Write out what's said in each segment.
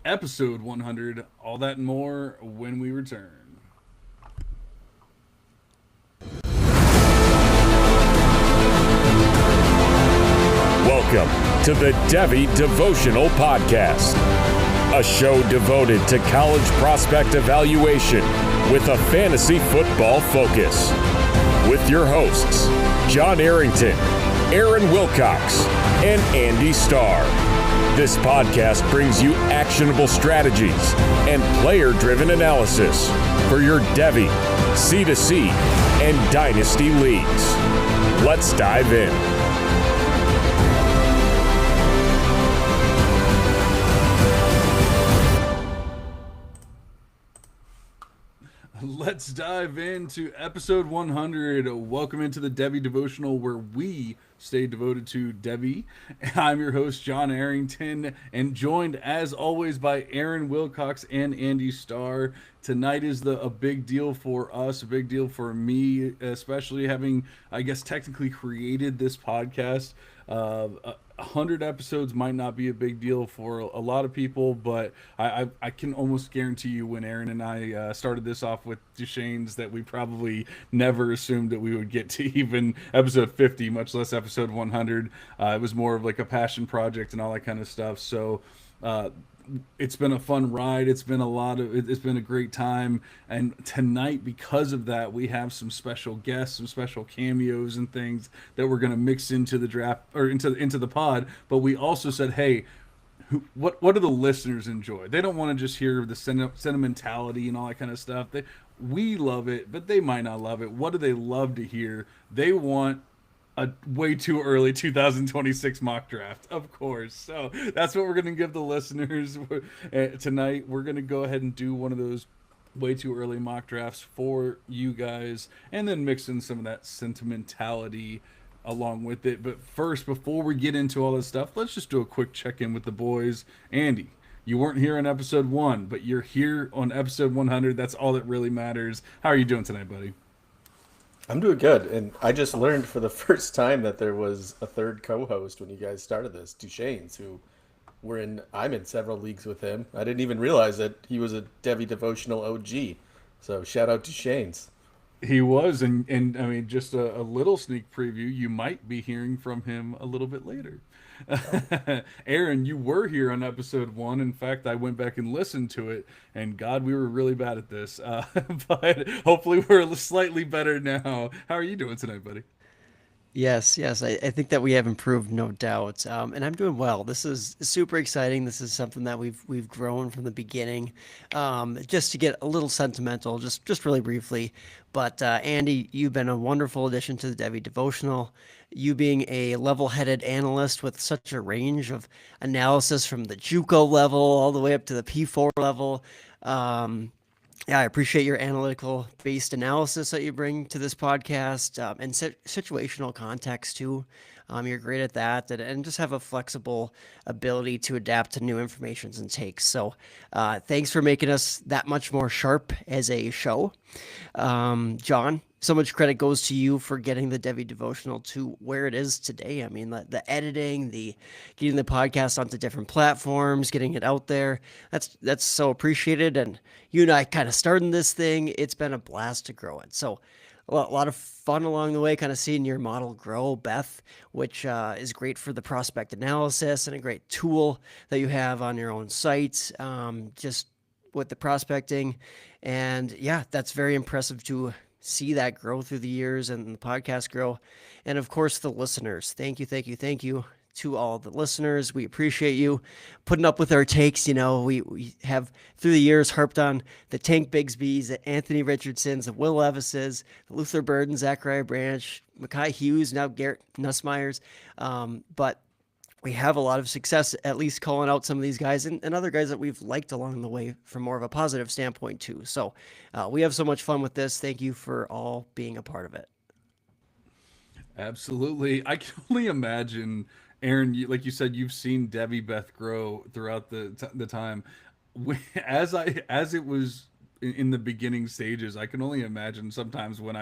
episode 100. All that and more when we return. Welcome to the Devy Devotional Podcast, a show devoted to college prospect evaluation with a fantasy football focus. With your hosts, John Arrington, Aaron Wilcox, and Andy Starr. This podcast brings you actionable strategies and player-driven analysis for your Devy, C2C, and Dynasty leagues. Let's dive in. Let's dive into episode 100. Welcome into the Devy Devotional, where we stay devoted to Devy. I'm your host, John Arrington, and joined as always by Aaron Wilcox and Andy Starr. Tonight is a big deal for us, a big deal for me, especially having, I guess, technically created this podcast. 100 episodes might not be a big deal for a lot of people, but I can almost guarantee you when Aaron and I started this off with Deshane's that we probably never assumed that we would get to even episode 50, much less episode 100. It was more of like a passion project and all that kind of stuff. So it's been a fun ride. It's been it's been a great time. And tonight, because of that, we have some special guests, some special cameos and things that we're going to mix into the draft or into the pod. But we also said, hey, what do the listeners enjoy? They don't want to just hear the sentimentality and all that kind of stuff. We love it, but they might not love it. What do they love to hear? They want a way too early 2026 mock draft, of course. So that's what we're going to give the listeners tonight. We're going to go ahead and do one of those way too early mock drafts for you guys, and then mix in some of that sentimentality along with it. But first, before we get into all this stuff, let's just do a quick check-in with the boys. Andy, you weren't here on episode 1, but you're here on episode 100. That's all that really matters. How are you doing tonight, buddy? I'm doing good, and I just learned for the first time that there was a third co-host when you guys started this, Duchesne's, who I'm in several leagues with him. I didn't even realize that he was a Devy Devotional OG. So shout out to Shane's. He was, and I mean, just a little sneak preview. You might be hearing from him a little bit later. Aaron, you were here on episode 1. In fact, I went back and listened to it, and God, we were really bad at this. But hopefully, we're slightly better now. How are you doing tonight, buddy? Yes. I think that we have improved, no doubt. And I'm doing well. This is super exciting. This is something that we've grown from the beginning. Just to get a little sentimental, just really briefly. But Andy, you've been a wonderful addition to the Devy Devotional. You being a level-headed analyst with such a range of analysis from the JUCO level all the way up to the P4 level. Yeah, I appreciate your analytical-based analysis that you bring to this podcast, and situational context too. You're great at that, and just have a flexible ability to adapt to new informations and takes. So, thanks for making us that much more sharp as a show. John, so much credit goes to you for getting the Devy Devotional to where it is today. I mean, the editing, the getting the podcast onto different platforms, getting it out there. That's so appreciated. And you and I kind of started this thing. It's been a blast to grow it. So a lot of fun along the way, kind of seeing your model grow, Beth, which is great for the prospect analysis and a great tool that you have on your own site, just with the prospecting. And yeah, that's very impressive to see that grow through the years and the podcast grow. And of course, the listeners. Thank you to all the listeners. We appreciate you putting up with our takes. You know, we have through the years harped on the Tank Bigsby's, the Anthony Richardsons, the Will Levises, the Luther Burden, Zachariah Branch, Mekhi Hughes, now Garrett Nussmeyers. But we have a lot of success at least calling out some of these guys and other guys that we've liked along the way from more of a positive standpoint too. So we have so much fun with this. Thank you for all being a part of it. Absolutely. I can only imagine, Aaron, like you said, you've seen Debbie Beth grow throughout the time. As it was in the beginning stages. I can only imagine sometimes when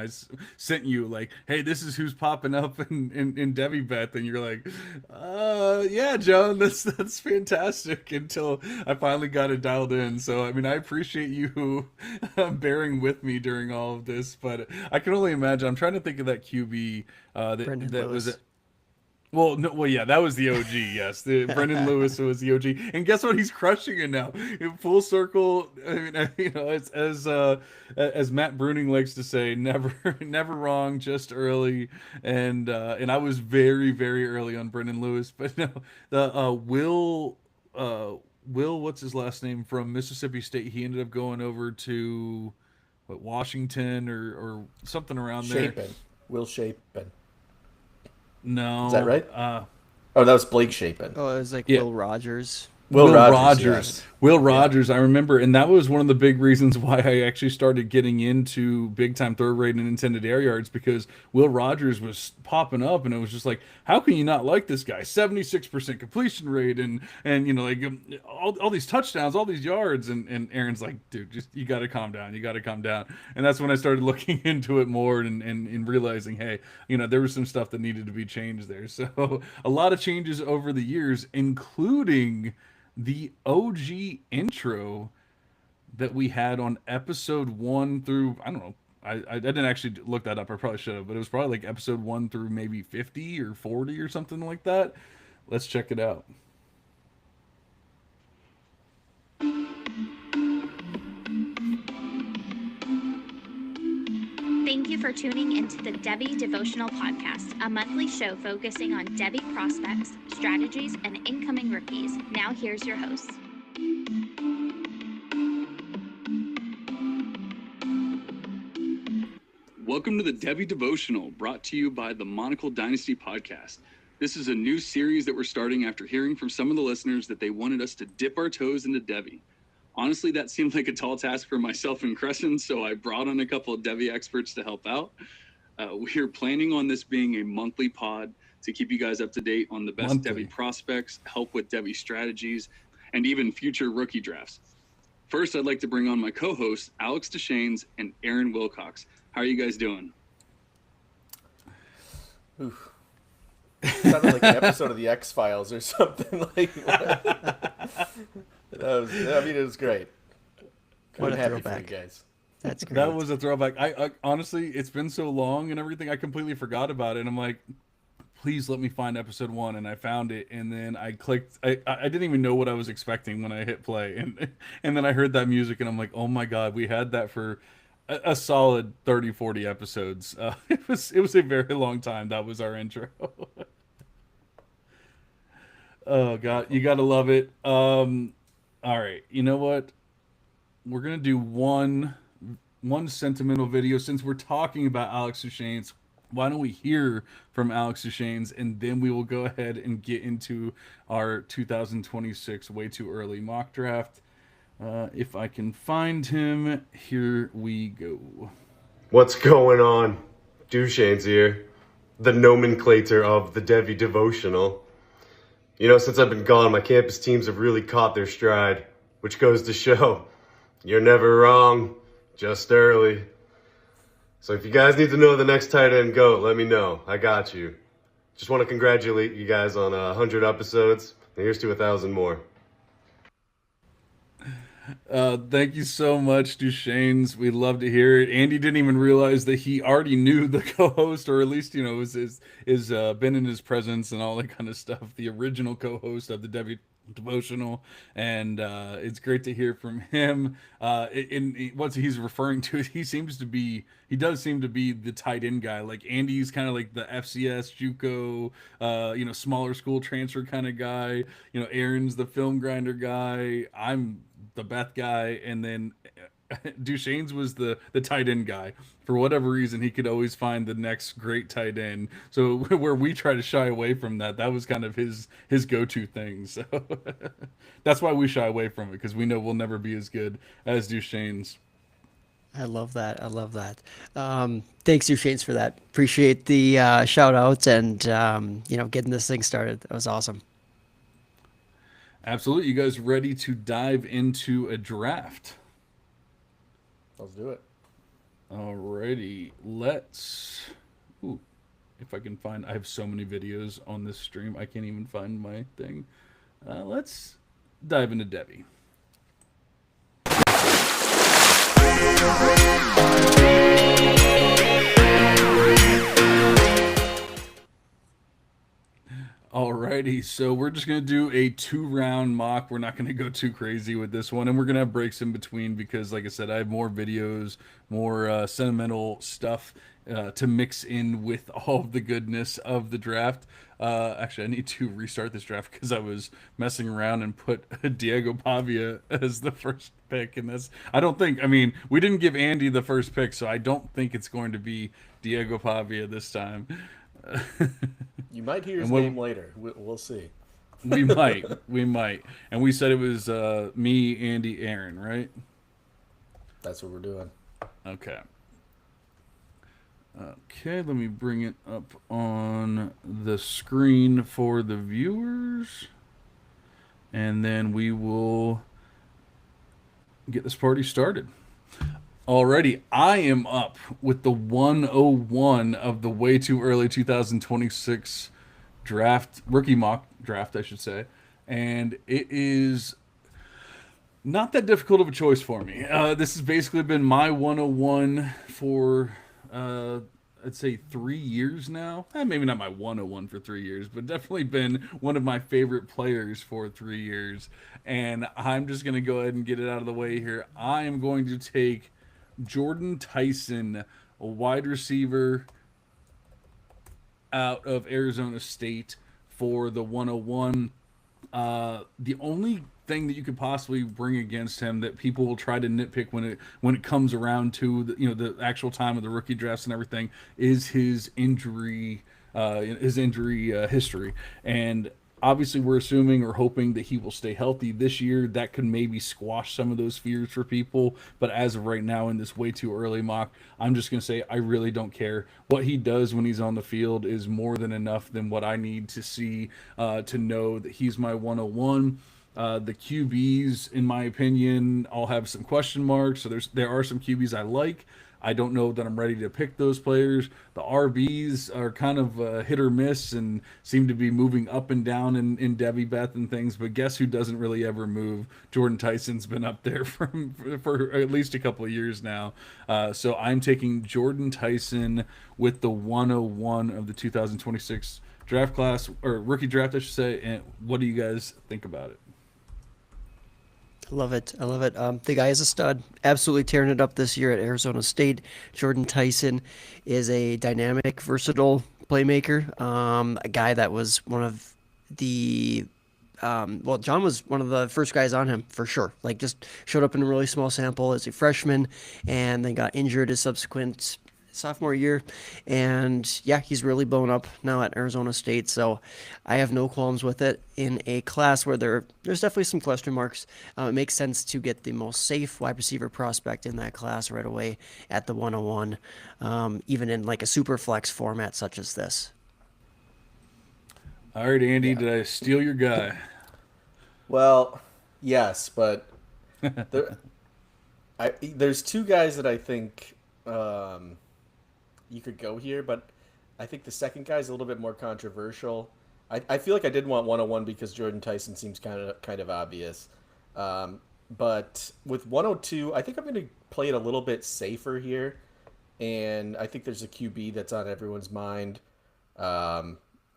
sent you like, hey, this is who's popping up in Devy Bet, and you're like, yeah, Joan, that's fantastic, until I finally got it dialed in. So I mean, I appreciate you bearing with me during all of this, but I can only imagine. I'm trying to think of that QB Brendan that was Lewis. well, no, well, yeah, that was the OG. Yes, the Brendan Lewis was the OG, and guess what? He's crushing it now. In full circle. I mean, you know, as Matt Bruning likes to say, never, never wrong, just early. And I was very, very early on Brendan Lewis, but no, the Will, what's his last name, from Mississippi State? He ended up going over to what, Washington or something around there. Shapen. Will Shapen. No, Is that right? Oh, that was Blake Shapen. Oh, it was like Yeah. Will Rogers. Will Will Rogers. Rogers. Yes. Will Rogers, I remember, and that was one of the big reasons why I actually started getting into big time throw rate and intended air yards, because Will Rogers was popping up, and it was just like, how can you not like this guy? 76% completion rate, and you know, like all these touchdowns, all these yards, and Aaron's like, dude, just you got to calm down, you got to calm down. And that's when I started looking into it more and realizing, hey, you know, there was some stuff that needed to be changed there. So a lot of changes over the years, including the OG intro that we had on episode 1 through, I don't know, I didn't actually look that up, I probably should have, but it was probably like episode 1 through maybe 50 or 40 or something like that. Let's check it out. Thank you for tuning into the Devy Devotional Podcast, a monthly show focusing on Devy prospects, strategies, and incoming rookies. Now here's your host. Welcome to the Devy Devotional, brought to you by the Monocle Dynasty Podcast. This is a new series that we're starting after hearing from some of the listeners that they wanted us to dip our toes into Devy. Honestly, that seemed like a tall task for myself and Crescent, so I brought on a couple of Devy experts to help out. We are planning on this being a monthly pod to keep you guys up to date on the best Devy prospects, help with Devy strategies, and even future rookie drafts. First, I'd like to bring on my co-hosts, Alex Deschaines and Aaron Wilcox. How are you guys doing? Oof. Sounded like an episode of the X-Files or something like that. It was great. What I'm a happy throwback. for you guys. That's great. That was a throwback. I honestly, it's been so long and everything, I completely forgot about it. And I'm like, please let me find episode 1, and I found it, and then I clicked. I didn't even know what I was expecting when I hit play, and then I heard that music, and I'm like, oh my god, we had that for a solid 30-40 episodes. It was a very long time. That was our intro. Oh god, you gotta love it. All right, you know what? We're gonna do one sentimental video, since we're talking about Alex Deschaines. Why don't we hear from Alex Deschaines, and then we will go ahead and get into our 2026 way too early mock draft. If I can find him, here we go. What's going on? Deschaines here, the nomenclator of the Devy Devotional. You know, since I've been gone, my campus teams have really caught their stride, which goes to show you're never wrong, just early. So if you guys need to know the next tight end GOAT, let me know. I got you. Just want to congratulate you guys on 100 episodes, and here's to 1,000 more. Thank you so much, Deschaines. We love to hear it. Andy didn't even realize that he already knew the co-host, or at least, you know, is been in his presence and all that kind of stuff. The original co-host of the Devy Devotional, and it's great to hear from him. In what he's referring to, he does seem to be the tight end guy. Like Andy's kind of like the FCS JUCO, you know, smaller school transfer kind of guy. You know, Aaron's the film grinder guy. I'm the Beth guy, and then Deschaines was the tight end guy. For whatever reason, he could always find the next great tight end. So where we try to shy away from that was kind of his go-to thing. So that's why we shy away from it, because we know we'll never be as good as Deschaines. I love that. Thanks, Deschaines, for that. Appreciate the shout outs and you know, getting this thing started. That was awesome. Absolutely. You guys ready to dive into a draft? Let's do it. Alrighty, let's. Ooh, if I can find, I have so many videos on this stream, I can't even find my thing. Let's dive into Devy. Alrighty, so we're just gonna do a 2-round mock. We're not gonna go too crazy with this one, and we're gonna have breaks in between because, like I said, I have more videos, more sentimental stuff to mix in with all of the goodness of the draft. Actually, I need to restart this draft because I was messing around and put Diego Pavia as the first pick, and that's I don't think. I mean, we didn't give Andy the first pick, so I don't think it's going to be Diego Pavia this time. You might hear his And what, name later. We'll see. we might. And we said it was me, Andy, Aaron, right? That's what we're doing. Okay. Okay, let me bring it up on the screen for the viewers. And then we will get this party started. Alrighty, I am up with the 101 of the way too early 2026 draft, rookie mock draft, I should say. And it is not that difficult of a choice for me. This has basically been my 101 for, I'd say 3 years now. Maybe not my 101 for 3 years, but definitely been one of my favorite players for 3 years. And I'm just going to go ahead and get it out of the way here. I am going to take Jordan Tyson, a wide receiver out of Arizona State for the 101. The only thing that you could possibly bring against him that people will try to nitpick when it comes around to the actual time of the rookie drafts and everything is his injury history. And obviously we're assuming or hoping that he will stay healthy this year. That could maybe squash some of those fears for people, but as of right now in this way too early mock, I'm just going to say I really don't care. What he does when he's on the field is more than enough than what I need to see to know that he's my 101. The QBs, in my opinion, all have some question marks. So there are some QBs I like. I don't know that I'm ready to pick those players. The RBs are kind of hit or miss and seem to be moving up and down in Devy Beth and things. But guess who doesn't really ever move? Jordan Tyson's been up there for at least a couple of years now. So I'm taking Jordan Tyson with the 101 of the 2026 draft class, or rookie draft, I should say. And what do you guys think about it? I love it. I love it. The guy is a stud. Absolutely tearing it up this year at Arizona State. Jordan Tyson is a dynamic, versatile playmaker. A guy that was one of the well, John was one of the first guys on him for sure. Like, just showed up in a really small sample as a freshman, and then got injured his subsequent sophomore year. And yeah, he's really blown up now at Arizona State. So I have no qualms with it. In a class where there's definitely some question marks, it makes sense to get the most safe wide receiver prospect in that class right away at the 101, even in like a super flex format such as this. All right, Andy, did I steal your guy? Well, yes, but there's two guys that I think you could go here, but I think the second guy is a little bit more controversial. I feel like I did want 101 because Jordan Tyson seems kind of obvious. But with 102, I think I'm going to play it a little bit safer here. And I think there's a QB that's on everyone's mind.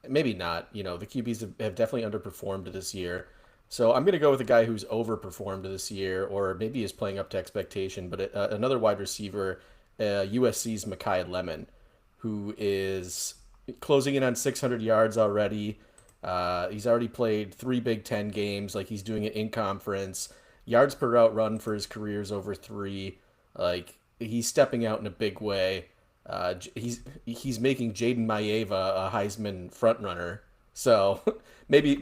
Maybe not. The QBs have definitely underperformed this year. So I'm going to go with a guy who's overperformed this year, or maybe is playing up to expectation. But another wide receiver, USC's Mekhi Lemon, who is closing in on 600 yards already. He's already played 3 Big Ten games. Like, he's doing it in conference. Yards per route run for his career is over 3. Like, he's stepping out in a big way. He's making Jaden Maeva a Heisman frontrunner. So maybe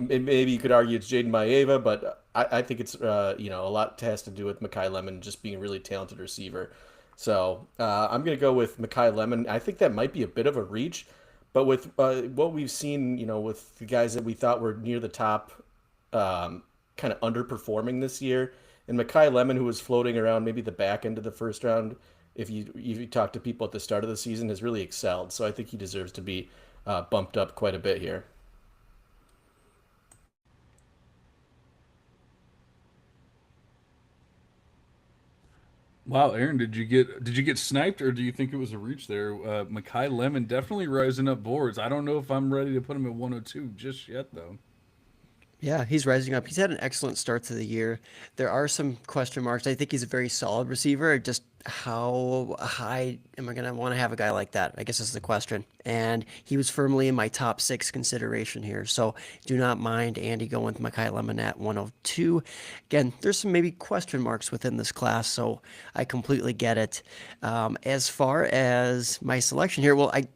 you could argue it's Jaden Maeva, but I think it's a lot has to do with Mekhi Lemon just being a really talented receiver. So I'm going to go with Mekhi Lemon. I think that might be a bit of a reach, but with what we've seen, with the guys that we thought were near the top kind of underperforming this year. And Makai Lemon, who was floating around maybe the back end of the first round, if you talk to people at the start of the season, has really excelled. So I think he deserves to be bumped up quite a bit here. Wow, Aaron, did you get sniped, or do you think it was a reach there? Makai Lemon definitely rising up boards. I don't know if I'm ready to put him at 102 just yet, though. Yeah, he's rising up. He's had an excellent start to the year. There are some question marks. I think he's a very solid receiver. Just how high am I going to want to have a guy like that? I guess is the question. And he was firmly in my top six consideration here. So do not mind Andy going with Mekhi Lemon at 102. Again, there's some maybe question marks within this class, so I completely get it. As far as my selection here, well, I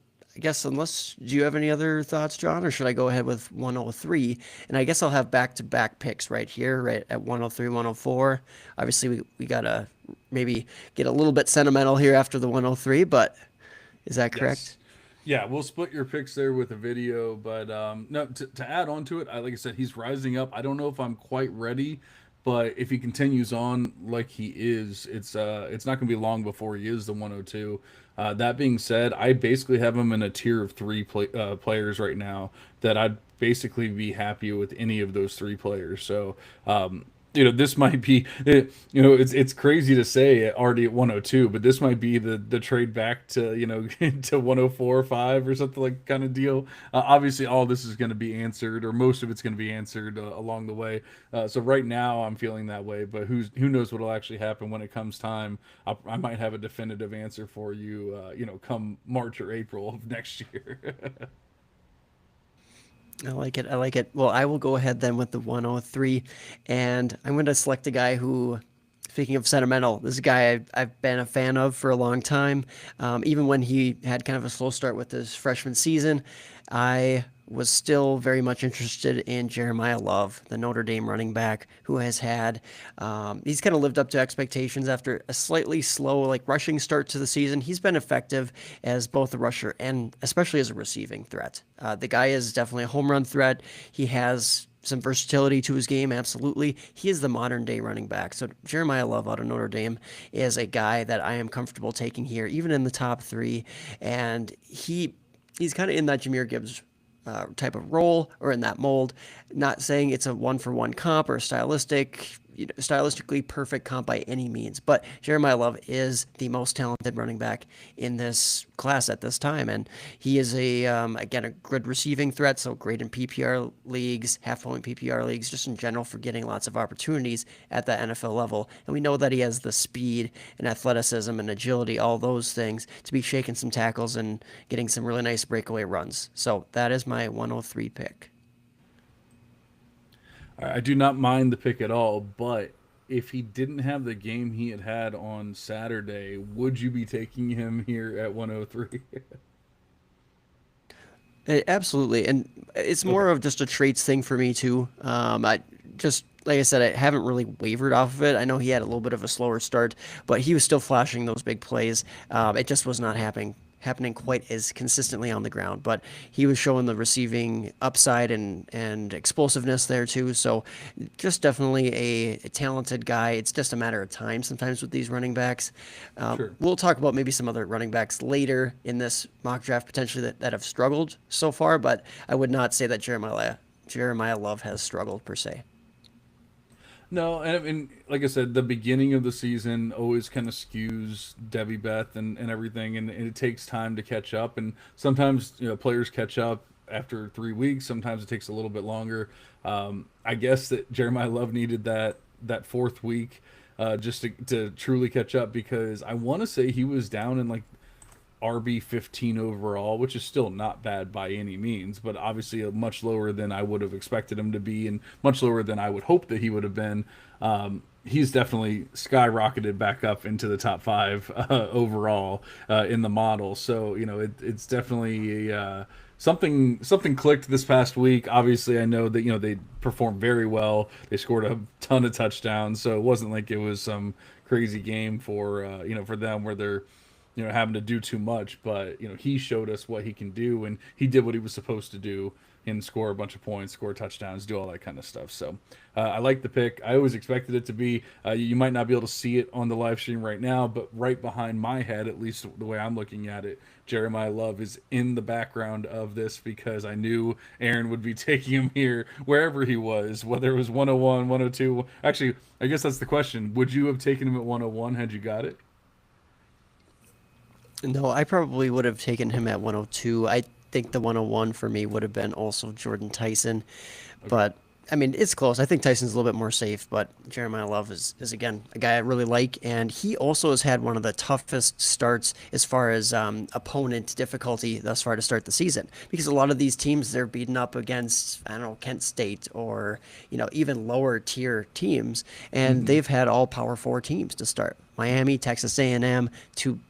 guess unless do you have any other thoughts, John, or should I go ahead with 103? And I guess I'll have back-to-back picks right here, right at 103, 104. Obviously, we gotta maybe get a little bit sentimental here after the 103, but is that correct? Yes. Yeah, we'll split your picks there with a video, but no, to add on to it, like I said, he's rising up. I don't know if I'm quite ready, but if he continues on like he is, it's not going to be long before he is the 102. That being said, I basically have him in a tier of players right now that I'd basically be happy with any of those three players. So this might be, it's crazy to say already at 102, but this might be the trade back to, to 104 or 5 or something like kind of deal. Obviously, all this is going to be answered, or most of it's going to be answered along the way. So right now, I'm feeling that way, but who knows what'll actually happen when it comes time. I might have a definitive answer for you, come March or April of next year. I like it. I like it. Well, I will go ahead then with the 103, and I'm going to select a guy who, speaking of sentimental, this is a guy I've been a fan of for a long time. Even when he had kind of a slow start with his freshman season, I was still very much interested in Jeremiah Love, the Notre Dame running back, who has had he's kind of lived up to expectations after a slightly slow like rushing start to the season. He's been effective as both a rusher and especially as a receiving threat. The guy is definitely a home run threat. He has some versatility to his game, absolutely. He is the modern day running back. So Jeremiah Love out of Notre Dame is a guy that I am comfortable taking here, even in the top three. And he's kind of in that Jahmyr Gibbs type of role or in that mold. Not saying it's a one for one comp or a stylistically perfect comp by any means, but Jeremiah Love is the most talented running back in this class at this time, and he is again a good receiving threat, so great in PPR leagues, half point PPR leagues, just in general for getting lots of opportunities at the NFL level. And we know that he has the speed and athleticism and agility, all those things, to be shaking some tackles and getting some really nice breakaway runs. So that is my 103 pick. I do not mind the pick at all, but if he didn't have the game he had on Saturday, would you be taking him here at 103? Absolutely, and it's more of just a traits thing for me too. I just like I said, I haven't really wavered off of it. I know he had a little bit of a slower start, but he was still flashing those big plays. It just was not happening quite as consistently on the ground, but he was showing the receiving upside and explosiveness there too. So just definitely a talented guy. It's just a matter of time sometimes with these running backs. Sure. We'll talk about maybe some other running backs later in this mock draft potentially that have struggled so far, but I would not say that Jeremiah Love has struggled per se. No, and I mean, like I said, the beginning of the season always kind of skews Debbie Beth and everything, and it takes time to catch up. And sometimes players catch up after 3 weeks. Sometimes it takes a little bit longer. I guess that Jeremiah Love needed that fourth week just to truly catch up, because I want to say he was down in like RB 15 overall, which is still not bad by any means, but obviously a much lower than I would have expected him to be, and much lower than I would hope that he would have been. He's definitely skyrocketed back up into the top 5 overall in the model. So it's definitely something clicked this past week. Obviously, I know that they performed very well. They scored a ton of touchdowns, so it wasn't like it was some crazy game for for them where they're having to do too much, but he showed us what he can do, and he did what he was supposed to do and score a bunch of points, score touchdowns, do all that kind of stuff. So I like the pick. I always expected it to be. You might not be able to see it on the live stream right now, but right behind my head, at least the way I'm looking at it, Jeremiah Love is in the background of this because I knew Aaron would be taking him here wherever he was, whether it was 101, 102. Actually, I guess that's the question. Would you have taken him at 101 had you got it? No, I probably would have taken him at 102. I think the 101 for me would have been also Jordan Tyson. But I mean, it's close. I think Tyson's a little bit more safe, but Jeremiah Love is again a guy I really like, and he also has had one of the toughest starts as far as opponent difficulty thus far to start the season. Because a lot of these teams they're beating up against, I don't know, Kent State or even lower tier teams, and they've had all Power Four teams to start. Miami, Texas A&M, two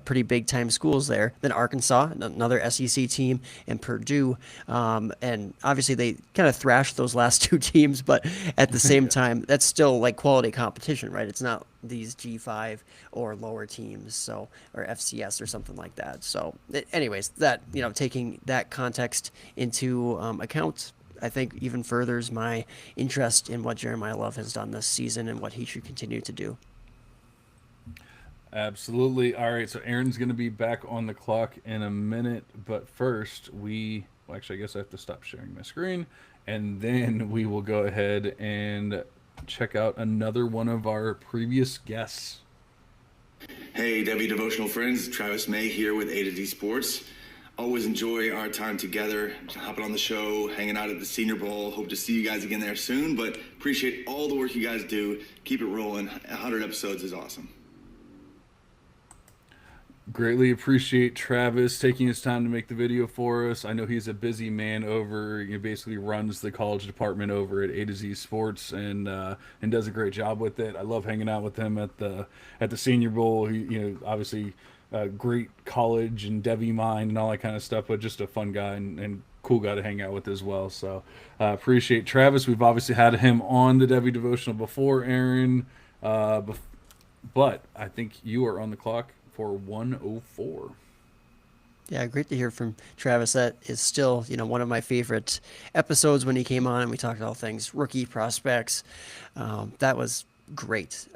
pretty big time schools there. Then Arkansas, another SEC team, and Purdue. And obviously they kind of thrashed those last two teams, but at the same time, that's still like quality competition, right? It's not these G5 or lower teams, so or FCS or something like that. So, anyways, that taking that context into account. I think even furthers my interest in what Jeremiah Love has done this season and what he should continue to do. Absolutely. All right, so Aaron's going to be back on the clock in a minute, but first actually, I guess I have to stop sharing my screen, and then we will go ahead and check out another one of our previous guests. Hey, Devy Devotional friends, Travis May here with A to D Sports. Always enjoy our time together, hopping on the show, hanging out at the Senior Bowl. Hope to see you guys again there soon, but appreciate all the work you guys do. Keep it rolling. 100 episodes is awesome. Greatly appreciate Travis taking his time to make the video for us. I know he's a busy man basically runs the college department over at A to Z Sports and does a great job with it. I love hanging out with him at the Senior Bowl. He, obviously great college and Devy mind and all that kind of stuff, but just a fun guy and cool guy to hang out with as well. So appreciate Travis. We've obviously had him on the Devy Devotional before, Aaron, but I think you are on the clock for 104. Yeah, great to hear from Travis. That is still, one of my favorite episodes when he came on and we talked all things rookie prospects. That was great.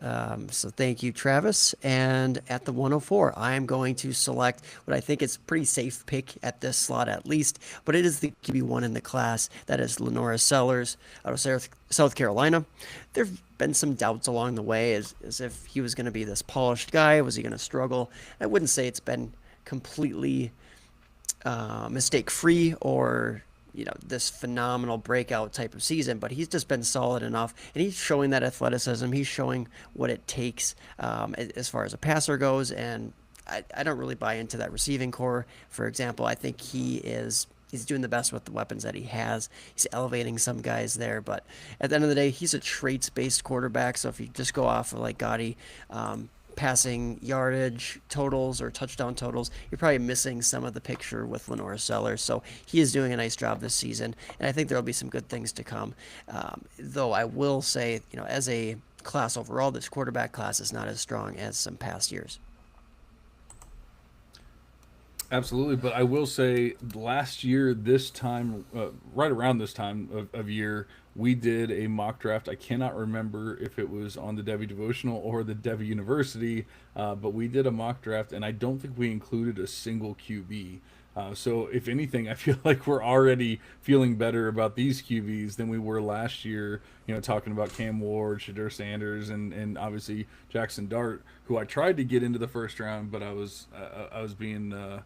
So thank you, Travis. And at the 104, I am going to select what I think is a pretty safe pick at this slot at least, but it is the QB1 in the class. That is Lenora Sellers out of South Carolina. There have been some doubts along the way as if he was going to be this polished guy. Was he going to struggle? I wouldn't say it's been completely mistake-free or this phenomenal breakout type of season, but he's just been solid enough, and he's showing that athleticism. He's showing what it takes as far as a passer goes, and I don't really buy into that receiving core. For example, I think he's doing the best with the weapons that he has. He's elevating some guys there, but at the end of the day, he's a traits-based quarterback, so if you just go off of like Gotti, passing yardage totals or touchdown totals, you're probably missing some of the picture with Lenora Sellers. So he is doing a nice job this season, and I think there'll be some good things to come. Though I will say, as a class overall, this quarterback class is not as strong as some past years. Absolutely, but I will say last year, this time, right around this time of year, we did a mock draft. I cannot remember if it was on the Devy Devotional or the Devy University, but we did a mock draft, and I don't think we included a single QB. So if anything, I feel like we're already feeling better about these QBs than we were last year, talking about Cam Ward, Shadur Sanders, and obviously Jackson Dart, who I tried to get into the first round, but I was being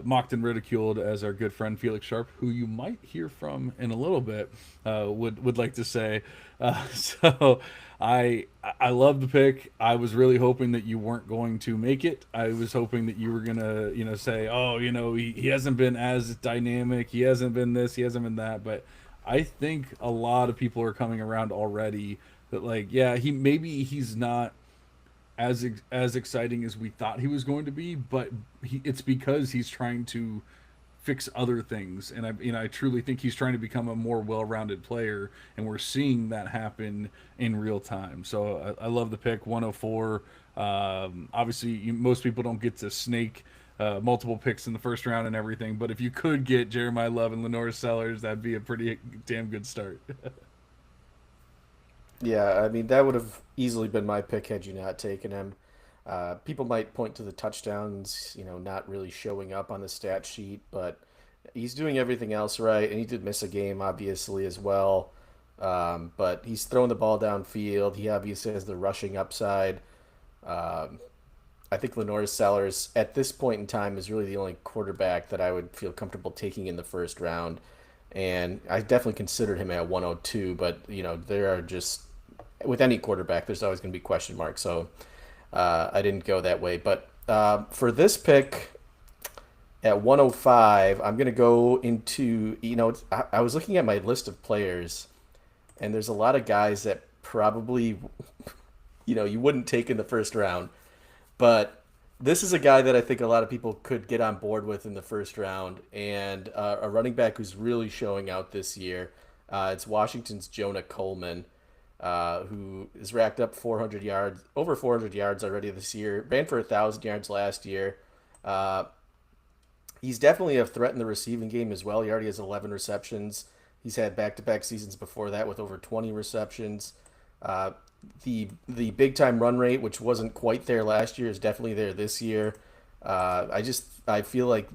mocked and ridiculed, as our good friend Felix Sharp, who you might hear from in a little bit, would like to say. So I love the pick. I was really hoping that you weren't going to make it. I was hoping that you were gonna say, oh, he hasn't been as dynamic. He hasn't been this. He hasn't been that. But I think a lot of people are coming around already that he's not as exciting as we thought he was going to be, but it's because he's trying to fix other things, and I truly think he's trying to become a more well-rounded player, and we're seeing that happen in real time. So I love the pick 104. Obviously, most people don't get to snake multiple picks in the first round and everything. But if you could get Jeremiah Love and Lenore Sellers, that'd be a pretty damn good start. Yeah, I mean that would have easily been my pick had you not taken him. People might point to the touchdowns, not really showing up on the stat sheet, but he's doing everything else right, and he did miss a game obviously as well. But he's throwing the ball downfield. He obviously has the rushing upside. Um, I think Lenore Sellers at this point in time is really the only quarterback that I would feel comfortable taking in the first round. And I definitely considered him at 102, but there are just with any quarterback, there's always going to be question marks. So I didn't go that way. But for this pick at 105, I'm going to go into I was looking at my list of players, and there's a lot of guys that probably you wouldn't take in the first round. But this is a guy that I think a lot of people could get on board with in the first round, and a running back who's really showing out this year. It's Washington's Jonah Coleman, who has racked up 400 yards, over 400 yards already this year. Ran for 1,000 yards last year. Uh, he's definitely a threat in the receiving game as well. He already has 11 receptions. He's had back-to-back seasons before that with over 20 receptions. Uh, the big time run rate, which wasn't quite there last year, is definitely there this year. I feel like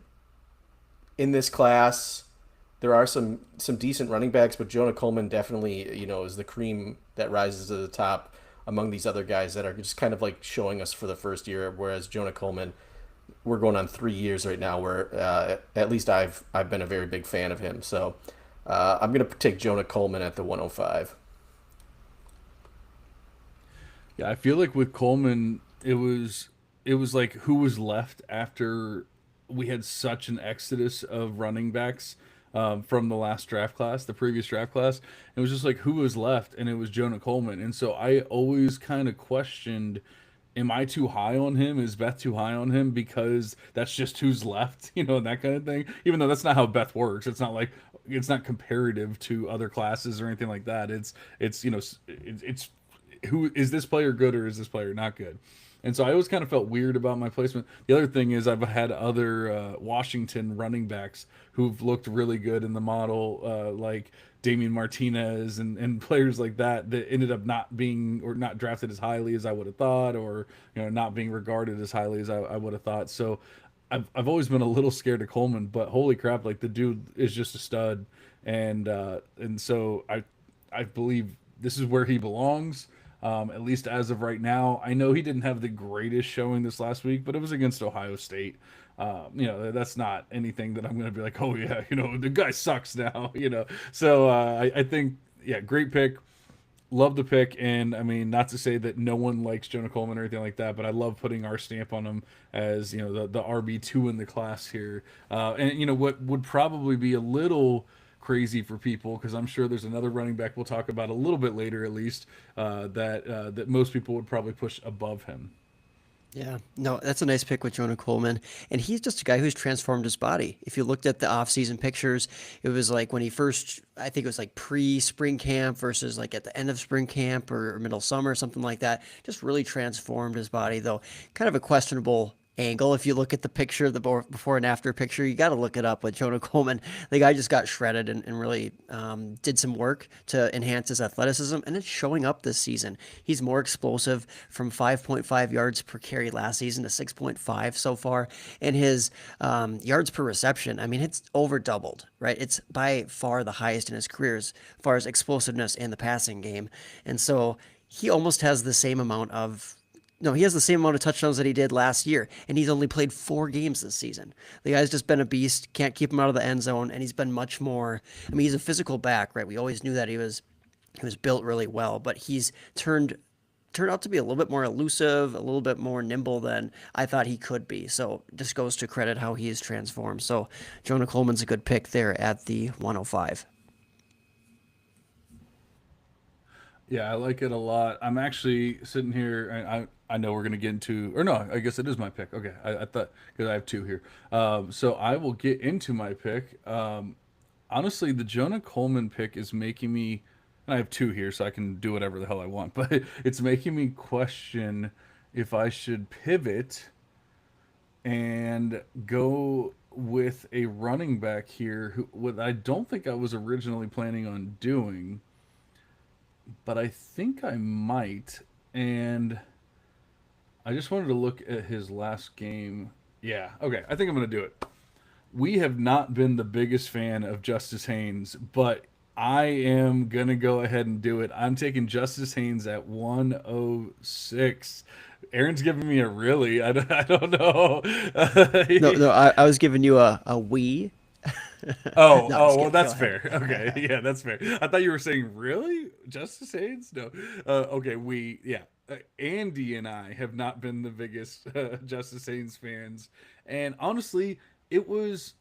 in this class there are some decent running backs, but Jonah Coleman definitely is the cream that rises to the top among these other guys that are just kind of like showing us for the first year. Whereas Jonah Coleman, we're going on 3 years right now where at least I've been a very big fan of him. So I'm gonna take Jonah Coleman at the 105. Yeah, I feel like with Coleman, it was like who was left after we had such an exodus of running backs from the last draft class, the previous draft class. It was just like who was left, and it was Jonah Coleman. And so I always kind of questioned, am I too high on him? Is Beth too high on him because that's just who's left, and that kind of thing. Even though that's not how Beth works. It's not comparative to other classes or anything like that. It's who is this player good or is this player not good? And so I always kind of felt weird about my placement. The other thing is I've had other Washington running backs who've looked really good in the model, like Damian Martinez and players like that ended up not being or not drafted as highly as I would have thought, or not being regarded as highly as I would have thought. So I've always been a little scared of Coleman, but holy crap, like the dude is just a stud, and so I believe this is where he belongs. At least as of right now. I know he didn't have the greatest showing this last week, but it was against Ohio State. That's not anything that I'm going to be like, oh yeah, the guy sucks now, So I think, yeah, great pick. Love the pick, and I mean, not to say that no one likes Jonah Coleman or anything like that, but I love putting our stamp on him as the RB2 in the class here. And what would probably be a little crazy for people, because I'm sure there's another running back we'll talk about a little bit later, at least that most people would probably push above him. Yeah, no, that's a nice pick with Jonah Coleman. And he's just a guy who's transformed his body. If you looked at the off-season pictures, it was like when he first, I think it was like pre-spring camp versus like at the end of spring camp or middle summer, something like that. Just really transformed his body, though. Kind of a questionable angle. If you look at the picture, the before and after picture, you got to look it up with Jonah Coleman. The guy just got shredded and really did some work to enhance his athleticism, and it's showing up this season. He's more explosive, from 5.5 yards per carry last season to 6.5 so far, and his yards per reception, I mean, it's over doubled, right? It's by far the highest in his career as far as explosiveness in the passing game, and so he almost has the same amount of no, he has the same amount of touchdowns that he did last year, and he's only played 4 games this season. The guy's just been a beast, can't keep him out of the end zone, and he's been much more. I mean, he's a physical back, right? We always knew that he was built really well, but he's turned out to be a little bit more elusive, a little bit more nimble than I thought he could be. So just goes to credit how he's transformed. So Jonah Coleman's a good pick there at the 105. Yeah, I like it a lot. I'm actually sitting here. I know we're gonna get into, or no, I guess it is my pick. Okay, I thought, because I have two here. So I will get into my pick. Honestly, the Jonah Coleman pick is making me. And I have two here, so I can do whatever the hell I want. But it's making me question if I should pivot and go with a running back here who what I don't think I was originally planning on doing, but I think I might. And I just wanted to look at his last game. Yeah, okay, I think I'm going to do it. We have not been the biggest fan of Justice Haynes, but I am going to go ahead and do it. I'm taking Justice Haynes at 106. Aaron's giving me a really. I don't know. No, no, I was giving you a we. Oh, No, oh, just well, kidding. Go that's ahead. fair. Okay, yeah, that's fair. I thought you were saying really Justice Haynes. No, okay, yeah. Andy and I have not been the biggest Justice Haynes fans, and honestly, it was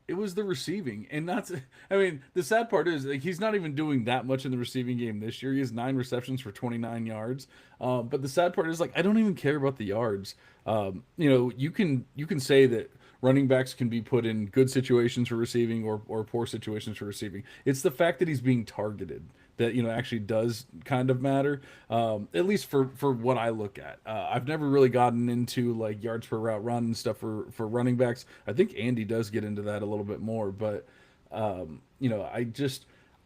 it was the receiving, and not. I mean, the sad part is like, he's not even doing that much in the receiving game this year. He has 9 receptions for 29 yards. But the sad part is like I don't even care about the yards. You can say that running backs can be put in good situations for receiving or poor situations for receiving. It's the fact that he's being targeted that actually does kind of matter. At least for what I look at. I've never really gotten into like yards per route run and stuff for running backs. I think Andy does get into that a little bit more, but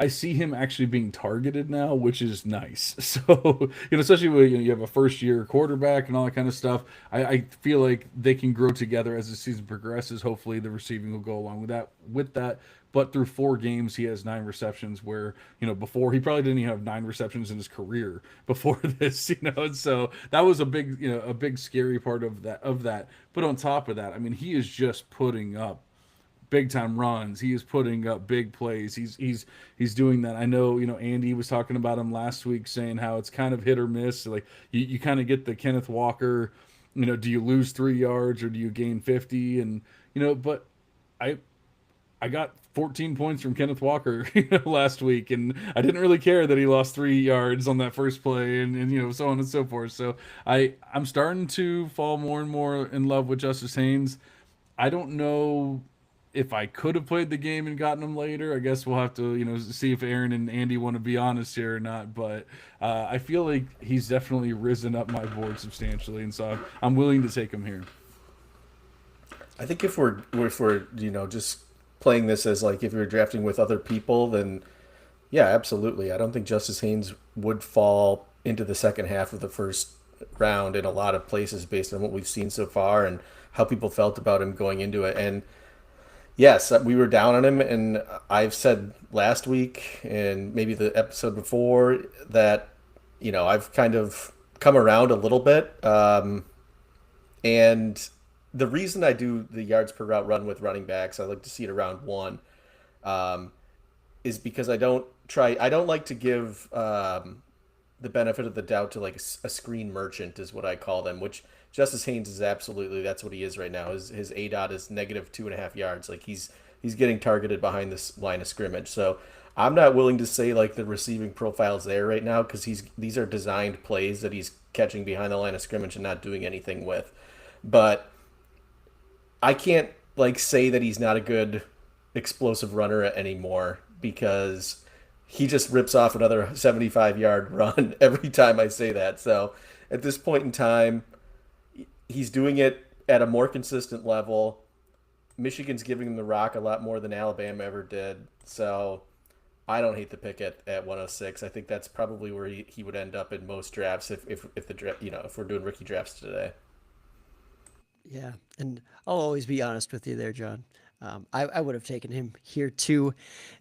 I see him actually being targeted now, which is nice. So, especially when you have a first year quarterback and all that kind of stuff, I feel like they can grow together as the season progresses. Hopefully, the receiving will go along with that. But through 4 games, he has 9 receptions. Where before he probably didn't even have 9 receptions in his career before this. And so that was a big scary part of that. But on top of that, I mean, he is just putting up big time runs. He is putting up big plays. He's doing that. I know, Andy was talking about him last week saying how it's kind of hit or miss. Like you kind of get the Kenneth Walker, do you lose 3 yards or do you gain 50? And but I I got 14 points from Kenneth Walker last week, and I didn't really care that he lost 3 yards on that first play, and so on and so forth. So I'm starting to fall more and more in love with Justice Haynes. I don't know if I could have played the game and gotten him later. I guess we'll have to see if Aaron and Andy want to be honest here or not. But I feel like he's definitely risen up my board substantially, and so I'm willing to take him here. I think if we're just playing this as like if you're drafting with other people, then yeah, absolutely. I don't think Justice Haynes would fall into the second half of the first round in a lot of places based on what we've seen so far and how people felt about him going into it. And yes, we were down on him, and I've said last week and maybe the episode before that I've kind of come around a little bit. And the reason I do the yards per route run with running backs, I like to see it around one, is because I don't like to give the benefit of the doubt to like a screen merchant is what I call them, which Justice Haynes is absolutely, that's what he is right now. His ADOT is negative 2.5 yards. Like he's getting targeted behind this line of scrimmage. So I'm not willing to say like the receiving profile's there right now because these are designed plays that he's catching behind the line of scrimmage and not doing anything with. But I can't like say that he's not a good explosive runner anymore because he just rips off another 75-yard run every time I say that. So at this point in time, he's doing it at a more consistent level. Michigan's giving him the rock a lot more than Alabama ever did. So I don't hate the pick at 106. I think that's probably where he would end up in most drafts if the draft, if we're doing rookie drafts today. Yeah, and I'll always be honest with you there, John. I would have taken him here too.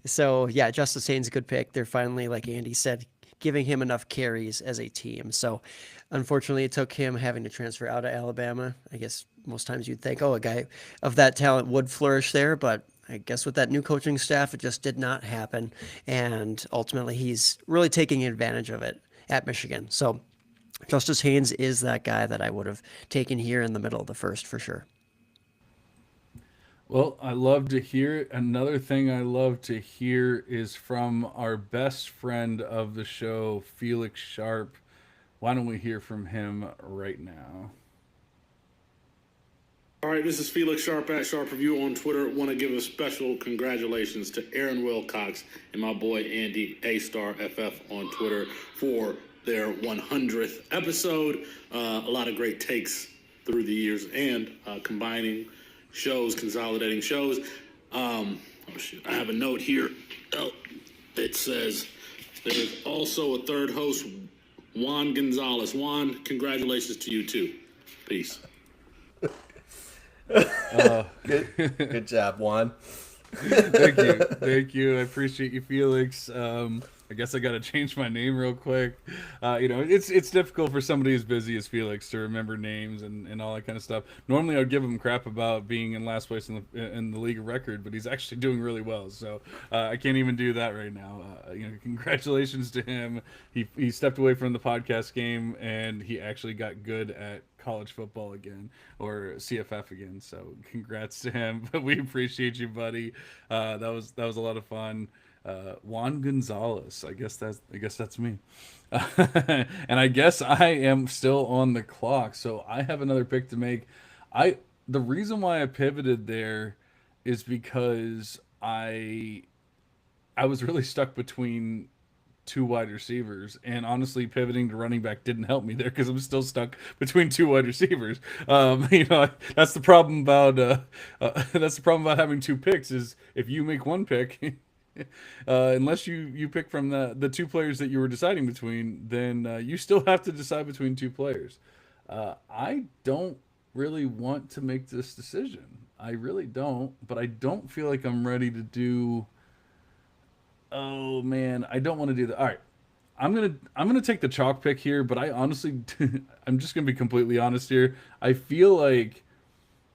So yeah, Justice Haynes, a good pick. They're finally, like Andy said, giving him enough carries as a team. So unfortunately, it took him having to transfer out of Alabama. I guess most times you'd think, oh, a guy of that talent would flourish there, but I guess with that new coaching staff, it just did not happen. And ultimately, he's really taking advantage of it at Michigan. So Justice Haynes is that guy that I would have taken here in the middle of the first for sure. Well, I love to hear it. Another thing I love to hear is from our best friend of the show, Felix Sharp. Why don't we hear from him right now? All right, this is Felix Sharp at Sharp Review on Twitter. Want to give a special congratulations to Aaron Wilcox and my boy Andy A-Star FF on Twitter for their 100th episode. A lot of great takes through the years and combining shows, consolidating shows. Oh shoot, I have a note here. Oh, it says there's also a third host, Juan Gonzalez. Juan, congratulations to you too. Peace. Good job, Juan. Thank you. I appreciate you, Felix. I guess I got to change my name real quick. It's difficult for somebody as busy as Felix to remember names and all that kind of stuff. Normally, I'd give him crap about being in last place in the league of record, but he's actually doing really well. So I can't even do that right now. Congratulations to him. He stepped away from the podcast game and he actually got good at college football again, or CFF again. So congrats to him. But we appreciate you, buddy. That was a lot of fun. Juan Gonzalez. I guess that's me. And I guess I am still on the clock. So I have another pick to make. The reason why I pivoted there is because I was really stuck between two wide receivers, and honestly pivoting to running back didn't help me there because I'm still stuck between two wide receivers. That's the problem about having two picks, is if you make one pick unless you pick from the two players that you were deciding between, then you still have to decide between two players. I don't really want to make this decision. I really don't, but I don't feel like I'm ready to do. Oh man, I don't want to do that. All right, I'm gonna take the chalk pick here, but I honestly, I'm just gonna be completely honest here. I feel like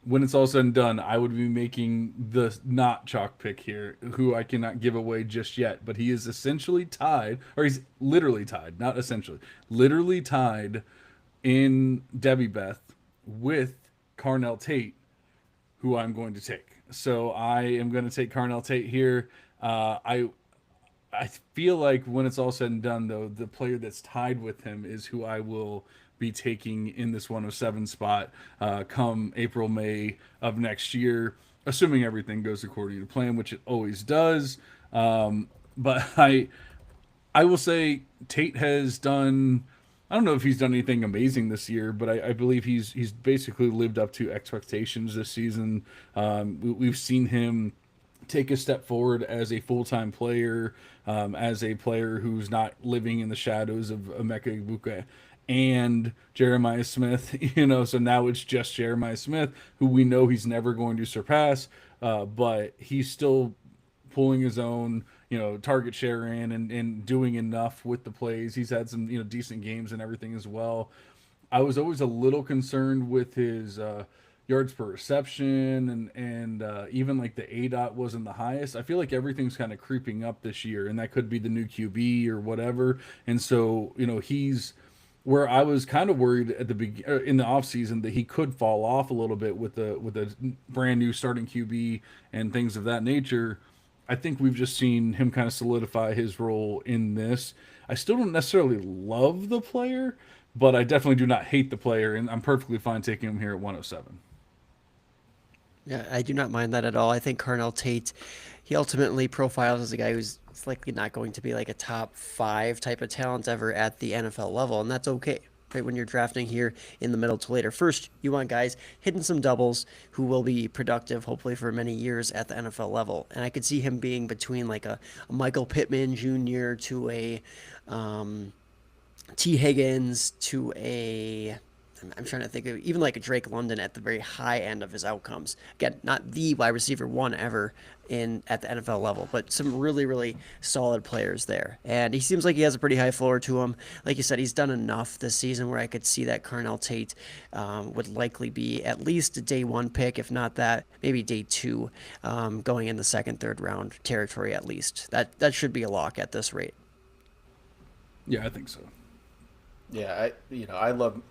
when it's all said and done, I would be making the not chalk pick here, who I cannot give away just yet. But he is essentially tied, or he's literally tied, not essentially, literally tied in Debbie Beth with Carnell Tate, who I'm going to take. So I am going to take Carnell Tate here. I feel like when it's all said and done, though, the player that's tied with him is who I will be taking in this 107 spot come April, May of next year, assuming everything goes according to plan, which it always does. But I will say Tate has done, I don't know if he's done anything amazing this year, but I believe he's basically lived up to expectations this season. We've seen him take a step forward as a full-time player, as a player who's not living in the shadows of Emeka Egbuka and Jeremiah Smith, so now it's just Jeremiah Smith, who we know he's never going to surpass, but he's still pulling his own, target share in and doing enough with the plays. He's had some, decent games and everything as well. I was always a little concerned with his yards per reception and even like the ADOT wasn't the highest. I feel like everything's kind of creeping up this year, and that could be the new QB or whatever. And so, he's where I was kind of worried at in the offseason that he could fall off a little bit with a brand new starting QB and things of that nature. I think we've just seen him kind of solidify his role in this. I still don't necessarily love the player, but I definitely do not hate the player, and I'm perfectly fine taking him here at 107. Yeah, I do not mind that at all. I think Carnell Tate, he ultimately profiles as a guy who's likely not going to be like a top 5 type of talent ever at the NFL level, and that's okay. Right, when you're drafting here in the middle to later. First, you want guys hitting some doubles who will be productive, hopefully for many years at the NFL level. And I could see him being between like a Michael Pittman Jr. to a T. Higgins to a, I'm trying to think of even like a Drake London at the very high end of his outcomes. Again, not the wide receiver one ever at the NFL level, but some really, really solid players there. And he seems like he has a pretty high floor to him. Like you said, he's done enough this season where I could see that Carnell Tate would likely be at least a day 1 pick, if not that, maybe day 2, going in the second, third round territory at least. That should be a lock at this rate. Yeah, I think so. Yeah, I love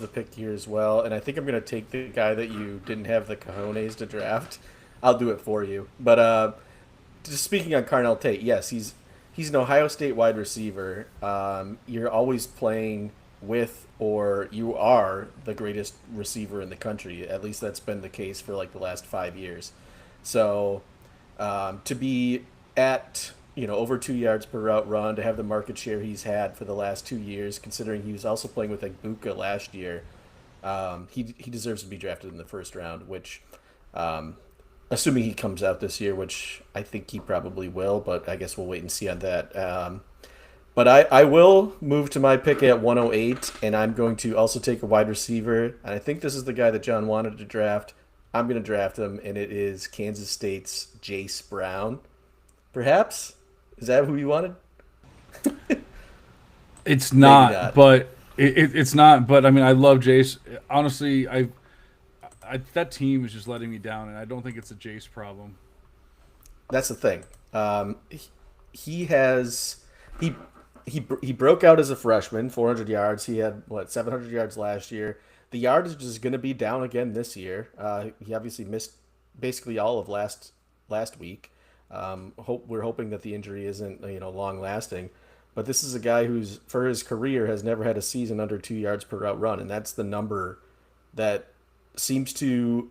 the pick here as well, and I think I'm gonna take the guy that you didn't have the cojones to draft. I'll do it for you. But just speaking on Carnell Tate, yes, he's an Ohio State wide receiver. You're always playing with, or you are the greatest receiver in the country. At least that's been the case for like the last 5 years. So to be at over 2 yards per route run, to have the market share he's had for the last 2 years, considering he was also playing with Egbuka last year, He deserves to be drafted in the first round, which, assuming he comes out this year, which I think he probably will, but I guess we'll wait and see on that. But I will move to my pick at 108, and I'm going to also take a wide receiver. And I think this is the guy that John wanted to draft. I'm going to draft him, and it is Kansas State's Jace Brown. Perhaps? Is that who you wanted? It's not, not. but it's not. But I mean, I love Jace. Honestly, that team is just letting me down, and I don't think it's a Jace problem. That's the thing. He has he broke out as a freshman, 400 yards. He had 700 yards last year. The yardage is going to be down again this year. He obviously missed basically all of last week. We're hoping that the injury isn't long lasting. But this is a guy who's, for his career, has never had a season under 2 yards per route run, and that's the number that seems to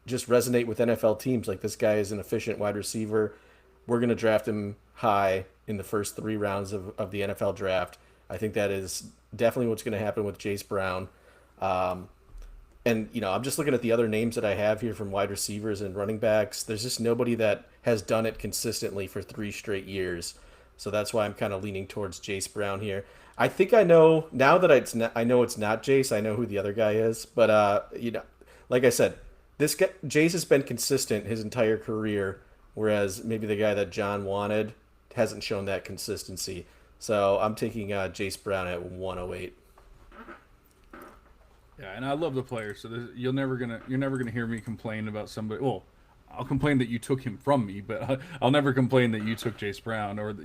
just resonate with NFL teams. Like, this guy is an efficient wide receiver. We're going to draft him high in the first 3 rounds of the NFL draft. I think that is definitely what's going to happen with Jace Brown. And I'm just looking at the other names that I have here from wide receivers and running backs. There's just nobody that has done it consistently for 3 straight years. So that's why I'm kind of leaning towards Jace Brown here. I think I know now that I know it's not Jace. I know who the other guy is, but like I said, this guy Jace has been consistent his entire career, whereas maybe the guy that John wanted hasn't shown that consistency. So I'm taking Jace Brown at 108. Yeah, and I love the player, so you're never gonna hear me complain about somebody. Well, I'll complain that you took him from me, but I'll never complain that you took Jace Brown or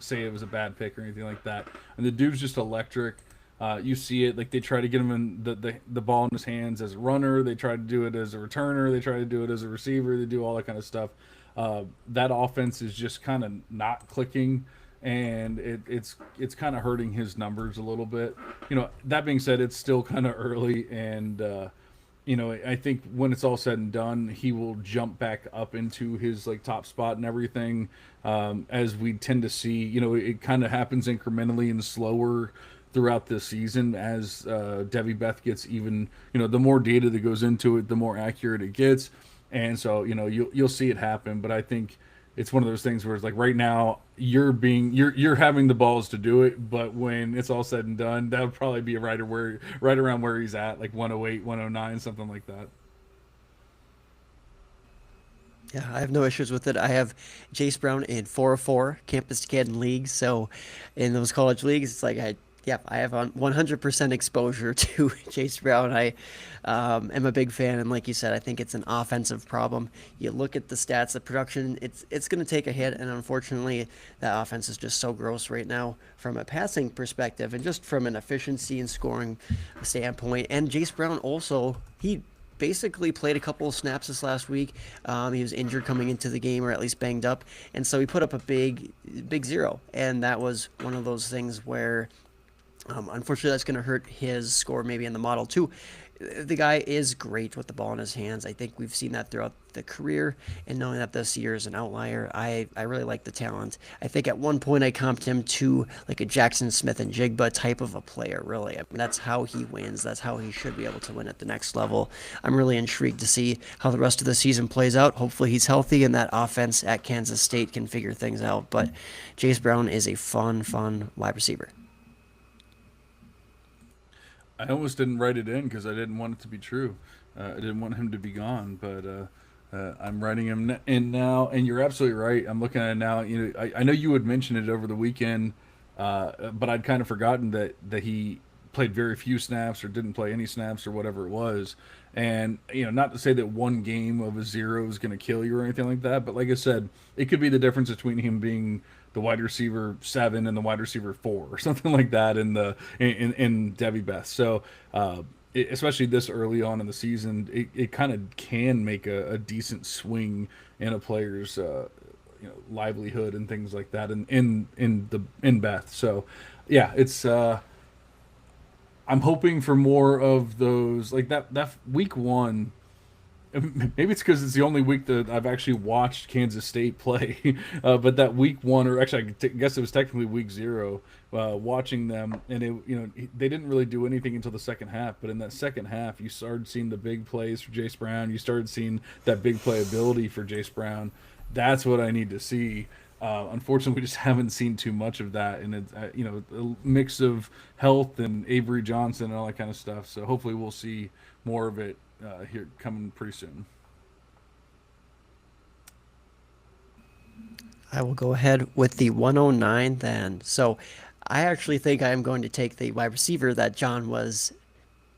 say it was a bad pick or anything like that. And the dude's just electric. You see it, like, they try to get him in the ball in his hands as a runner. They try to do it as a returner. They try to do it as a receiver. They do all that kind of stuff. That offense is just kind of not clicking, and it's kind of hurting his numbers a little bit. That being said, it's still kind of early, and I think when it's all said and done, he will jump back up into his top spot and everything. As we tend to see, it kind of happens incrementally and slower throughout the season as Devy Beth gets even, the more data that goes into it, the more accurate it gets. And so, you'll see it happen. But I think it's one of those things where it's like right now you're having the balls to do it, but when it's all said and done, that would probably be right around where he's at, like 108, 109, something like that. Yeah, I have no issues with it. I have Jace Brown in 404 campus Canton leagues. So in those college leagues, it's like I have 100% exposure to Jace Brown. I am a big fan, and like you said, I think it's an offensive problem. You look at the stats, the production, it's going to take a hit, and unfortunately, that offense is just so gross right now from a passing perspective and just from an efficiency and scoring standpoint. And Jace Brown also, he basically played a couple of snaps this last week. He was injured coming into the game, or at least banged up, and so he put up a big 0, and that was one of those things where unfortunately, that's going to hurt his score maybe in the model too. The guy is great with the ball in his hands. I think we've seen that throughout the career, and knowing that this year is an outlier, I really like the talent. I think at one point I comped him to like a Jackson Smith and Jigba type of a player, really. I mean, that's how he wins. That's how he should be able to win at the next level. I'm really intrigued to see how the rest of the season plays out. Hopefully he's healthy and that offense at Kansas State can figure things out. But Jace Brown is a fun wide receiver. I almost didn't write it in because I didn't want it to be true. I didn't want him to be gone, but I'm writing him in now. And you're absolutely right. I'm looking at it now. I know you had mentioned it over the weekend, but I'd kind of forgotten that he played very few snaps or didn't play any snaps or whatever it was. And not to say that one game of a 0 is going to kill you or anything like that, but like I said, it could be the difference between him being the wide receiver 7 and the wide receiver 4 or something like that in Devy Beth. So especially this early on in the season, it kind of can make a decent swing in a player's livelihood and things like that in Beth. So yeah, it's I'm hoping for more of those, like that week 1. maybe it's because it's the only week that I've actually watched Kansas State play. But that week one, or actually, guess it was technically week 0, watching them, and they didn't really do anything until the second half. But in that second half, you started seeing the big plays for Jace Brown. You started seeing that big playability for Jace Brown. That's what I need to see. Unfortunately, we just haven't seen too much of that, and it's a mix of health and Avery Johnson and all that kind of stuff. So hopefully, we'll see more of it here coming pretty soon. I will go ahead with the 109 then. So I actually think I am going to take the wide receiver that John was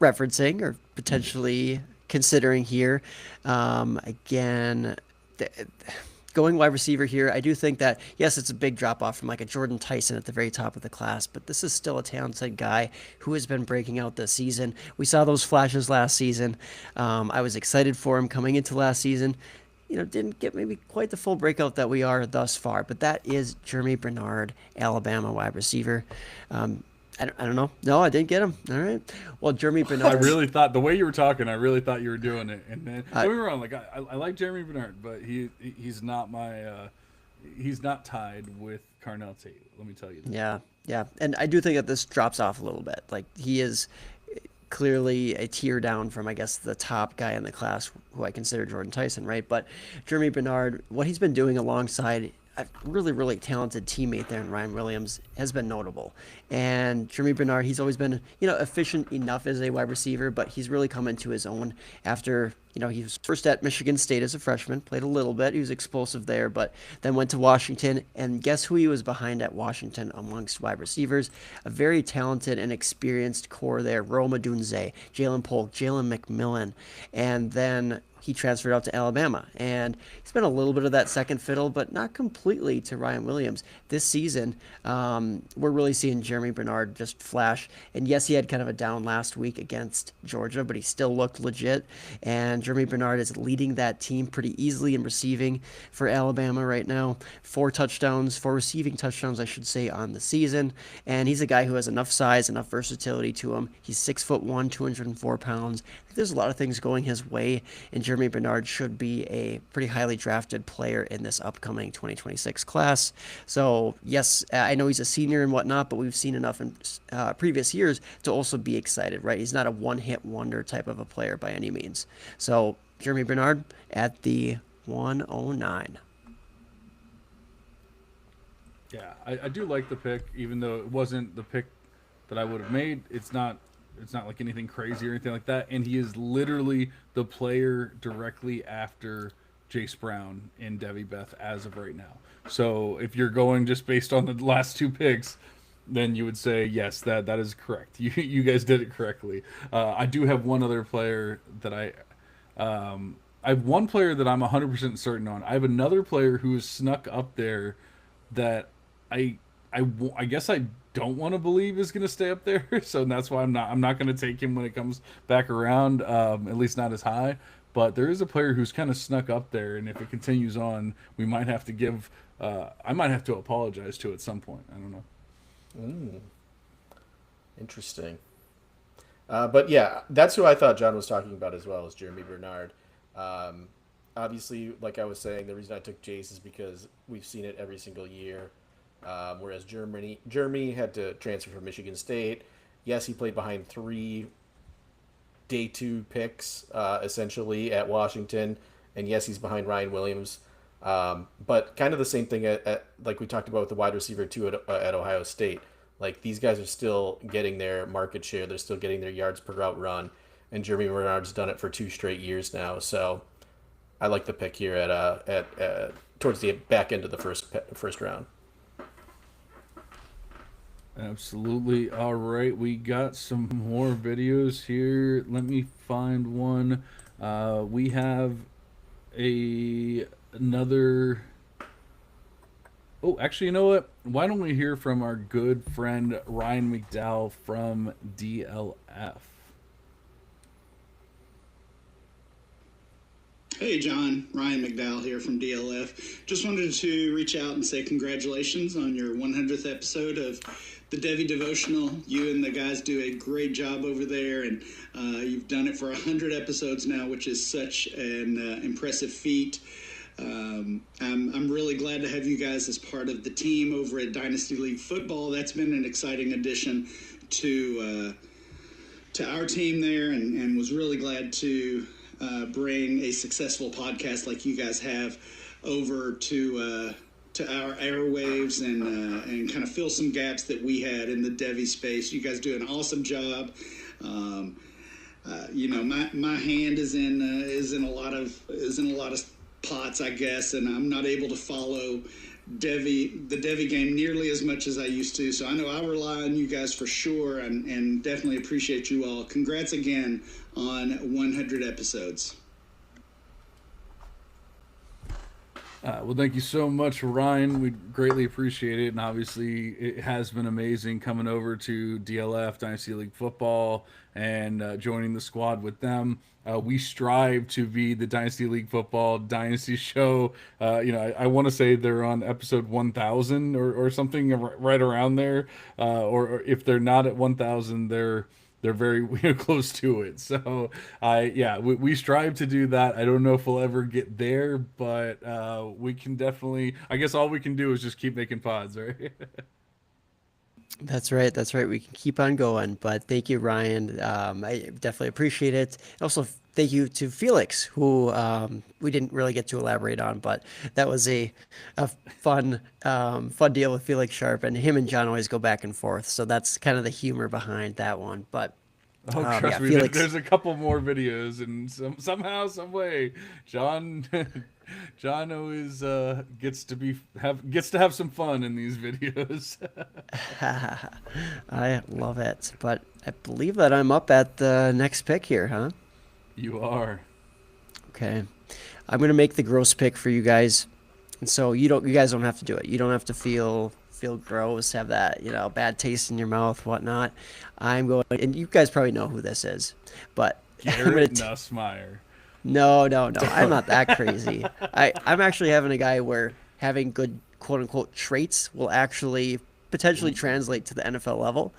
referencing or potentially considering here. Again, going wide receiver here, I do think that, yes, it's a big drop off from like a Jordan Tyson at the very top of the class, but this is still a talented guy who has been breaking out this season. We saw those flashes last season. I was excited for him coming into last season. Didn't get maybe quite the full breakout that we are thus far, but that is Jeremy Bernard, Alabama wide receiver. I don't know. No, I didn't get him. All right. Well, Jeremy Bernard. I really thought the way you were talking, I really thought you were doing it. And then don't get me wrong, like I like Jeremy Bernard, but he's not he's not tied with Carnell Tate. Let me tell you that. Yeah, and I do think that this drops off a little bit. Like he is clearly a tier down from, I guess, the top guy in the class, who I consider Jordan Tyson, right? But Jeremy Bernard, what he's been doing alongside a really, really talented teammate there in Ryan Williams has been notable. And Jeremy Bernard, he's always been, efficient enough as a wide receiver, but he's really come into his own after, he was first at Michigan State as a freshman, played a little bit. He was explosive there, but then went to Washington. And guess who he was behind at Washington amongst wide receivers? A very talented and experienced core there. Rome Odunze, Jalen Polk, Jalen McMillan. And then he transferred out to Alabama, and he's been a little bit of that second fiddle, but not completely to Ryan Williams. This season, we're really seeing Jeremy Bernard just flash. And yes, he had kind of a down last week against Georgia, but he still looked legit. And Jeremy Bernard is leading that team pretty easily in receiving for Alabama right now. 4 receiving touchdowns, I should say, on the season. And he's a guy who has enough size, enough versatility to him. He's 6'1", 204 pounds. I think there's a lot of things going his way, and Jeremy Bernard should be a pretty highly drafted player in this upcoming 2026 class. So, yes, I know he's a senior and whatnot, but we've seen enough in previous years to also be excited, right? He's not a one-hit wonder type of a player by any means. So, Jeremy Bernard at the 109. Yeah, I do like the pick, even though it wasn't the pick that I would have made. It's not like anything crazy or anything like that. And he is literally the player directly after Jace Brown and Devy Beth as of right now. So if you're going just based on the last 2 picks, then you would say, yes, that is correct. You guys did it correctly. I do have one other player that I have one player that I'm 100% certain on. I have another player who is snuck up there that I guess I don't want to believe is going to stay up there, so that's why I'm not going to take him when it comes back around, at least not as high. But there is a player who's kind of snuck up there, and if it continues on, we might have to give. I might have to apologize to at some point. I don't know. Interesting. But yeah, that's who I thought John was talking about as well, as Jeremy Bernard. Obviously, like I was saying, the reason I took Jace is because we've seen it every single year. Whereas Jeremy had to transfer from Michigan State. Yes, he played behind 3 day 2 picks, essentially, at Washington. And yes, he's behind Ryan Williams. But kind of the same thing at like we talked about with the wide receiver too at Ohio State. Like, these guys are still getting their market share. They're still getting their yards per route run. And Jeremy Bernard's done it for 2 straight years now. So I like the pick here at towards the back end of the first round. Absolutely. All right, we got some more videos here. Let me find one. We have another. Oh, actually, you know what? Why don't we hear from our good friend Ryan McDowell from DLF? Hey, John. Ryan McDowell here from DLF. Just wanted to reach out and say congratulations on your 100th episode of the Devy Devotional. You and the guys do a great job over there, and you've done it for 100 episodes now, which is such an impressive feat. I'm really glad to have you guys as part of the team over at Dynasty League Football. That's been an exciting addition to our team there, and was really glad to bring a successful podcast like you guys have over to our airwaves and kind of fill some gaps that we had in the Devy space. You guys do an awesome job. My hand is in a lot of pots, I guess, and I'm not able to follow the Devy game nearly as much as I used to. So I know I rely on you guys for sure, and definitely appreciate you all. Congrats again on 100 episodes. Well, thank you so much, Ryan. We greatly appreciate it, and obviously, it has been amazing coming over to DLF Dynasty League Football and joining the squad with them. We strive to be the Dynasty League Football Dynasty show. I want to say they're on episode 1,000 or something right around there. Or if they're not at 1,000, they're very close to it. So we strive to do that. I don't know if we'll ever get there, but we can definitely. I guess all we can do is just keep making pods, right? That's right. That's right. We can keep on going. But thank you, Ryan. I definitely appreciate it. And also, thank you to Felix, who we didn't really get to elaborate on, but that was a fun deal with Felix Sharp, and him and John always go back and forth. So that's kind of the humor behind that one. But Oh, trust me, Felix. there's a couple more videos, and somehow, some way, John, John always gets to have some fun in these videos. I love it. But I believe that I'm up at the next pick here, huh? You are. Okay. I'm gonna make the gross pick for you guys. And so you guys don't have to do it. You don't have to feel gross, have that, bad taste in your mouth, whatnot. I'm going, and you guys probably know who this is, but Garrett Nussmeier. No, I'm not that crazy. I'm actually having a guy where having good quote unquote traits will actually potentially translate to the NFL level,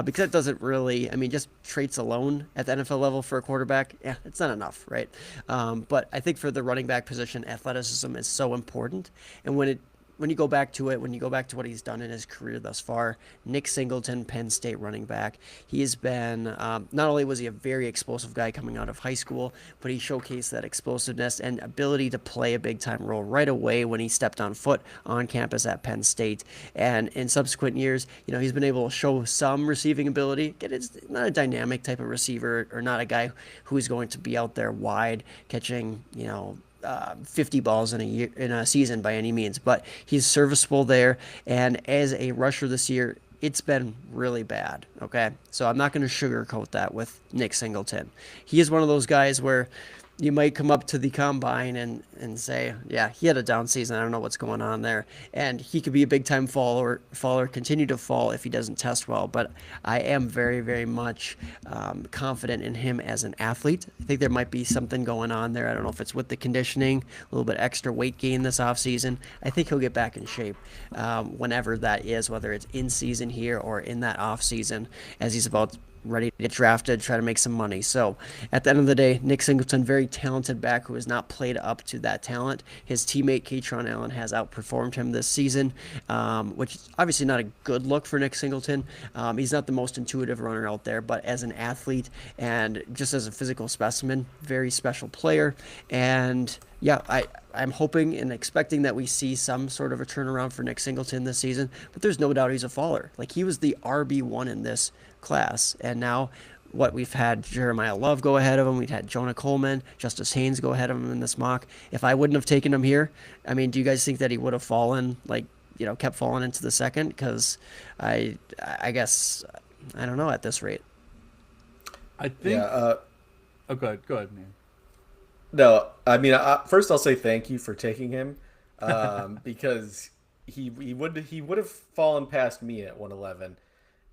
because it doesn't really, I mean, just traits alone at the NFL level for a quarterback, yeah, it's not enough, right? But I think for the running back position, athleticism is so important. And when you go back to what he's done in his career thus far, Nick Singleton, Penn State running back, he has been, not only was he a very explosive guy coming out of high school, but he showcased that explosiveness and ability to play a big-time role right away when he stepped on foot on campus at Penn State. And in subsequent years, he's been able to show some receiving ability. It's not a dynamic type of receiver, or not a guy who is going to be out there wide catching, 50 balls in a season by any means, but he's serviceable there. And as a rusher this year, it's been really bad. Okay, so I'm not going to sugarcoat that with Nick Singleton. He is one of those guys where you might come up to the combine and say, yeah, he had a down season. I don't know what's going on there. And he could be a big time faller, continue to fall if he doesn't test well. But I am very, very much confident in him as an athlete. I think there might be something going on there. I don't know if it's with the conditioning, a little bit extra weight gain this offseason. I think he'll get back in shape whenever that is, whether it's in season here or in that off season, as he's about ready to get drafted, try to make some money. So at the end of the day, Nick Singleton, very talented back who has not played up to that talent. His teammate, Katron Allen, has outperformed him this season, which is obviously not a good look for Nick Singleton. He's not the most intuitive runner out there, but as an athlete and just as a physical specimen, very special player. And yeah, I'm hoping and expecting that we see some sort of a turnaround for Nick Singleton this season, but there's no doubt he's a faller. Like, he was the RB1 in this class, and now we've had Jeremiah Love go ahead of him, we've had Jonah Coleman, Justice Haynes go ahead of him in this mock. If I wouldn't have taken him here, I mean, do you guys think that he would have fallen, kept falling into the second? Because I guess, I don't know at this rate. I think. Yeah, oh, go ahead, man. No, I mean, first I'll say thank you for taking him, because he would have fallen past me at 111,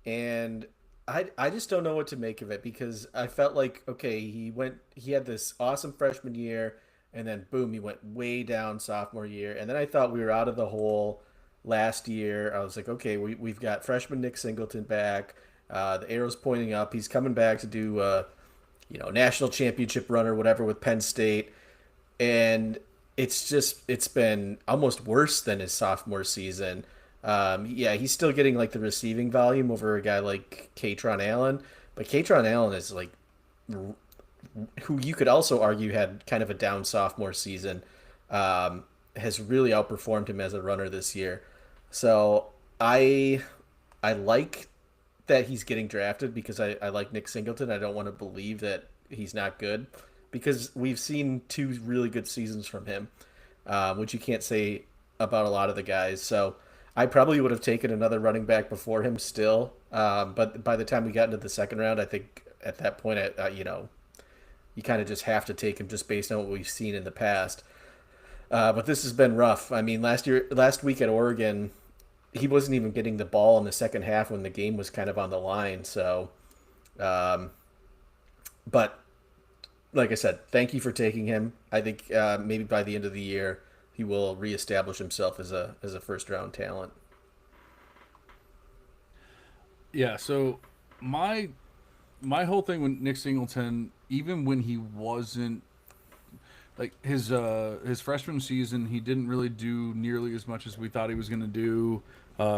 and I just don't know what to make of it, because I felt like, okay, he had this awesome freshman year, and then boom, he went way down sophomore year, and then I thought we were out of the hole last year. I was like, okay, we've got freshman Nick Singleton back. The arrow's pointing up. He's coming back to do, national championship run or whatever with Penn State. And it's been almost worse than his sophomore season. Yeah, he's still getting like the receiving volume over a guy like Katron Allen, but Katron Allen is like who you could also argue had kind of a down sophomore season, has really outperformed him as a runner this year. So I like that he's getting drafted because I like Nick Singleton. I don't want to believe that he's not good because we've seen two really good seasons from him, which you can't say about a lot of the guys. So I probably would have taken another running back before him still. But by the time we got into the second round, I think at that point, you kind of just have to take him just based on what we've seen in the past. But this has been rough. I mean, last week at Oregon, he wasn't even getting the ball in the second half when the game was kind of on the line. So, but like I said, thank you for taking him. I think maybe by the end of the year, he will reestablish himself as a first round talent. Yeah. So my whole thing with Nick Singleton, even when he wasn't like his freshman season, he didn't really do nearly as much as we thought he was going to do.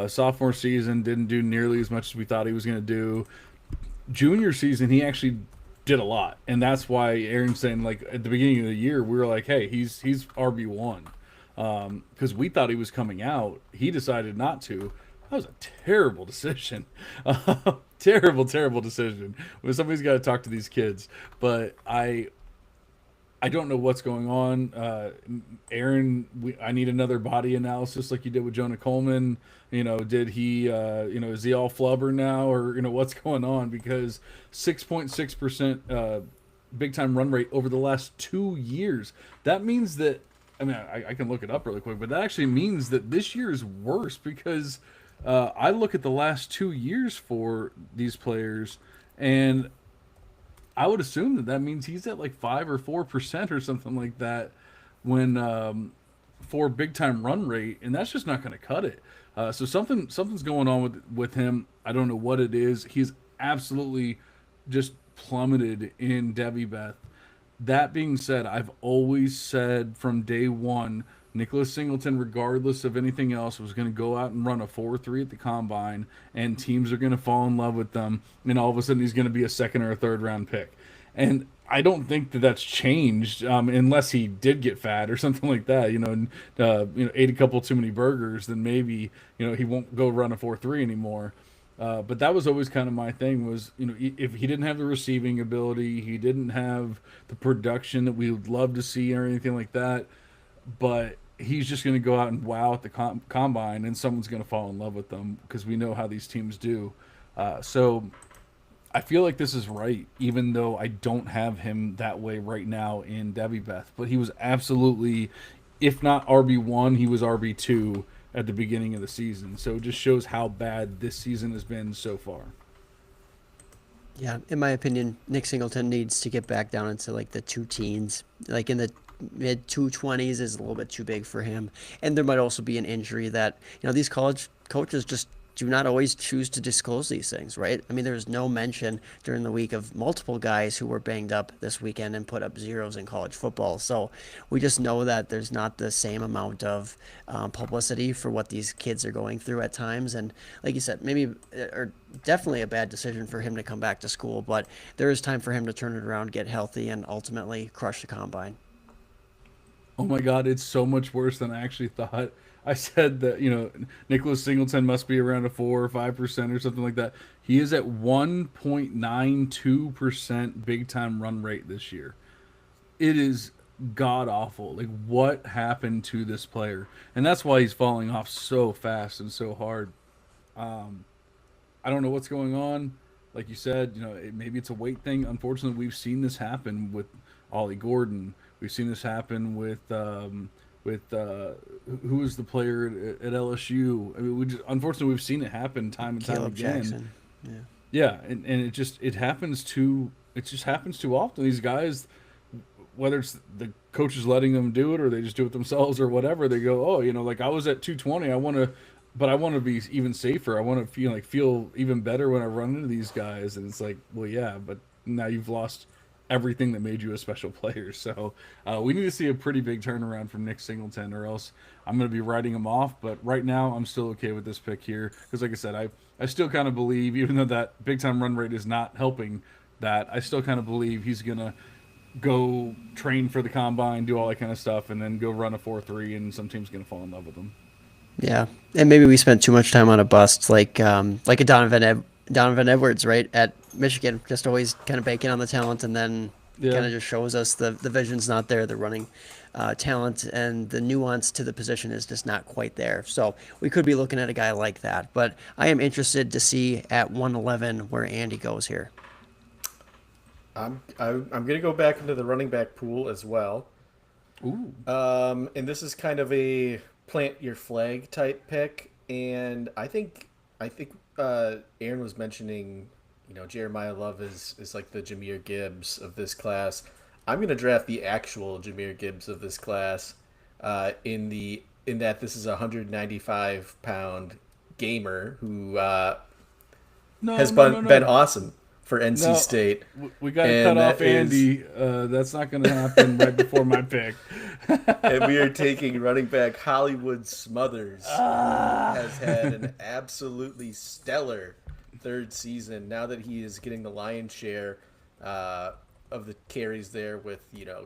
Sophomore season didn't do nearly as much as we thought he was going to do. Junior season, he actually did a lot, and that's why Aaron's saying like at the beginning of the year we were like, hey, he's RB1, because we thought he was coming out. He decided not to. That was a terrible decision. Terrible decision. When somebody's got to talk to these kids, but I don't know what's going on. Aaron, I need another body analysis like you did with Jonah Coleman. Did he, is he all flubber now, or what's going on? Because 6.6% big time run rate over the last 2 years. That means that, I mean, I can look it up really quick, but that actually means that this year is worse because I look at the last 2 years for these players, and I would assume that means he's at like 5 or 4% or something like that when for big time run rate, and that's just not going to cut it. So something's going on with him. I don't know what it is. He's absolutely just plummeted in Devy Beth. That being said, I've always said from day one, Nicholas Singleton, regardless of anything else, was going to go out and run a 4.3 at the combine, and teams are going to fall in love with them, and all of a sudden he's going to be a second or a third round pick. And I don't think that that's changed, unless he did get fat or something like that. Ate a couple too many burgers, then maybe he won't go run a 4.3 anymore. But that was always kind of my thing was, if he didn't have the receiving ability, he didn't have the production that we would love to see or anything like that, but he's just going to go out and wow at the combine, and someone's going to fall in love with them because we know how these teams do. So I feel like this is right, even though I don't have him that way right now in Devy Beth. But he was absolutely, if not RB1, he was RB2 at the beginning of the season. So it just shows how bad this season has been so far. Yeah, in my opinion, Nick Singleton needs to get back down into like the two teens, like in the mid 220s is a little bit too big for him. And there might also be an injury that, these college coaches just do not always choose to disclose these things, right? I mean, there's no mention during the week of multiple guys who were banged up this weekend and put up zeros in college football. So we just know that there's not the same amount of publicity for what these kids are going through at times. And like you said, maybe, or definitely a bad decision for him to come back to school, but there is time for him to turn it around, get healthy, and ultimately crush the combine. Oh my God, it's so much worse than I actually thought. I said that, Nicholas Singleton must be around a 4 or 5% or something like that. He is at 1.92% big time run rate this year. It is god awful. Like, what happened to this player? And that's why he's falling off so fast and so hard. I don't know what's going on. Like you said, maybe it's a weight thing. Unfortunately, we've seen this happen with Ollie Gordon. We've seen this happen with who was the player at LSU. I mean, unfortunately we've seen it happen time and time again. Jackson. Yeah, and it just happens too often. These guys, whether it's the coaches letting them do it or they just do it themselves or whatever, they go, oh, like I was at 220, I want but I want to be even safer. I want to feel even better when I run into these guys. And it's like, well, yeah, but now you've lost everything that made you a special player. So we need to see a pretty big turnaround from Nick Singleton, or else I'm going to be writing him off. But right now, I'm still okay with this pick here because, like I said, I still kind of believe, even though that big time run rate is not helping that, I still kind of believe he's going to go train for the combine, do all that kind of stuff, and then go run a 4.3, and some team's going to fall in love with him. Yeah, and maybe we spent too much time on a bust like a Donovan Edwards, right, at Michigan, just always kind of banking on the talent, and then Yeah. kind of just shows us the vision's not there, the running talent and the nuance to the position is just not quite there. So we could be looking at a guy like that, but I am interested to see at 111 where Andy goes here. I'm gonna go back into the running back pool as well. Ooh. And this is kind of a plant your flag type pick, and I think Aaron was mentioning, Jeremiah Love is like the Jahmyr Gibbs of this class. I'm gonna draft the actual Jahmyr Gibbs of this class, in that this is a 195-pound gamer who No, has no, no, been no. awesome for NC No, State. we got to And cut off that is- Andy. That's not going to happen right before my pick. And we are taking running back Hollywood Smothers, who has had an absolutely stellar third season. Now that he is getting the lion's share of the carries there with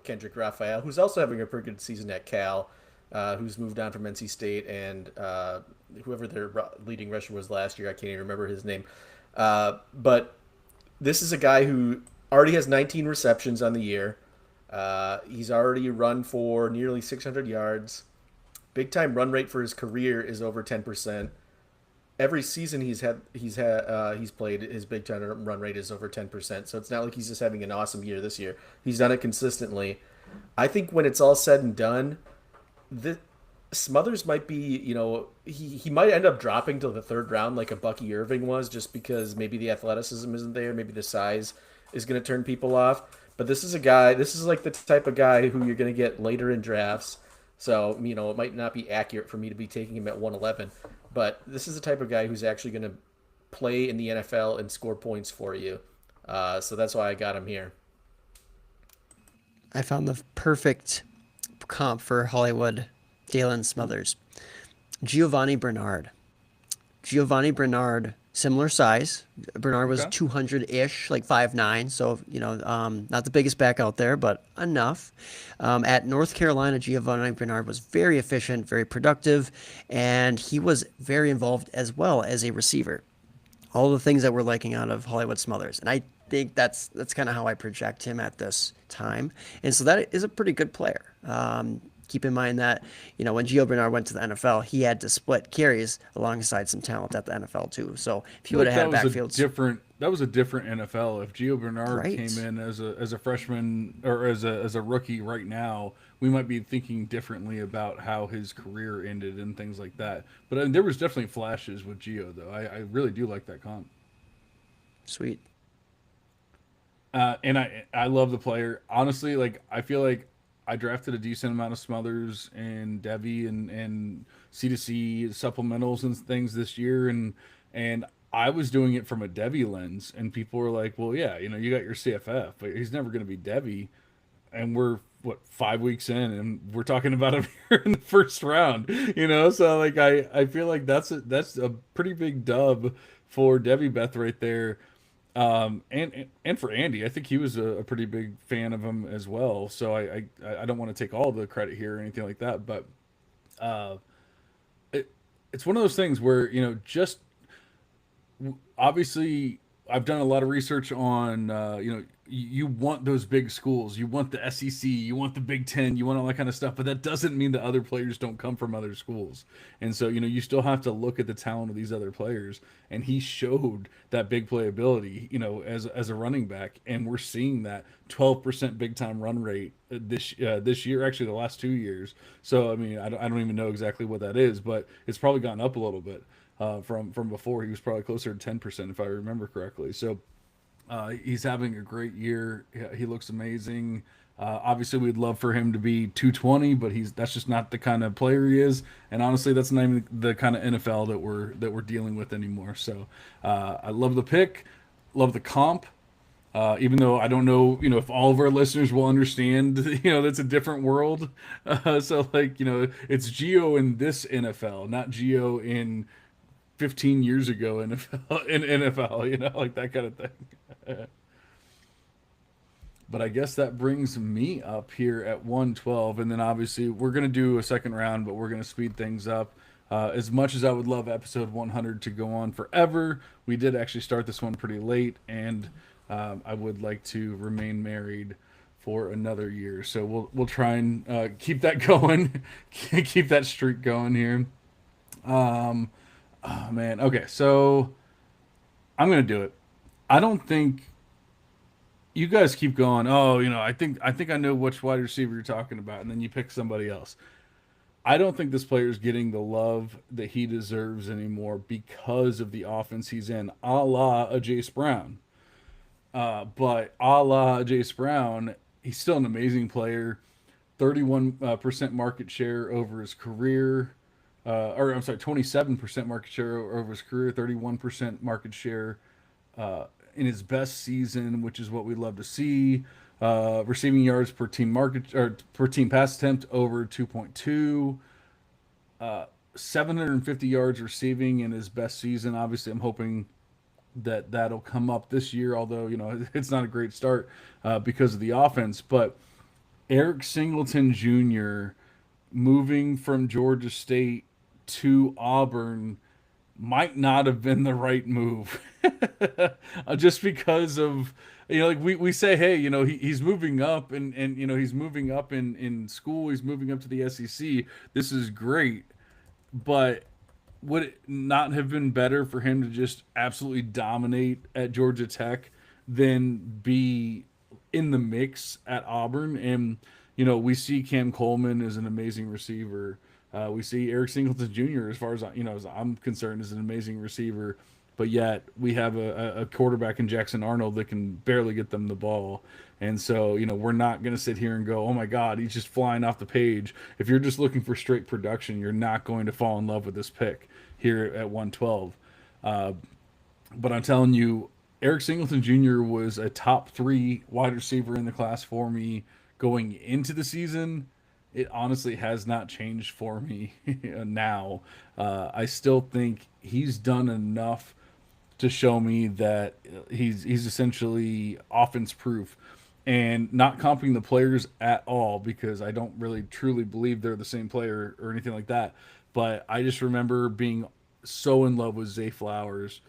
Kendrick Raphael, who's also having a pretty good season at Cal, who's moved on from NC State, and whoever their leading rusher was last year, I can't even remember his name. But this is a guy who already has 19 receptions on the year. He's already run for nearly 600 yards. Big time run rate for his career is over 10%. Every season he's played, his big time run rate is over 10%. So it's not like he's just having an awesome year this year. He's done it consistently. I think when it's all said and done, the Smothers might be, he might end up dropping to the third round like a Bucky Irving was, just because maybe the athleticism isn't there, maybe the size is going to turn people off. But this is like the type of guy who you're going to get later in drafts. So, it might not be accurate for me to be taking him at 111, but this is the type of guy who's actually going to play in the NFL and score points for you. So that's why I got him here. I found the perfect comp for Hollywood Dalen Smothers. Giovanni Bernard. Giovanni Bernard, similar size. Bernard was Okay. 200-ish, like 5'9", so, not the biggest back out there, but enough. At North Carolina, Giovanni Bernard was very efficient, very productive, and he was very involved as well as a receiver. All the things that we're liking out of Hollywood Smothers. And I think that's kind of how I project him at this time. And so that is a pretty good player. Keep in mind that, when Gio Bernard went to the NFL, he had to split carries alongside some talent at the NFL too. So if he would have had that was backfields. that was a different NFL. If Gio Bernard Right. came in as a freshman or as a rookie right now, we might be thinking differently about how his career ended and things like that. But there was definitely flashes with Gio, though. I really do like that comp. Sweet. And I love the player. Honestly, like I feel like I drafted a decent amount of Smothers and Devy and C2C supplementals and things this year, and I was doing it from a Devy lens, and people were like, "Well, yeah, you got your CFF, but he's never going to be Devy." And we're 5 weeks in, and we're talking about him here in the first round, So like I feel like that's a pretty big dub for Devy Beth right there. And for Andy, I think he was a pretty big fan of him as well. So I don't want to take all the credit here or anything like that, but uh, it's one of those things where just obviously I've done a lot of research on you want those big schools, you want the SEC, you want the Big Ten, you want all that kind of stuff, but that doesn't mean that other players don't come from other schools. And so you still have to look at the talent of these other players, and he showed that big playability as a running back, and we're seeing that 12% big time run rate this year, actually the last 2 years. So I mean I don't even know exactly what that is, but it's probably gone up a little bit. From before, he was probably closer to 10% if I remember correctly. So he's having a great year. He looks amazing. Obviously, we'd love for him to be 220, but that's just not the kind of player he is. And honestly, that's not even the kind of NFL that we're dealing with anymore. So I love the pick, love the comp. Even though I don't know, if all of our listeners will understand, that's a different world. So like, it's Geo in this NFL, not Geo in 15 years ago NFL in NFL, like that kind of thing. But I guess that brings me up here at 112, and then obviously we're gonna do a second round, but we're gonna speed things up. As much as I would love episode 100 to go on forever, we did actually start this one pretty late, and I would like to remain married for another year. So we'll try and keep that going, keep that streak going here. Oh man, okay, so I'm gonna do it. I don't think you guys keep going. Oh, I think I know which wide receiver you're talking about, and then you pick somebody else. I don't think this player is getting the love that he deserves anymore because of the offense he's in, a la a Jace Brown. But a la Jace Brown, he's still an amazing player. 31% market share over his career. Or I'm sorry, 27% market share over his career, 31% market share in his best season, which is what we love to see. Receiving yards per team market or per team pass attempt over 2.2. 750 yards receiving in his best season. Obviously, I'm hoping that that'll come up this year, although it's not a great start because of the offense. But Eric Singleton Jr. moving from Georgia State to Auburn might not have been the right move. Just because of like we say, hey, he's moving up, and he's moving up in school, he's moving up to the SEC. This is great, but would it not have been better for him to just absolutely dominate at Georgia Tech than be in the mix at Auburn? And we see Cam Coleman is an amazing receiver. We see Eric Singleton Jr. as far as as I'm concerned is an amazing receiver, but yet we have a quarterback in Jackson Arnold that can barely get them the ball. And so we're not going to sit here and go, oh my God, he's just flying off the page. If you're just looking for straight production, you're not going to fall in love with this pick here at 112. But I'm telling you, Eric Singleton Jr. was a top 3 wide receiver in the class for me going into the season. It honestly has not changed for me now. I still think he's done enough to show me that he's essentially offense proof, and not comping the players at all because I don't really truly believe they're the same player or anything like that. But I just remember being so in love with Zay Flowers,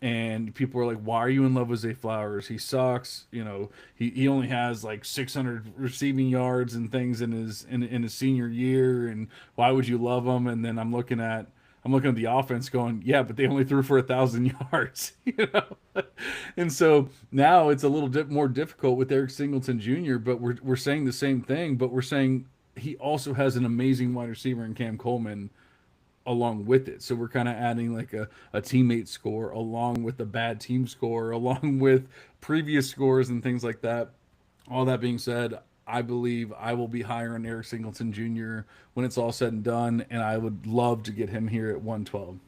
and people were like, why are you in love with Zay Flowers? He sucks. He only has like 600 receiving yards and things in his senior year, and why would you love him? And then I'm looking at the offense going, yeah, but they only threw for 1,000 yards, And so now it's a little bit more difficult with Eric Singleton Jr., but we're saying the same thing, but we're saying he also has an amazing wide receiver in Cam Coleman along with it. So we're kind of adding like a teammate score along with the bad team score, along with previous scores and things like that. All that being said, I believe I will be higher on Eric Singleton Jr. when it's all said and done, and I would love to get him here at 112.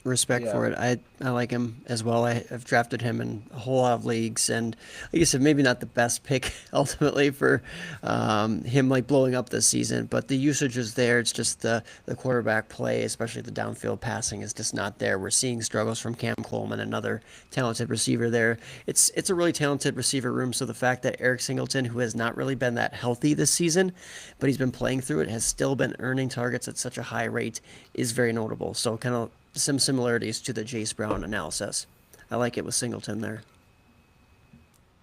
Respect for it. I like him as well. I've drafted him in a whole lot of leagues, and like you said, maybe not the best pick ultimately for him like blowing up this season, but the usage is there. It's just the quarterback play, especially the downfield passing, is just not there. We're seeing struggles from Cam Coleman, another talented receiver there. It's a really talented receiver room, so the fact that Eric Singleton, who has not really been that healthy this season, but he's been playing through it, has still been earning targets at such a high rate is very notable. So kind of some similarities to the Jace Brown analysis. I like it with Singleton there.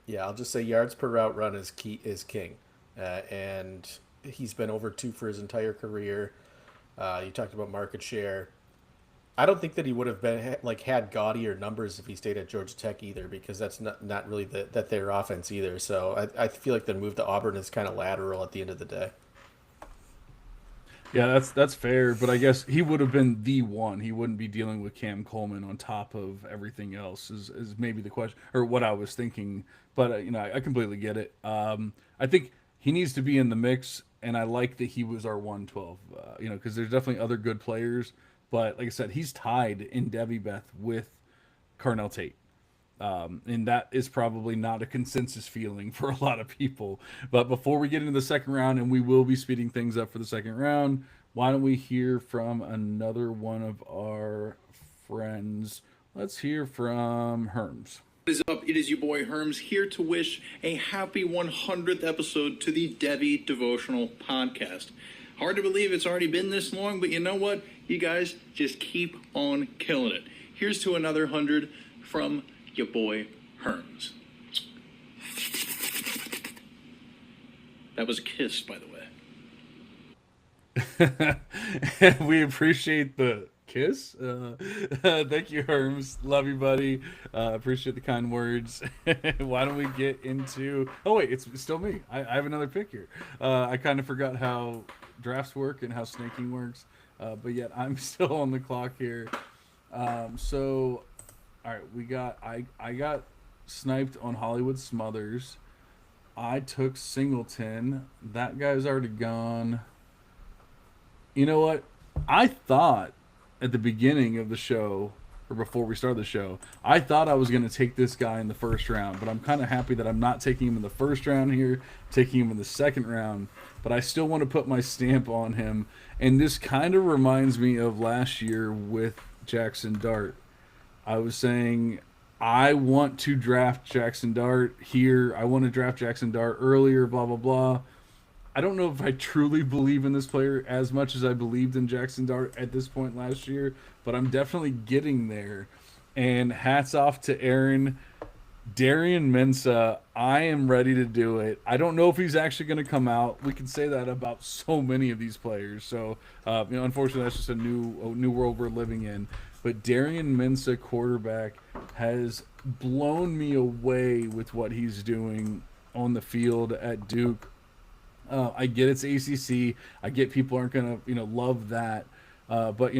Yeah, I'll just say yards per route run is king, and he's been over 2 for his entire career. You talked about market share. I don't think that he would have been had gaudier numbers if he stayed at Georgia Tech either, because that's not really that their offense either. So I feel like the move to Auburn is kind of lateral at the end of the day. Yeah, that's fair, but I guess he would have been the one. He wouldn't be dealing with Cam Coleman on top of everything else. Is maybe the question or what I was thinking. But I completely get it. I think he needs to be in the mix, and I like that he was our 112. Because there's definitely other good players, but like I said, he's tied in Debbie Beth with Carnell Tate. And that is probably not a consensus feeling for a lot of people. But before we get into the second round, and we will be speeding things up for the second round, why don't we hear from another one of our friends? Let's hear from Herms. What is up? It is your boy Herms here to wish a happy 100th episode to the Devy Devotional Podcast. Hard to believe it's already been this long, but you know what? You guys just keep on killing it. Here's to another 100 from your boy Herms. That was a kiss, by the way. We appreciate the kiss. Thank you, Herms. Love you, buddy. Appreciate the kind words. Why don't we get into... Oh, wait, it's still me. I have another pick here. I kind of forgot how drafts work and how snaking works. But yet, I'm still on the clock here. So... All right, I got sniped on Hollywood Smothers. I took Singleton. That guy's already gone. You know what? I thought at the beginning of the show, or before we started the show, I thought I was going to take this guy in the first round, but I'm kind of happy that I'm not taking him in the first round here, taking him in the second round, but I still want to put my stamp on him. And this kind of reminds me of last year with Jackson Dart. I was saying I want to draft Jackson Dart here. I want to draft Jackson Dart earlier, blah, blah, blah. I don't know if I truly believe in this player as much as I believed in Jackson Dart at this point last year, but I'm definitely getting there. And hats off to Aaron. Darian Mensah, I am ready to do it. I don't know if he's actually going to come out. We can say that about so many of these players. So, unfortunately, that's just a new world we're living in. But Darian Mensah, quarterback, has blown me away with what he's doing on the field at Duke. I get it's ACC. I get people aren't going to love that. But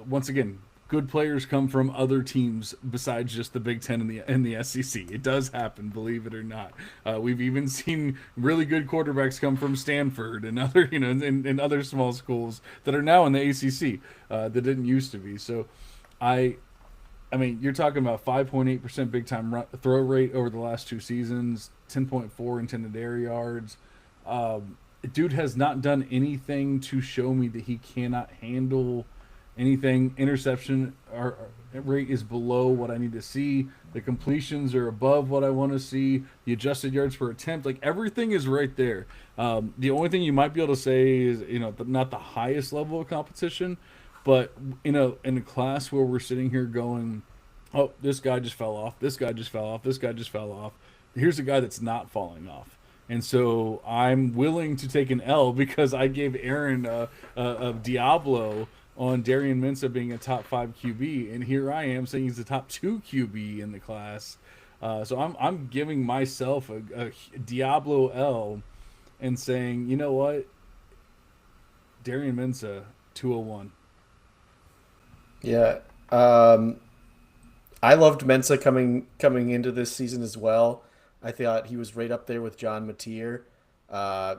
once again, good players come from other teams besides just the Big Ten and the SEC. It does happen, believe it or not. We've even seen really good quarterbacks come from Stanford and other and other small schools that are now in the ACC that didn't used to be. So. I mean, you're talking about 5.8% big time throw rate over the last 2 seasons, 10.4 intended air yards. Dude has not done anything to show me that he cannot handle anything. Interception rate is below what I need to see. The completions are above what I want to see. The adjusted yards per attempt, like everything is right there. The only thing you might be able to say is, not the highest level of competition. But in a class where we're sitting here going, oh, this guy just fell off, this guy just fell off, this guy just fell off. Here's a guy that's not falling off. And so I'm willing to take an L because I gave Aaron a Diablo on Darian Mensah being a top 5 QB, and here I am saying he's the top 2 QB in the class. So I'm giving myself a Diablo L and saying, you know what, Darian Mensah, 201. Yeah, I loved Mensah coming into this season as well. I thought he was right up there with John Mateer,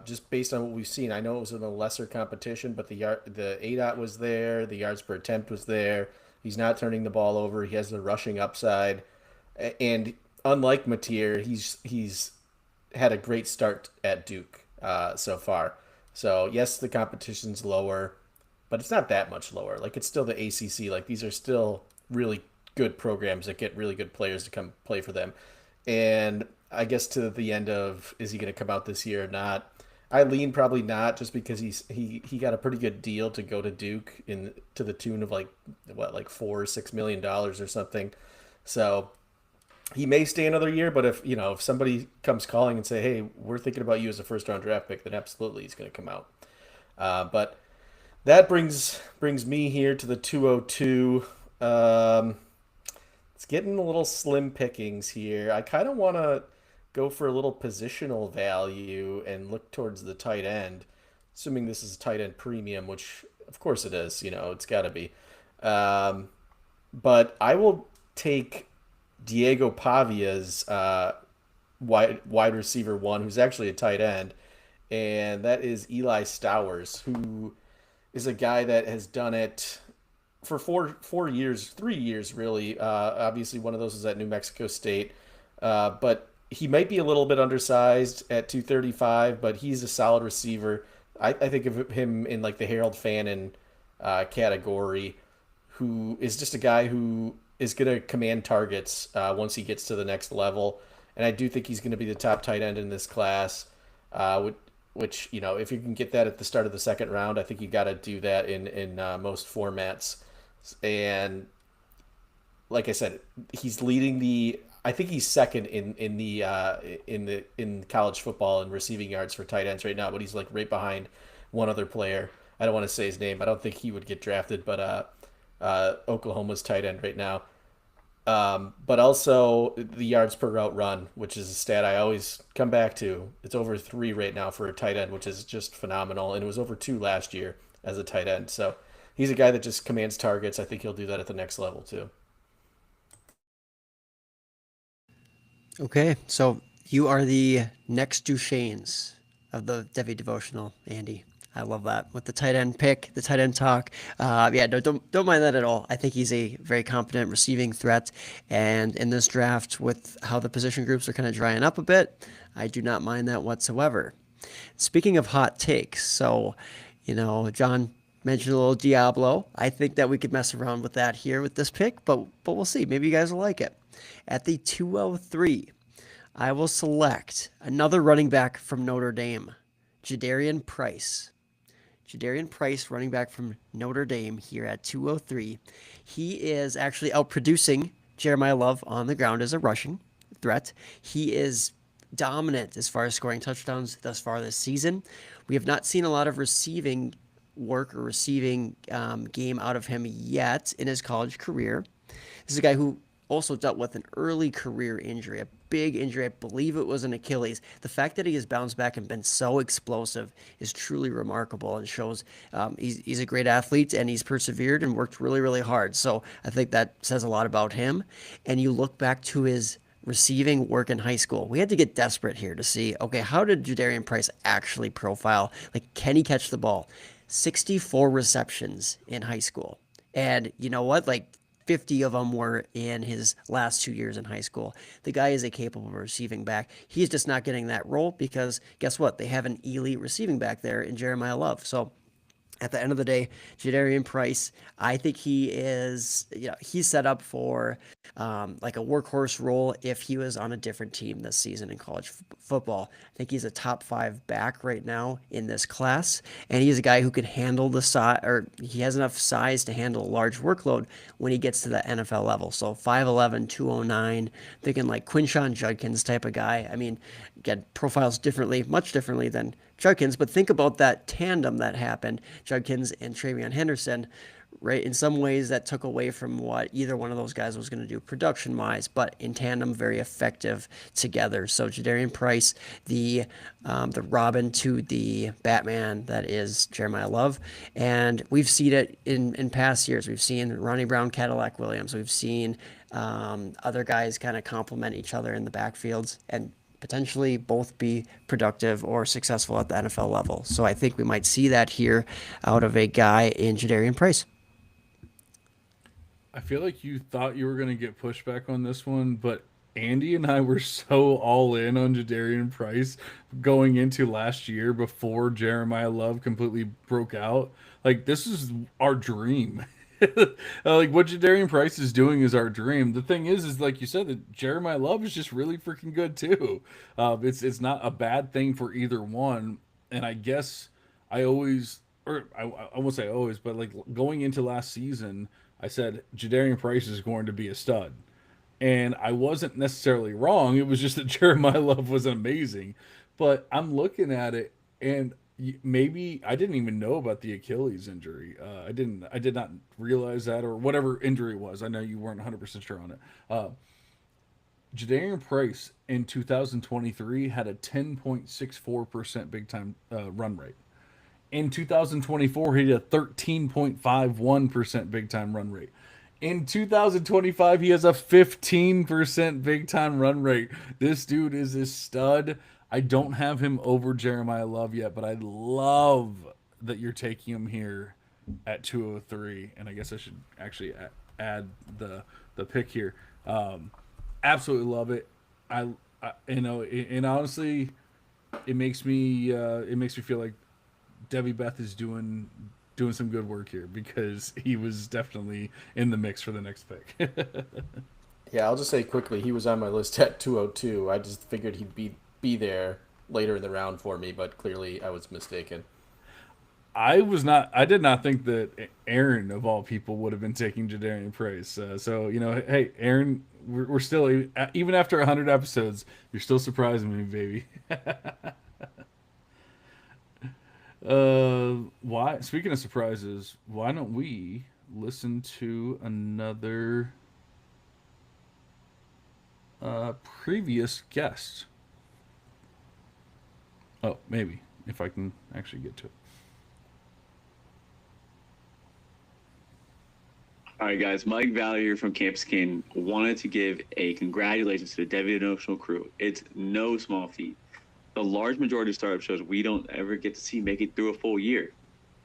just based on what we've seen. I know it was in a lesser competition, but the ADOT was there, the yards per attempt was there. He's not turning the ball over. He has the rushing upside, and unlike Mateer, he's had a great start at Duke so far. So yes, the competition's lower, but it's not that much lower. Like, it's still the ACC. Like, these are still really good programs that get really good players to come play for them. And I guess to the end of, is he going to come out this year or not? I lean probably not, just because he got a pretty good deal to go to Duke to the tune of like $4-6 million or something. So he may stay another year, but if somebody comes calling and say, hey, we're thinking about you as a first round draft pick, then absolutely he's going to come out. But that brings me here to the 202. It's getting a little slim pickings here. I kind of want to go for a little positional value and look towards the tight end. assuming this is a tight end premium, which of course it is. It's got to be. Um, but I will take Diego Pavia's wide receiver one, who's actually a tight end, and that is Eli Stowers, who is a guy that has done it for 4 years, 3 years really. Obviously, one of those is at New Mexico State, but he might be a little bit undersized at 235, but he's a solid receiver. I think of him in like the Harold Fannin category, who is just a guy who is going to command targets once he gets to the next level. And I do think he's going to be the top tight end in this class, which, if you can get that at the start of the second round, I think you got to do that in most formats. And like I said, he's leading the. I think he's second in college football in receiving yards for tight ends right now, but he's like right behind one other player. I don't want to say his name. I don't think he would get drafted, but Oklahoma's tight end right now. But also the yards per route run, which is a stat I always come back to. It's over 3 right now for a tight end, which is just phenomenal. And it was over 2 last year as a tight end. So he's a guy that just commands targets. I think he'll do that at the next level too. Okay, so you are the next Duchesnes of the Devy Devotional, Andy. I love that with the tight end pick, the tight end talk. Yeah, no, don't mind that at all. I think he's a very competent receiving threat, and in this draft, with how the position groups are kind of drying up a bit, I do not mind that whatsoever. Speaking of hot takes, so John mentioned a little Diablo. I think that we could mess around with that here with this pick, but we'll see. Maybe you guys will like it. At the 203, I will select another running back from Notre Dame, Jadarian Price. Jadarian Price, running back from Notre Dame here at 203. He is actually outproducing Jeremiah Love on the ground as a rushing threat. He is dominant as far as scoring touchdowns thus far this season. We have not seen a lot of receiving work or receiving game out of him yet in his college career. This is a guy who also dealt with an early career injury, a big injury. I believe it was an Achilles. The fact that he has bounced back and been so explosive is truly remarkable and shows he's a great athlete, and he's persevered and worked really, really hard. So I think that says a lot about him. And you look back to his receiving work in high school. We had to get desperate here to see, okay, how did Jadarian Price actually profile? Like, can he catch the ball? 64 receptions in high school. And you know what? Like, 50 of them were in his last 2 years in high school. The guy is a capable receiving back. He's just not getting that role because guess what? They have an elite receiving back there in Jeremiah Love. So at the end of the day, Jadarian Price, I think he is, he's set up for like a workhorse role if he was on a different team this season in college football. I think he's a top 5 back right now in this class, and he's a guy who can handle the size, or he has enough size to handle a large workload when he gets to the NFL level. So 5'11", 209, thinking like Quinshon Judkins type of guy. I mean, again, profiles differently, much differently than Judkins, but think about that tandem that happened, Judkins and Travion Henderson, right? In some ways that took away from what either one of those guys was going to do production-wise, but in tandem, very effective together. So Jadarian Price, the Robin to the Batman that is Jeremiah Love, and we've seen it in past years. We've seen Ronnie Brown, Cadillac Williams. We've seen other guys kind of complement each other in the backfields and potentially both be productive or successful at the NFL level. So I think we might see that here out of a guy in Jadarian Price. I feel like you thought you were going to get pushback on this one, but Andy and I were so all in on Jadarian Price going into last year before Jeremiah Love completely broke out. Like, this is our dream. Like, what Jadarian Price is doing is our dream. The thing is like you said, that Jeremiah Love is just really freaking good too. It's not a bad thing for either one. And I guess I always, or I won't say always, but like going into last season, I said Jadarian Price is going to be a stud. And I wasn't necessarily wrong. It was just that Jeremiah Love was amazing. But I'm looking at it, and maybe I didn't even know about the Achilles injury. I did not realize that, or whatever injury it was. I know you weren't 100% sure on it. Jadarian Price in 2023 had a 10.64% big time run rate. In 2024, he had a 13.51% big time run rate. In 2025, he has a 15% big time run rate. This dude is a stud. I don't have him over Jeremiah Love yet, but I love that you're taking him here at 203. And I guess I should actually add the pick here. Absolutely love it. And honestly, it makes me feel like Debbie Beth is doing some good work here, because he was definitely in the mix for the next pick. Yeah, I'll just say quickly, he was on my list at 202. I just figured he'd be there later in the round for me, but clearly I was mistaken. I did not think that Aaron, of all people, would have been taking Jadarian Price. So, hey, Aaron, we're still, even after 100 episodes, you're still surprising me, baby. Why? Speaking of surprises, why don't we listen to another previous guest? Oh, maybe if I can actually get to it. All right, guys. Mike Valley here from Campus King wanted to give a congratulations to the Devy Devotional crew. It's no small feat. The large majority of startup shows we don't ever get to see make it through a full year.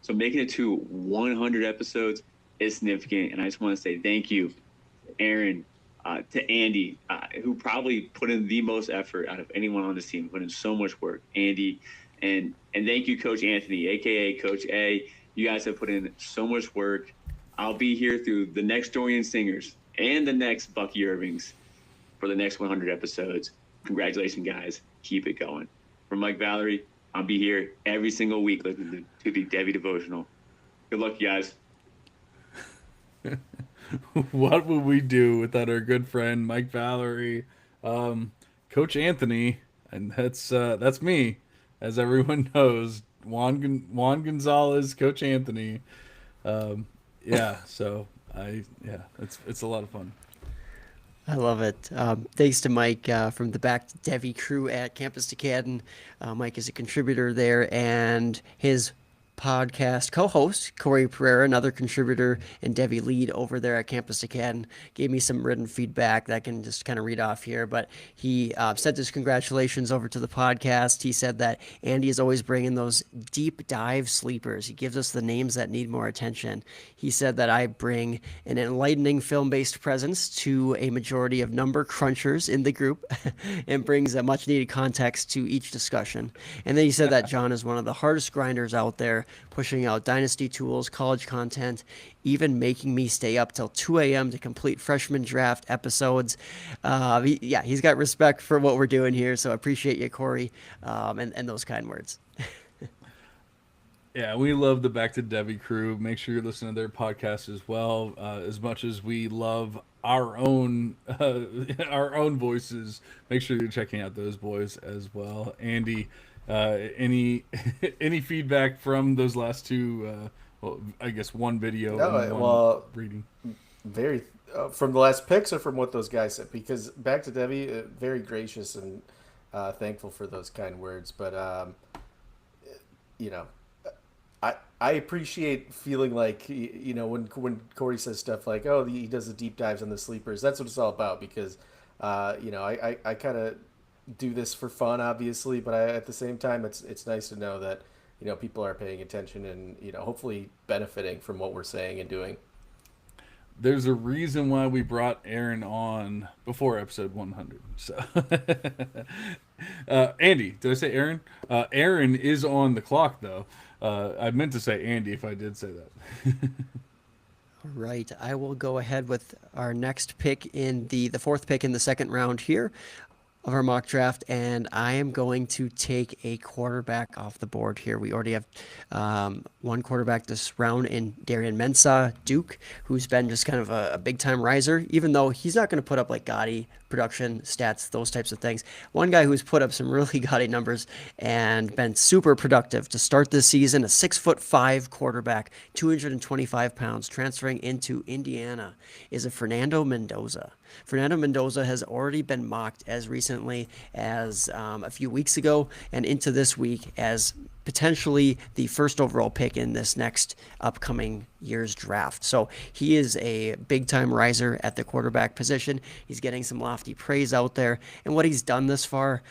So making it to 100 episodes is significant. And I just want to say thank you to Aaron, to Andy, who probably put in the most effort out of anyone on this team, put in so much work. Andy, and thank you, Coach Anthony, a.k.a. Coach A. You guys have put in so much work. I'll be here through the next Dorian Singers and the next Bucky Irvings for the next 100 episodes. Congratulations, guys. Keep it going. From Mike Valerie, I'll be here every single week listening to the Devy Devotional. Good luck, you guys. What would we do without our good friend Mike Valerie, Coach Anthony, and that's me, as everyone knows, Juan Gonzalez, Coach Anthony. It's a lot of fun. I love it. Thanks to Mike from the Back to Devy crew at Campus Decaden. Mike is a contributor there, and his podcast co-host, Corey Pereira, another contributor and Devy lead over there at Campus Decaden, gave me some written feedback that I can just kind of read off here. But he sent his congratulations over to the podcast. He said that Andy is always bringing those deep dive sleepers. He gives us the names that need more attention. He said that I bring an enlightening film-based presence to a majority of number crunchers in the group and brings a much-needed context to each discussion. And then he said that John is one of the hardest grinders out there, pushing out dynasty tools, college content, even making me stay up till 2 a.m. to complete freshman draft episodes. He's got respect for what we're doing here, so I appreciate you, Corey, and those kind words. Yeah, we love the Back to Devy crew. Make sure you're listening to their podcast as well. As much as we love our own voices, make sure you're checking out those boys as well. Andy, any feedback from those last two? I guess one video and one reading. Very from the last picks, or from what those guys said? Because Back to Devy, very gracious and thankful for those kind words. But I appreciate feeling like, when Corey says stuff like, oh, he does the deep dives on the sleepers. That's what it's all about, because I kind of do this for fun, obviously, but at the same time, it's nice to know that people are paying attention and hopefully benefiting from what we're saying and doing. There's a reason why we brought Aaron on before episode 100. So, Andy, did I say Aaron? Aaron is on the clock, though. I meant to say Andy if I did say that. All right, I will go ahead with our next pick in the fourth pick in the second round here of our mock draft, and I am going to take a quarterback off the board here. We already have one quarterback this round in Darian Mensah, Duke, who's been just kind of a big-time riser, even though he's not going to put up like gaudy production stats, those types of things. One guy who's put up some really gaudy numbers and been super productive to start this season, a 6'5" quarterback, 225 pounds, transferring into Indiana, is a Fernando Mendoza. Fernando Mendoza has already been mocked as recently as a few weeks ago and into this week as potentially the first overall pick in this next upcoming year's draft. So he is a big-time riser at the quarterback position. He's getting some lofty praise out there. And what he's done this far,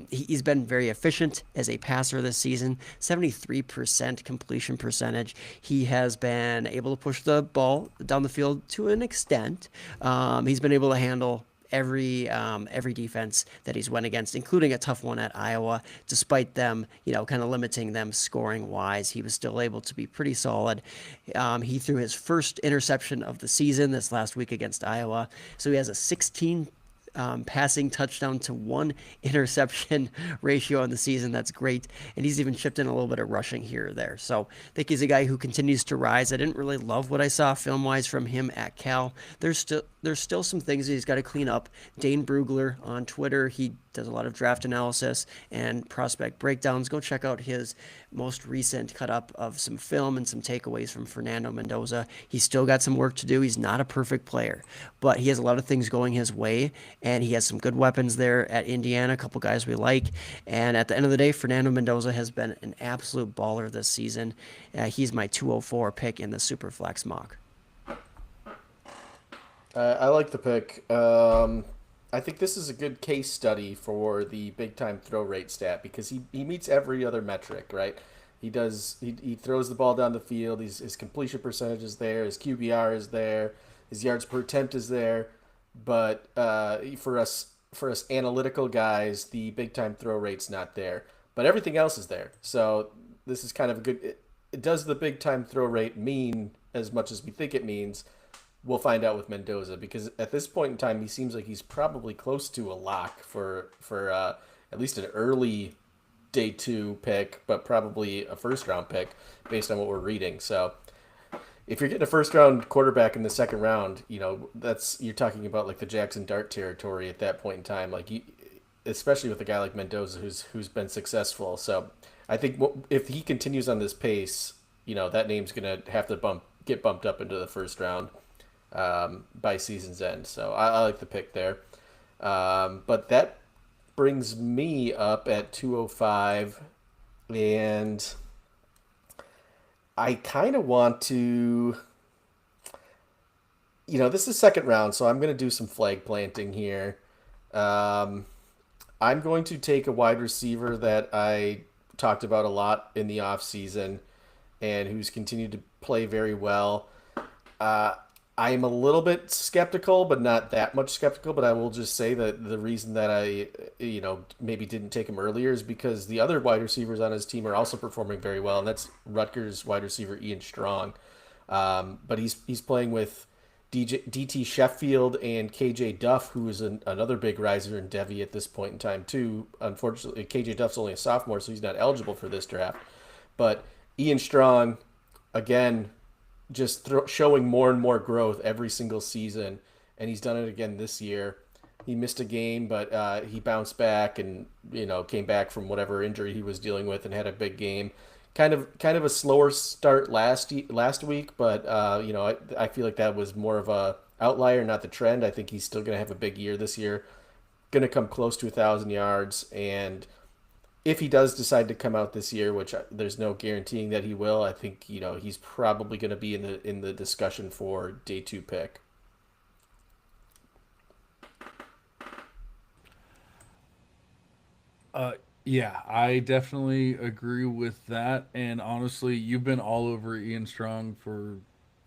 he's been very efficient as a passer this season, 73% completion percentage. He has been able to push the ball down the field to an extent. He's been able to handle every defense that he's went against, including a tough one at Iowa. Despite them, kind of limiting them scoring wise, he was still able to be pretty solid. He threw his first interception of the season this last week against Iowa, so he has a 16 passing touchdown to 1 interception ratio on the season. That's great. And he's even chipped in a little bit of rushing here or there. So I think he's a guy who continues to rise. I didn't really love what I saw film-wise from him at Cal. There's still some things that he's got to clean up. Dane Brugler on Twitter, he does a lot of draft analysis and prospect breakdowns. Go check out his most recent cut up of some film and some takeaways from Fernando Mendoza. He's still got some work to do. He's not a perfect player, but he has a lot of things going his way, and he has some good weapons there at Indiana, a couple guys we like. And at the end of the day, Fernando Mendoza has been an absolute baller this season. He's my 204 pick in the Superflex mock. I like the pick. I think this is a good case study for the big time throw rate stat because he meets every other metric, right? He throws the ball down the field. His completion percentage is there. His QBR is there. His yards per attempt is there. But for us analytical guys, the big time throw rate's not there. But everything else is there. So this is kind of a good. Does the big time throw rate mean as much as we think it means? We'll find out with Mendoza because at this point in time, he seems like he's probably close to a lock for at least an early day 2 pick, but probably a first round pick based on what we're reading. So if you're getting a first round quarterback in the second round, you're talking about like the Jackson Dart territory at that point in time, especially with a guy like Mendoza who's been successful. So I think if he continues on this pace, that name's gonna have to get bumped up into the first round by season's end. So I like the pick there. But that brings me up at 205, and I kind of want to, this is second round, so I'm going to do some flag planting here. I'm going to take a wide receiver that I talked about a lot in the offseason and who's continued to play very well. I'm a little bit skeptical, but not that much skeptical. But I will just say that the reason that I, maybe didn't take him earlier is because the other wide receivers on his team are also performing very well, and that's Rutgers wide receiver Ian Strong. But he's playing with DT Sheffield and KJ Duff, who is another big riser in Devy at this point in time too. Unfortunately, KJ Duff's only a sophomore, so he's not eligible for this draft. But Ian Strong, again, just showing more and more growth every single season, and he's done it again this year. He missed a game, but he bounced back and came back from whatever injury he was dealing with and had a big game. Kind of a slower start last week, but I feel like that was more of a outlier, not the trend. I think he's still going to have a big year this year. Going to come close to 1,000 yards, and if he does decide to come out this year, which there's no guaranteeing that he will, I think he's probably going to be in the discussion for day 2 pick. Yeah, I definitely agree with that. And honestly, you've been all over Ian Strong for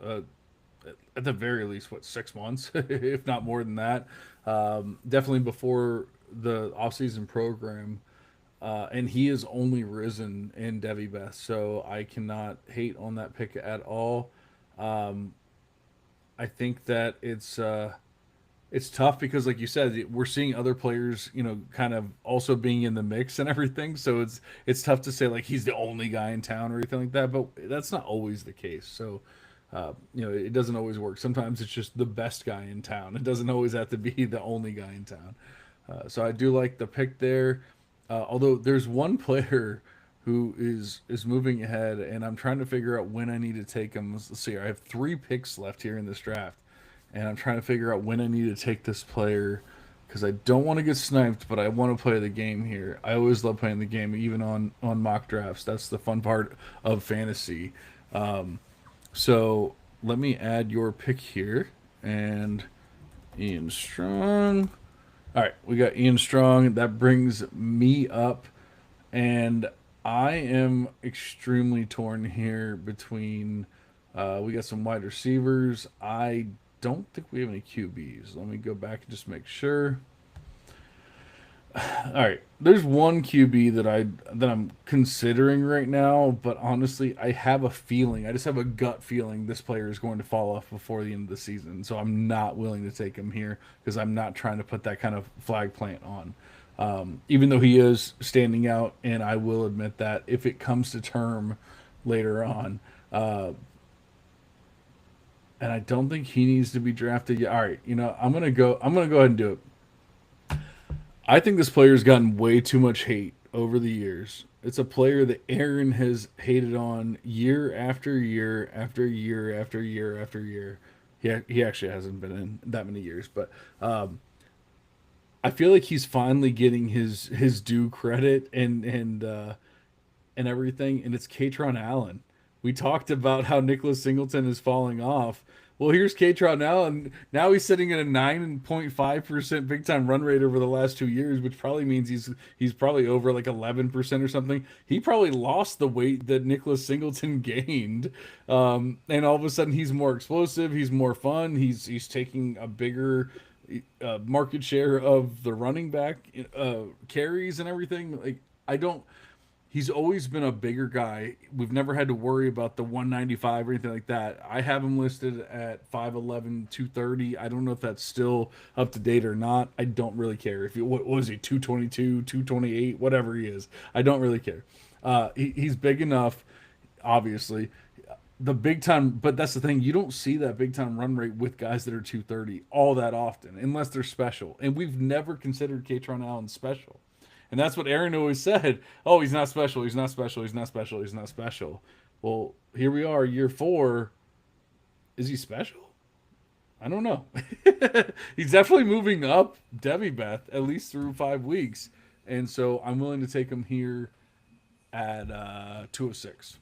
at the very least 6 months, if not more than that. Definitely before the offseason program. And he has only risen in Devy Best, so I cannot hate on that pick at all. I think that it's tough because, like you said, we're seeing other players, kind of also being in the mix and everything. So it's tough to say like he's the only guy in town or anything like that. But that's not always the case. So it doesn't always work. Sometimes it's just the best guy in town. It doesn't always have to be the only guy in town. So I do like the pick there. Although there's one player who is moving ahead, and I'm trying to figure out when I need to take him. Let's see, I have 3 picks left here in this draft, and I'm trying to figure out when I need to take this player because I don't want to get sniped, but I want to play the game here. I always love playing the game, even on mock drafts. That's the fun part of fantasy. So let me add your pick here, and Ian Strong. All right, we got Ian Strong. That brings me up, and I am extremely torn here between. We got some wide receivers. I don't think we have any QBs. Let me go back and just make sure. All right, there's one QB that I'm considering right now, but honestly, I have a feeling. I just have a gut feeling this player is going to fall off before the end of the season. So I'm not willing to take him here because I'm not trying to put that kind of flag plant on. Even though he is standing out, and I will admit that if it comes to term later on, and I don't think he needs to be drafted yet. All right, I'm gonna go. I'm gonna go ahead and do it. I think this player's gotten way too much hate over the years. It's a player that Aaron has hated on year after year after year after year after year. He actually hasn't been in that many years, but I feel like he's finally getting his due credit and everything, and it's Katron Allen. We talked about how Nicholas Singleton is falling off. Well, here's Katron Allen. Now he's sitting at a 9.5% big time run rate over the last 2 years, which probably means he's probably over like 11% or something. He probably lost the weight that Nicholas Singleton gained, and all of a sudden he's more explosive. He's more fun. He's taking a bigger market share of the running back carries and everything. Like I don't. He's always been a bigger guy. We've never had to worry about the 195 or anything like that. I have him listed at 5'11", 230. I don't know if that's still up to date or not. I don't really care. What was he, 222, 228, whatever he is. I don't really care. He's big enough, obviously. The big time, but that's the thing. You don't see that big time run rate with guys that are 230 all that often, unless they're special. And we've never considered Katron Allen special. And that's what Aaron always said. Oh, he's not special. He's not special. He's not special. He's not special. Well, here we are, year 4. Is he special? I don't know. He's definitely moving up Devy Beth, at least through 5 weeks. And so I'm willing to take him here at 206.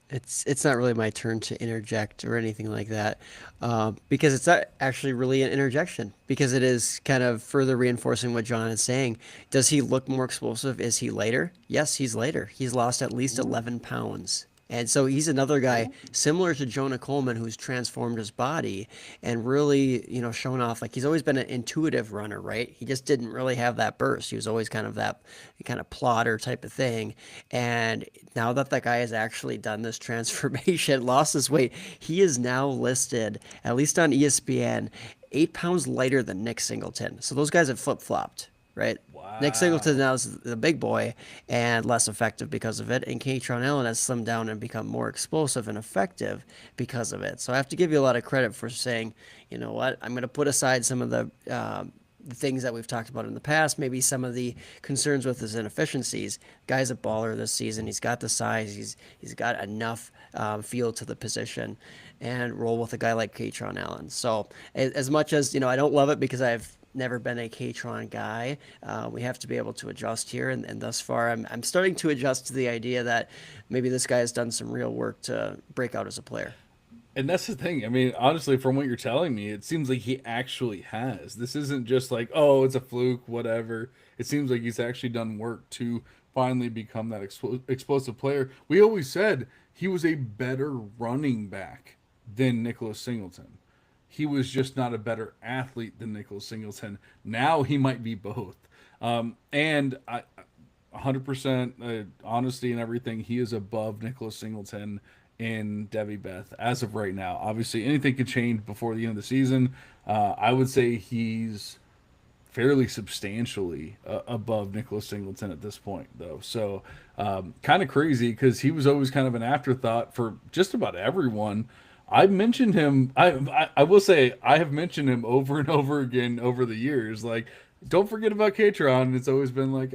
It's not really my turn to interject or anything like that, because it's not actually really an interjection, because it is kind of further reinforcing what John is saying. Does he look more explosive? Is he lighter? Yes, he's lighter. He's lost at least 11 pounds. And so he's another guy similar to Jonah Coleman who's transformed his body and really, shown off. Like he's always been an intuitive runner, right? He just didn't really have that burst. He was always kind of that kind of plotter type of thing. And now that guy has actually done this transformation, lost his weight, he is now listed, at least on ESPN, 8 pounds lighter than Nick Singleton. So those guys have flip-flopped. Right? Wow. Nick Singleton now is the big boy and less effective because of it. And Katron Allen has slimmed down and become more explosive and effective because of it. So I have to give you a lot of credit for saying, you know what, I'm going to put aside some of the things that we've talked about in the past, maybe some of the concerns with his inefficiencies. Guy's a baller this season. He's got the size. He's got enough feel to the position, and roll with a guy like Katron Allen. So as much as, I don't love it because I've never been a Katron guy. We have to be able to adjust here, and thus far, I'm starting to adjust to the idea that maybe this guy has done some real work to break out as a player. And that's the thing. I mean, honestly, from what you're telling me, it seems like he actually has. This isn't just like, oh, it's a fluke, whatever. It seems like he's actually done work to finally become that explosive player. We always said he was a better running back than Nicholas Singleton. He was just not a better athlete than Nicholas Singleton. Now he might be both. And 100% honesty and everything, he is above Nicholas Singleton in Devy Beth as of right now. Obviously, anything could change before the end of the season. I would say he's fairly substantially above Nicholas Singleton at this point, though. So kind of crazy because he was always kind of an afterthought for just about everyone. I've mentioned him. I will say I have mentioned him over and over again over the years. Like, don't forget about Katron. It's always been like,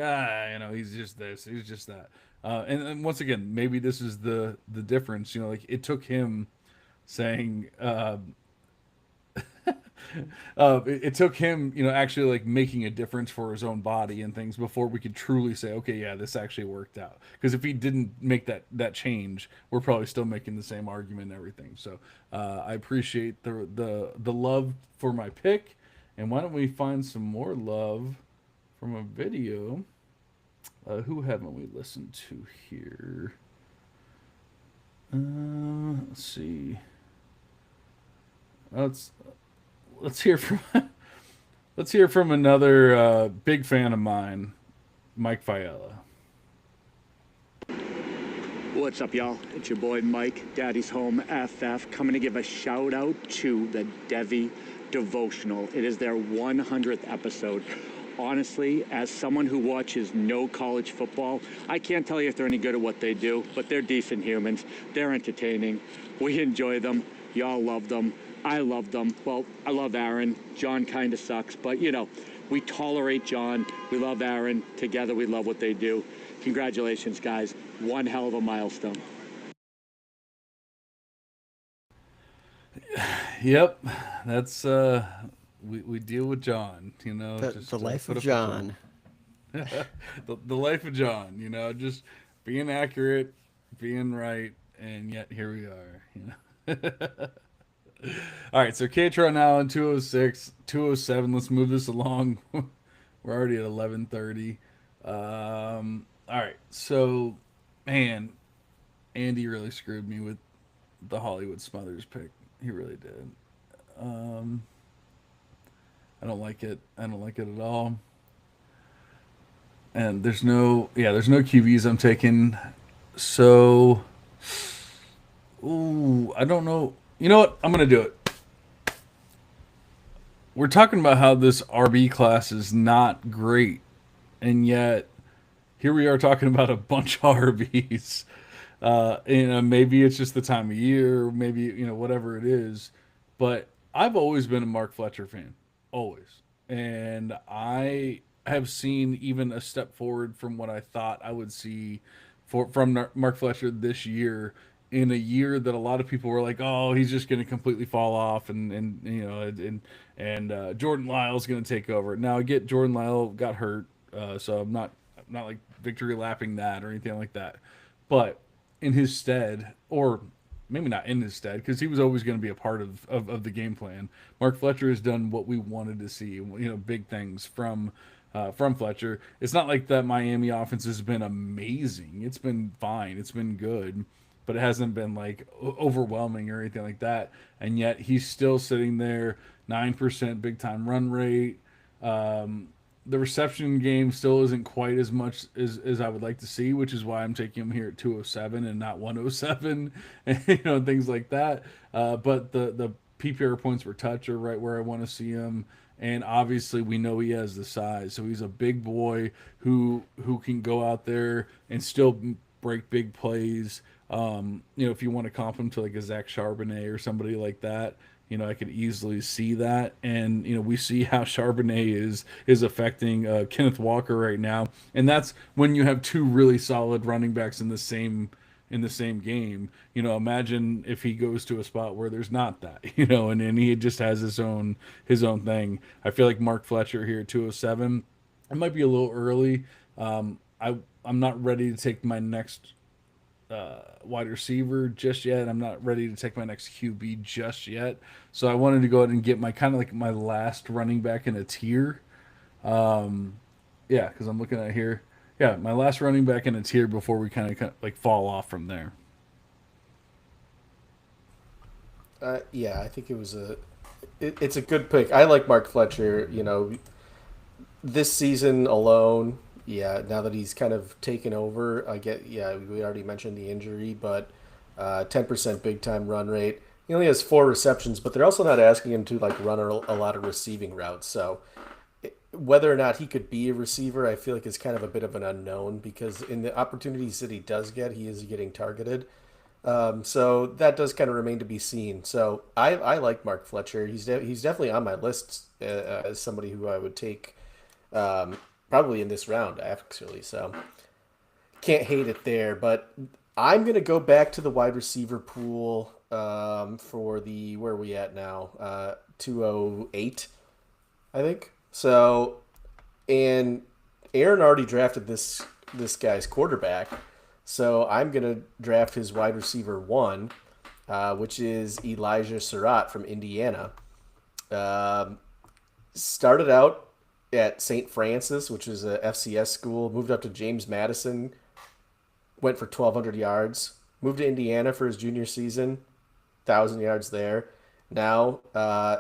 he's just this, he's just that. And once again, maybe this is the difference. Like it took him saying, It took him, actually like making a difference for his own body and things before we could truly say, okay, yeah, this actually worked out. Because if he didn't make that change, we're probably still making the same argument and everything. So I appreciate the love for my pick. And why don't we find some more love from a video? Who haven't we listened to here? Let's see. Let's hear from let's hear from another big fan of mine, Mike Fiella. What's up, y'all? It's your boy Mike, Daddy's Home FF, coming to give a shout out to the Devy Devotional. It is their 100th episode. Honestly, as someone who watches no college football, I can't tell you if they're any good at what they do, but they're decent humans. They're entertaining. We enjoy them. Y'all love them. I love them. Well, I love Aaron. John kind of sucks, but we tolerate John. We love Aaron. Together, we love what they do. Congratulations, guys. One hell of a milestone. Yep, that's we deal with John. The life of John. the life of John. Just being accurate, being right, and yet here we are. All right, so Katron now in 206, 207. Let's move this along. We're already at 11:30. All right, so man, Andy really screwed me with the Hollywood Smothers pick. He really did. I don't like it. I don't like it at all. And there's no QBs I'm taking. So, I don't know. You know what? I'm going to do it. We're talking about how this RB class is not great. And yet, here we are talking about a bunch of RBs. Maybe it's just the time of year, maybe, whatever it is. But I've always been a Mark Fletcher fan. Always. And I have seen even a step forward from what I thought I would see from Mark Fletcher this year, in a year that a lot of people were like, oh, he's just going to completely fall off, and Jordan Lyle's going to take over. Now I get Jordan Lyle got hurt, so I'm not like victory lapping that or anything like that. But in his stead, or maybe not in his stead, because he was always going to be a part of the game plan, Mark Fletcher has done what we wanted to see. Big things from Fletcher. It's not like that Miami offense has been amazing. It's been fine. It's been good, but it hasn't been like overwhelming or anything like that. And yet he's still sitting there, 9% big time run rate. The reception game still isn't quite as much as I would like to see, which is why I'm taking him here at 207 and not 107, and things like that. But the PPR points per touch are right where I want to see him. And obviously we know he has the size. So he's a big boy who can go out there and still break big plays. If you want to comp him to like a Zach Charbonnet or somebody like that, I could easily see that. And, we see how Charbonnet is affecting Kenneth Walker right now. And that's when you have two really solid running backs in the same game. Imagine if he goes to a spot where there's not that, and he just has his own thing. I feel like Mark Fletcher here at 207, it might be a little early. I'm not ready to take my next wide receiver just yet. I'm not ready to take my next QB just yet. So I wanted to go ahead and get my kind of like my last running back in a tier. Because I'm looking at here. Yeah, my last running back in a tier before we kind of like fall off from there. I think it's a good pick. I like Mark Fletcher. This season alone. Yeah, now that he's kind of taken over, we already mentioned the injury, but 10% big time run rate. He only has 4 receptions, but they're also not asking him to like run a lot of receiving routes. So whether or not he could be a receiver, I feel like is kind of a bit of an unknown, because in the opportunities that he does get, he is getting targeted. So that does kind of remain to be seen. So I like Mark Fletcher. He's definitely on my list as somebody who I would take probably in this round, actually. So can't hate it there. But I'm going to go back to the wide receiver pool. for the where are we at now? 208, I think. So, and Aaron already drafted this guy's quarterback, so I'm gonna draft his wide receiver one, which is Elijah Surratt from Indiana. Um, Started out at St. Francis, which is a FCS school, moved up to James Madison, went for 1,200 yards, moved to Indiana for his junior season, 1,000 yards there. Now,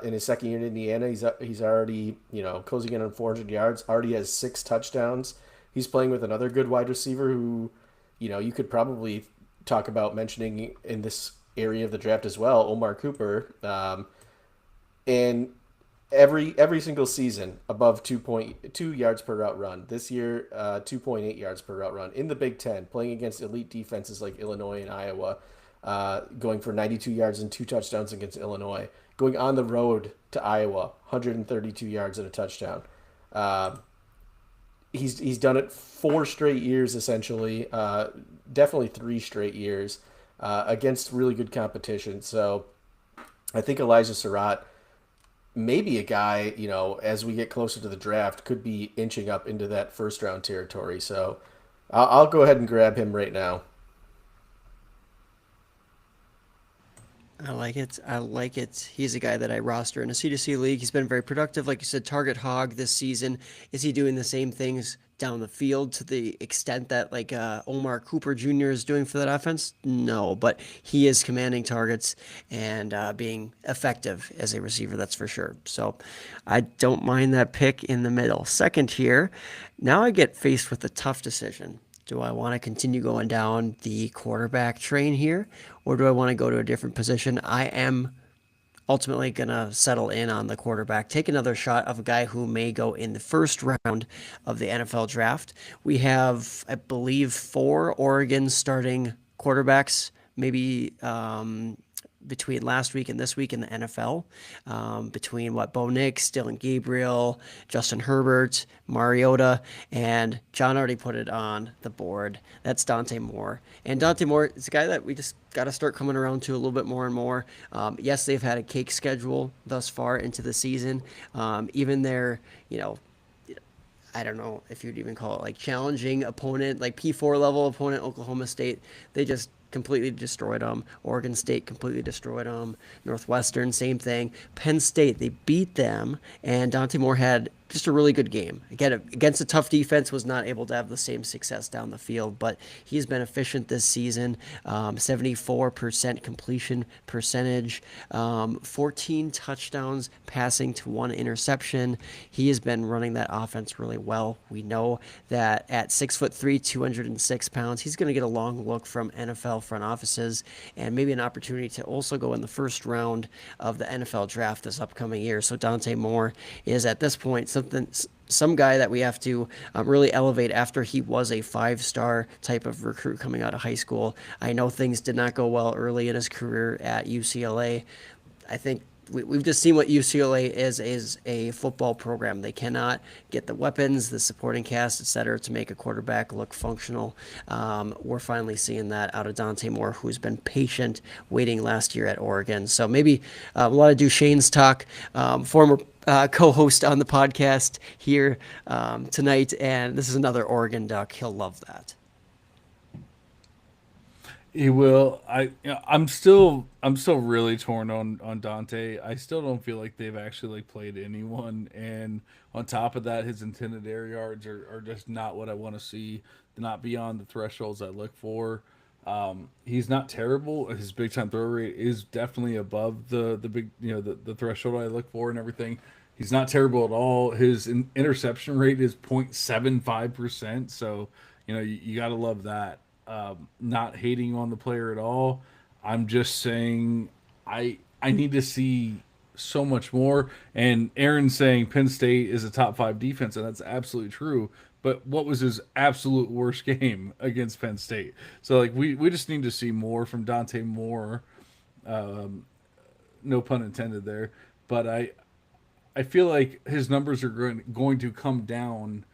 in his second year in Indiana, he's already closing in on 400 yards. Already has 6 touchdowns. He's playing with another good wide receiver who, you could probably talk about mentioning in this area of the draft as well, Omar Cooper. And every single season above 2.2 yards per route run. This year, 2.8 yards per route run in the Big Ten, playing against elite defenses like Illinois and Iowa, going for 92 yards and 2 touchdowns against Illinois. Going on the road to Iowa, 132 yards and a touchdown. He's done it 4 straight years essentially, definitely 3 straight years against really good competition. So I think Elijah Surratt, maybe a guy, as we get closer to the draft, could be inching up into that first round territory. So I'll go ahead and grab him right now. I like it. I like it. He's a guy that I roster in a C2C league. He's been very productive. Like you said, target hog this season. Is he doing the same things down the field to the extent that like Omar Cooper Jr. is doing for that offense? No, but he is commanding targets and being effective as a receiver, that's for sure. So I don't mind that pick in the middle. Second here, now I get faced with a tough decision. Do I want to continue going down the quarterback train here, or do I want to go to a different position? I am ultimately going to settle in on the quarterback, take another shot of a guy who may go in the first round of the NFL draft. We have, I believe, 4 Oregon starting quarterbacks, maybe between last week and this week in the NFL, between Bo Nix, Dylan Gabriel, Justin Herbert, Mariota, and John already put it on the board. That's Dante Moore. And Dante Moore is a guy that we just got to start coming around to a little bit more and more. Yes, they've had a cake schedule thus far into the season. Even their, I don't know if you'd even call it like challenging opponent, like P4 level opponent, Oklahoma State, they just completely destroyed them. Oregon State completely destroyed them. Northwestern, same thing. Penn State, they beat them, and Dante Moore had just a really good game. Again, against a tough defense, was not able to have the same success down the field, but he's been efficient this season. 74% completion percentage, 14 touchdowns, passing to 1 interception. He has been running that offense really well. We know that at 6'3", 206 pounds, he's going to get a long look from NFL front offices and maybe an opportunity to also go in the first round of the NFL draft this upcoming year. So Dante Moore is at this point some guy that we have to really elevate after he was a 5-star type of recruit coming out of high school. I know things did not go well early in his career at UCLA. I think we've just seen what UCLA is a football program. They cannot get the weapons, the supporting cast, etc., to make a quarterback look functional. We're finally seeing that out of Dante Moore, who's been patient, waiting last year at Oregon. So maybe a lot of Duchesne's talk, former co-host on the podcast here tonight, and this is another Oregon Duck. He'll love that. He will. I'm still really torn on Dante. I still don't feel like they've actually played anyone, and on top of that, his intended air yards are just not what I want to see. They're not beyond the thresholds I look for. He's not terrible. His big time throw rate is definitely above the big the threshold I look for and everything. He's not terrible at all. His interception rate is 0.75%. So you got to love that. Not hating on the player at all. I'm just saying I need to see so much more. And Aaron's saying Penn State is a top 5 defense, and that's absolutely true. But what was his absolute worst game against Penn State? So like we just need to see more from Dante Moore. No pun intended there. But I feel like his numbers are going to come down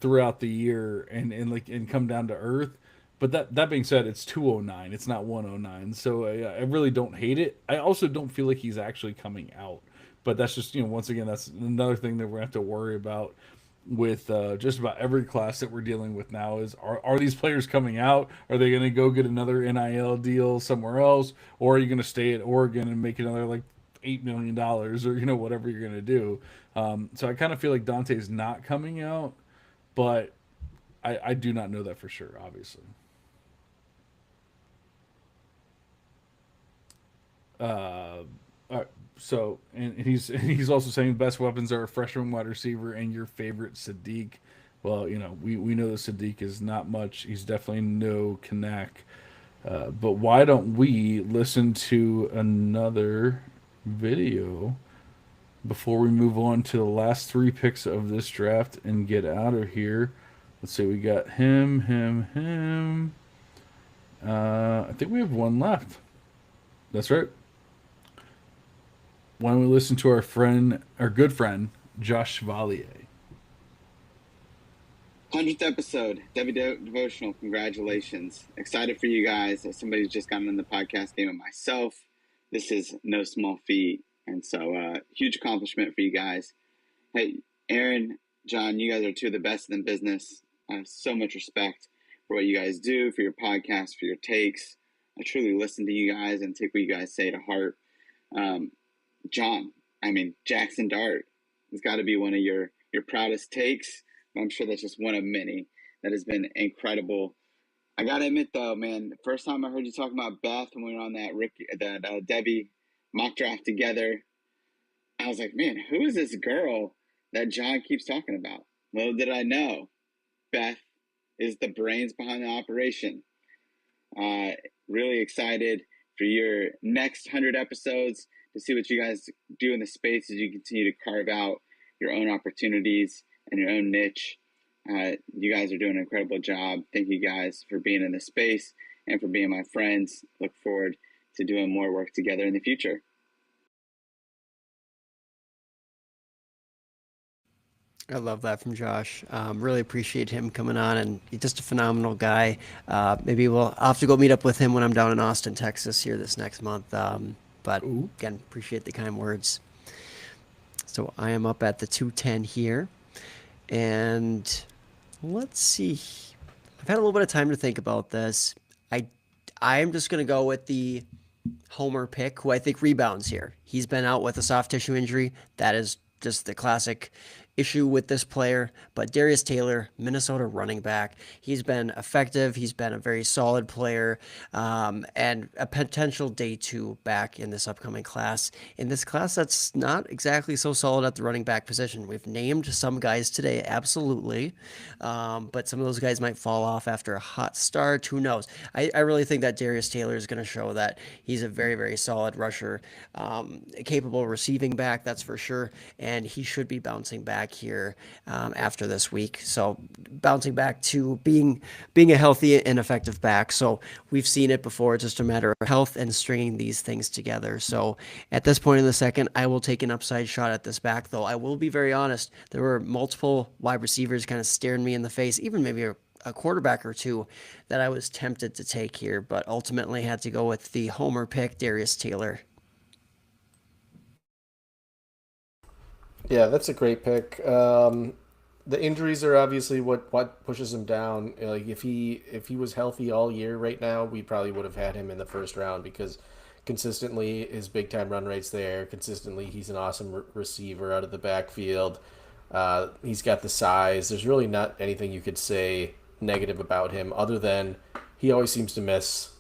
throughout the year and come down to earth. But that being said, it's 209. It's not 109. So I really don't hate it. I also don't feel like he's actually coming out. But that's just, once again, that's another thing that we're going to have to worry about with just about every class that we're dealing with now is are these players coming out? Are they going to go get another NIL deal somewhere else? Or are you going to stay at Oregon and make another like $8 million or, whatever you're going to do? So I kind of feel like Dante's not coming out, but I do not know that for sure, obviously. All right, so and he's also saying best weapons are a freshman wide receiver and your favorite Sadiq. Well, we know that Sadiq is not much. He's definitely no Connect. But why don't we listen to another video before we move on to the last three picks of this draft and get out of here? Let's see, we got him. I think we have one left. That's right. Why don't we listen to our good friend, Josh Chevalier? 100th episode, Devy Devotional. Congratulations. Excited for you guys. As somebody who's just gotten in the podcast game of myself, this is no small feat. And so, huge accomplishment for you guys. Hey, Aaron, John, you guys are two of the best in the business. I have so much respect for what you guys do, for your podcast, for your takes. I truly listen to you guys and take what you guys say to heart. Jackson Dart has got to be one of your proudest takes. I'm sure that's just one of many that has been incredible. I got to admit, though, man, the first time I heard you talking about Beth when we were on that Devy mock draft together, I was like, man, who is this girl that John keeps talking about? Little did I know, Beth is the brains behind the operation. Really excited for your next 100 episodes to see what you guys do in the space as you continue to carve out your own opportunities and your own niche. You guys are doing an incredible job. Thank you guys for being in the space and for being my friends. Look forward to doing more work together in the future. I love that from Josh. Really appreciate him coming on, and he's just a phenomenal guy. Maybe I'll have to go meet up with him when I'm down in Austin, Texas here this next month. But again, appreciate the kind words. So I am up at the 210 here, and let's see. I've had a little bit of time to think about this. I'm just going to go with the Homer pick, who I think rebounds here. He's been out with a soft tissue injury. That is just the classic issue with this player. But Darius Taylor, Minnesota running back, he's been effective. He's been a very solid player, and a potential day two back in this upcoming class. In this class, that's not exactly so solid at the running back position. We've named some guys today, absolutely, but some of those guys might fall off after a hot start. Who knows? I really think that Darius Taylor is going to show that he's a very, very solid rusher, capable receiving back, that's for sure, and he should be bouncing back here after this week. So bouncing back to being a healthy and effective back. So we've seen it before. It's just a matter of health and stringing these things together. So at this point in the second, I will take an upside shot at this back, though I will be very honest. There were multiple wide receivers kind of staring me in the face, even maybe a quarterback or two that I was tempted to take here, but ultimately had to go with the Homer pick, Darius Taylor. Yeah, that's a great pick. The injuries are obviously what pushes him down. Like if he was healthy all year right now, we probably would have had him in the first round because consistently his big time run rate's there. Consistently, he's an awesome receiver out of the backfield. He's got the size. There's really not anything you could say negative about him other than he always seems to miss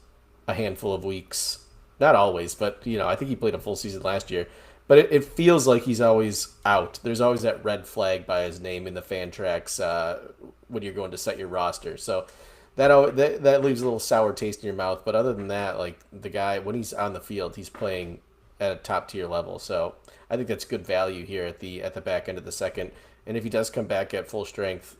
a handful of weeks. Not always, but I think he played a full season last year. But it feels like he's always out. There's always that red flag by his name in the fan tracks when you're going to set your roster. So that leaves a little sour taste in your mouth. But other than that, like the guy, when he's on the field, he's playing at a top tier level. So I think that's good value here at the back end of the second. And if he does come back at full strength,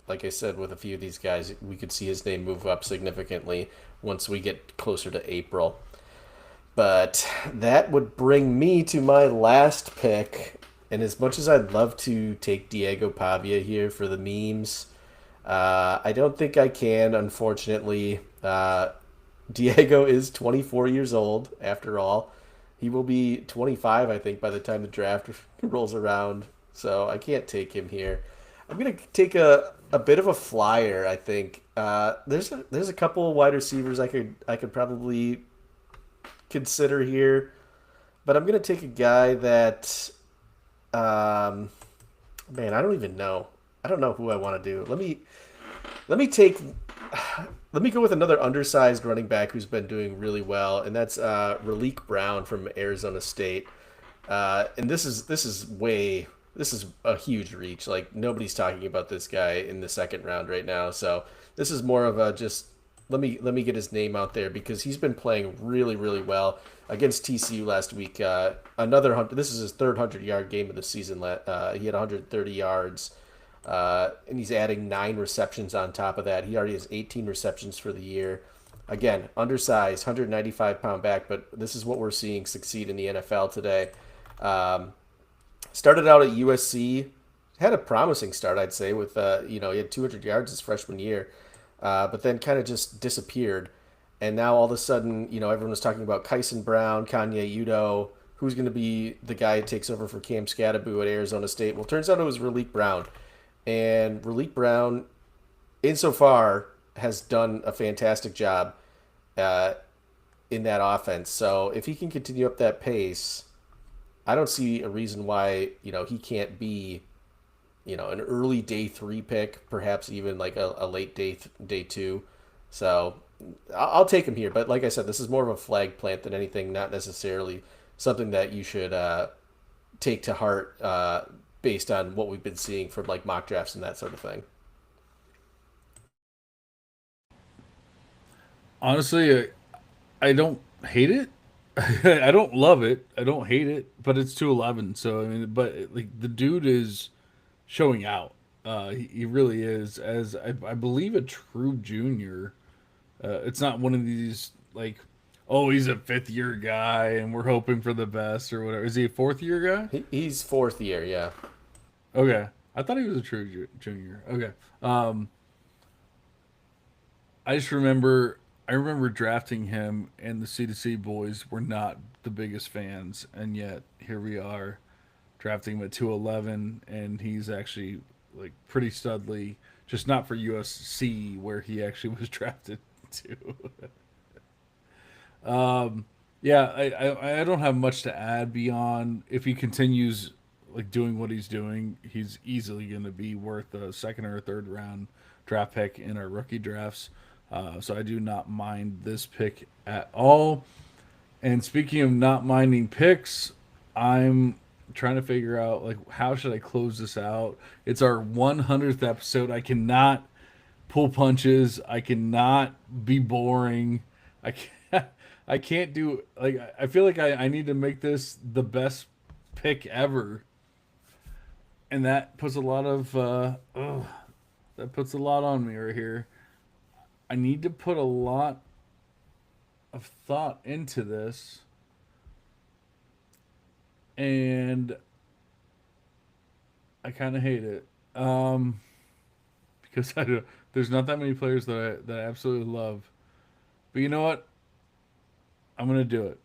like I said, with a few of these guys, we could see his name move up significantly once we get closer to April. But that would bring me to my last pick. And as much as I'd love to take Diego Pavia here for the memes, I don't think I can, unfortunately. Diego is 24 years old, after all. He will be 25, I think, by the time the draft rolls around. So I can't take him here. I'm gonna take a bit of a flyer. I think there's a couple of wide receivers I could probably consider here, but I'm gonna take a guy that, um, man, I don't even know. I don't know who I want to do. Let me take let me go with another undersized running back who's been doing really well, and that's Raleek Brown from Arizona State. And this is a huge reach. Like, nobody's talking about this guy in the second round right now. So this is more of a just let me get his name out there because he's been playing really really well against TCU last week. This is his third 100-yard game of the season. He had 130 yards. And he's adding 9 receptions on top of that. He already has 18 receptions for the year. Again, undersized, 195-pound back, but this is what we're seeing succeed in the NFL today. Started out at USC, had a promising start, I'd say, with he had 200 yards his freshman year, but then kind of just disappeared. And now all of a sudden, everyone was talking about Kyson Brown, Kanye Udo, who's going to be the guy who takes over for Cam Scatterbo at Arizona State. Well, turns out it was Raleek Brown. And Raleek Brown, insofar, has done a fantastic job in that offense. So if he can continue up that pace, I don't see a reason why he can't be an early day 3 pick, perhaps even like a late day 2. So I'll take him here. But like I said, this is more of a flag plant than anything, not necessarily something that you should take to heart based on what we've been seeing from like mock drafts and that sort of thing. Honestly, I don't hate it. I don't love it. I don't hate it, but it's 211. So I mean, but like the dude is showing out. He really is. As I believe a true junior. It's not one of these like, oh, he's a 5th-year guy and we're hoping for the best or whatever. Is he a 4th-year guy? He's 4th year, yeah. Okay, I thought he was a true junior. Okay, I just remember I remember drafting him, and the C2C boys were not the biggest fans, and yet here we are drafting him at 211, and he's actually like pretty studly, just not for USC where he actually was drafted to. Yeah, I don't have much to add beyond if he continues like doing what he's doing, he's easily going to be worth a second or a third round draft pick in our rookie drafts. So I do not mind this pick at all. And speaking of not minding picks, I'm trying to figure out like how should I close this out. It's our 100th episode. I cannot pull punches. I cannot be boring. I can't, I can't do like I feel like I need to make this the best pick ever. And that puts a lot of that puts a lot on me right here. I need to put a lot of thought into this, and I kind of hate it because there's not that many players that I absolutely love. But you know what? I'm gonna do it.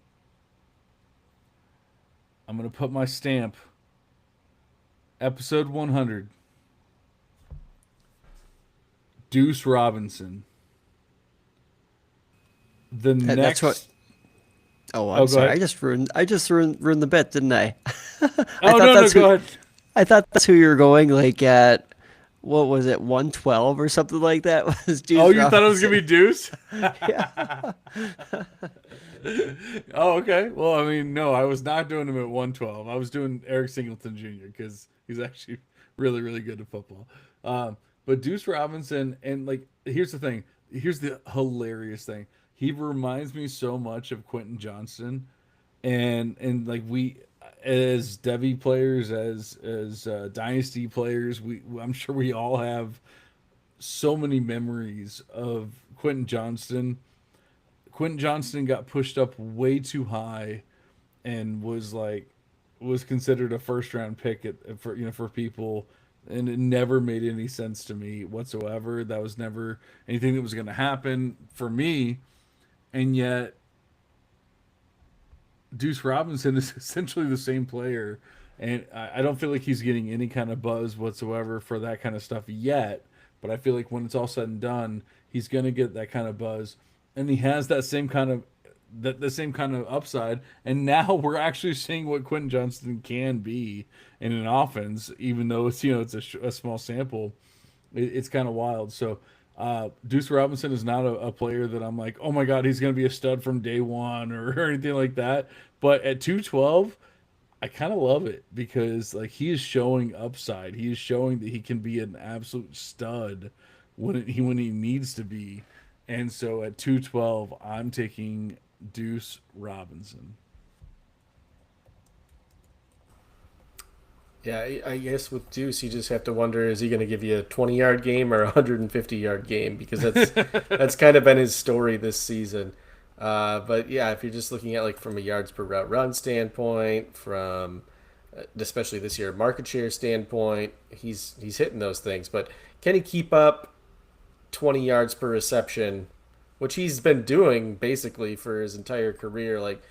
I'm gonna put my stamp. Episode 100. Deuce Robinson. That's what. Oh, I'm sorry. Ahead. I just ruined the bet, didn't I? Go ahead. I thought that's who you were going like at. What was it, 112 or something like that? Was Deuce you Robinson. thought it was gonna be Deuce? Yeah. Oh, okay. Well, I mean, no, I was not doing him at 112. I was doing Eric Singleton Jr. because he's actually really, really good at football. But Deuce Robinson, and like, here's the thing. Here's the hilarious thing. He reminds me so much of Quentin Johnston, and like we, as Devy players, as Dynasty players, I'm sure we all have so many memories of Quentin Johnston. Quentin Johnston got pushed up way too high, and was considered a first round pick for people and it never made any sense to me whatsoever. That was never anything that was going to happen for me, and yet Deuce Robinson is essentially the same player, and I don't feel like he's getting any kind of buzz whatsoever for that kind of stuff yet. But I feel like when it's all said and done, he's going to get that kind of buzz, and he has that same kind of the same kind of upside. And now we're actually seeing what Quentin Johnston can be in an offense, even though it's it's a small sample. It's kind of wild. So Deuce Robinson is not a player that I'm like, oh my god, he's going to be a stud from day one or anything like that. But at 212, I kind of love it because like he is showing upside. He is showing that he can be an absolute stud when he needs to be. And so at 212, I'm taking Deuce Robinson. Yeah, I guess with Deuce, you just have to wonder: is he going to give you a 20-yard game or a 150-yard game? Because that's kind of been his story this season. But yeah, if you're just looking at like from a yards per route run standpoint, from especially this year market share standpoint, he's hitting those things. But can he keep up 20 yards per reception, which he's been doing basically for his entire career? Like,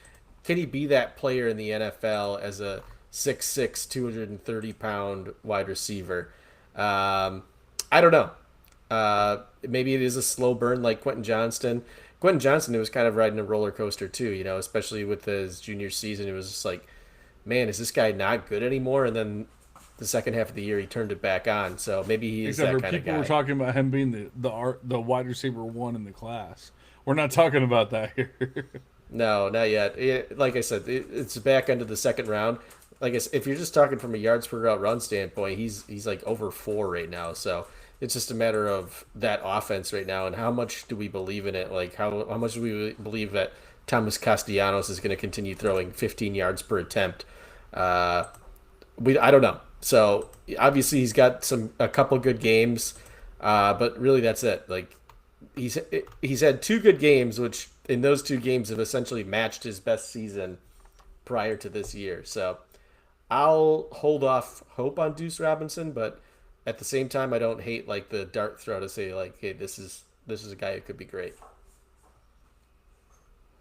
can he be that player in the NFL as a 6'6", 230-pound wide receiver? I don't know. Maybe it is a slow burn like Quentin Johnston. Quentin Johnston, it was kind of riding a roller coaster too, especially with his junior season. It was just like, man, is this guy not good anymore? And then the second half of the year, he turned it back on. So maybe he is that kind of guy. People were talking about him being the wide receiver one in the class. We're not talking about that here. No, not yet. Like I said, it's the back end of the second round. Like if you're just talking from a yards per route run standpoint, he's like over 4 right now. So it's just a matter of that offense right now and how much do we believe in it? Like how much do we believe that Thomas Castellanos is going to continue throwing 15 yards per attempt? I don't know. So obviously he's got a couple good games, but really that's it. Like he's had 2 good games, which in those 2 games have essentially matched his best season prior to this year. So I'll hold off hope on Deuce Robinson, but at the same time, I don't hate like the dart throw to say like, hey, this is a guy who could be great.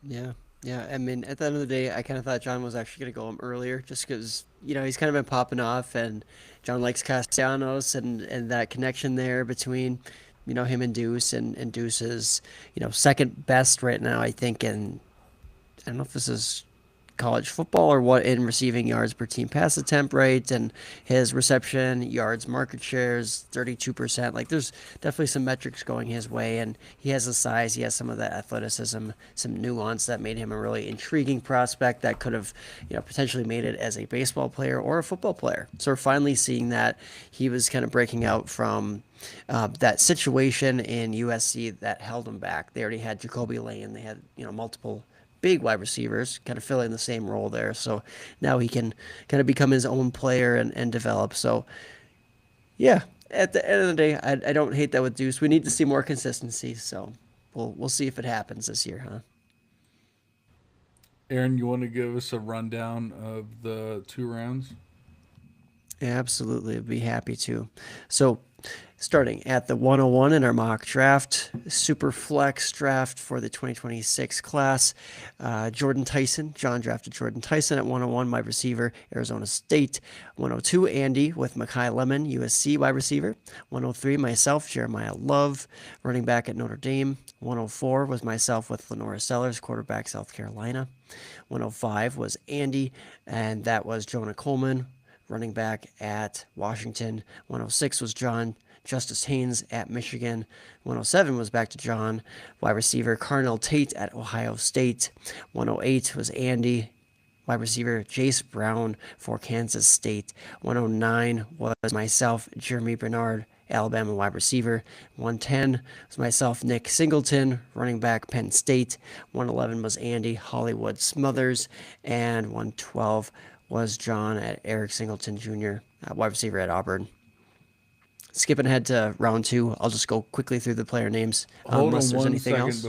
Yeah. Yeah, I mean, at the end of the day, I kind of thought John was actually going to go him earlier just because, he's kind of been popping off and John likes Castellanos and that connection there between, him and Deuce and Deuce is, second best right now, I think, in, I don't know if this is college football or what in receiving yards per team pass attempt rate, and his reception yards market shares 32%. Like there's definitely some metrics going his way, and he has the size, he has some of the athleticism, some nuance that made him a really intriguing prospect that could have potentially made it as a baseball player or a football player. So we're finally seeing that he was kind of breaking out from that situation in USC that held him back. They already had Jacoby Lane, they had multiple big wide receivers kind of filling the same role there. So now he can kind of become his own player and develop. So yeah, at the end of the day, I don't hate that with Deuce. We need to see more consistency. So we'll see if it happens this year, huh? Aaron, you want to give us a rundown of the 2 rounds? Yeah, absolutely. I'd be happy to. So starting at the 101 in our mock draft, super flex draft for the 2026 class. Jordan Tyson, John drafted Jordan Tyson at 101, wide receiver, Arizona State. 102, Andy with Mekhi Lemon, USC wide receiver. 103, myself, Jeremiah Love, running back at Notre Dame. 104 was myself with Lenora Sellers, quarterback, South Carolina. 105 was Andy, and that was Jonah Coleman, running back at Washington. 106 was John, Justice Haynes at Michigan. 107 was back to John, wide receiver Carnell Tate at Ohio State. 108 was Andy, wide receiver Jace Brown for Kansas State. 109 was myself, Jeremy Bernard, Alabama wide receiver. 110 was myself, Nick Singleton, running back, Penn State. 111 was Andy, Hollywood Smothers. And 112 was John at Eric Singleton Jr., wide receiver at Auburn. Skipping ahead to round 2, I'll just go quickly through the player names unless there's anything else.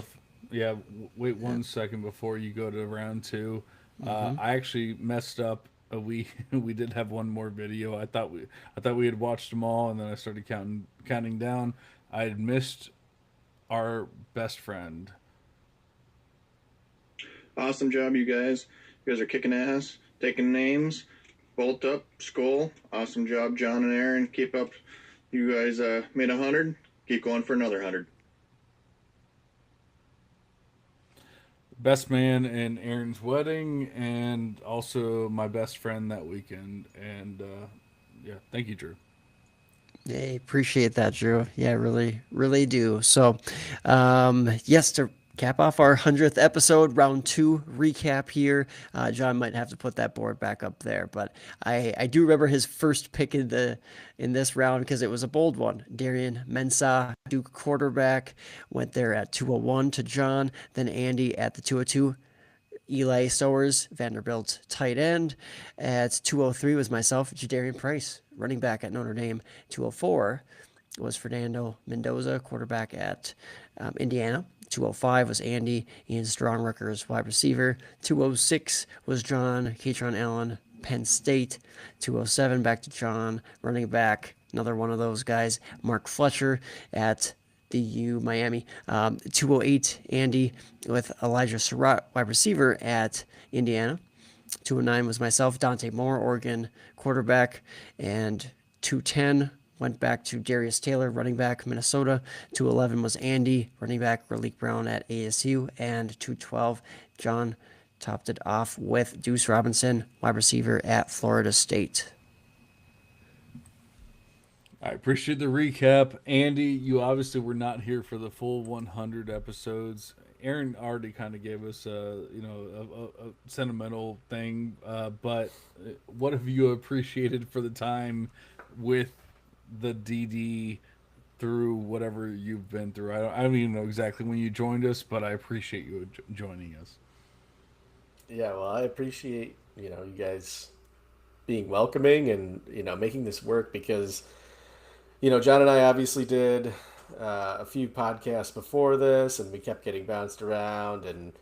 Wait 1 second before you go to round 2. I actually messed up we we did have one more video. I thought we had watched them all, and then I started counting down. I had missed our best friend. Awesome job, you guys. You guys are kicking ass, taking names, bolt up, skull. Awesome job, John and Aaron. Keep up. You guys made 100. Keep going for another 100. Best man in Aaron's wedding, and also my best friend that weekend. And yeah, thank you, Drew. Hey, appreciate that, Drew. Yeah, really, really do. So, yes, to cap off our 100th episode, round two recap here. John might have to put that board back up there, but I do remember his first pick in this round because it was a bold one. Darian Mensah, Duke quarterback, went there at 201 to John, then Andy at the 202. Eli Sowers, Vanderbilt tight end. At 203 was myself, Jadarian Price, running back at Notre Dame. 204 was Fernando Mendoza, quarterback at Indiana. 205 was Andy, Ian Strongwreckers, wide receiver. 206 was John Catron Allen, Penn State. 207 back to John, running back, another one of those guys. Mark Fletcher at the U Miami. 208 Andy with Elijah Surratt, wide receiver at Indiana. 209 was myself, Dante Moore, Oregon quarterback, and 210 went back to Darius Taylor, running back, Minnesota. 211 was Andy, running back, Raleek Brown at ASU, and 212 John topped it off with Deuce Robinson, wide receiver at Florida State. I appreciate the recap. Andy, you obviously were not here for the full 100 episodes. Aaron already kind of gave us a sentimental thing, but what have you appreciated for the time with the DD through whatever you've been through? I don't even know exactly when you joined us, but I appreciate you joining us. Yeah, well, I appreciate, you guys being welcoming and, making this work because, John and I obviously did a few podcasts before this, and we kept getting bounced around, and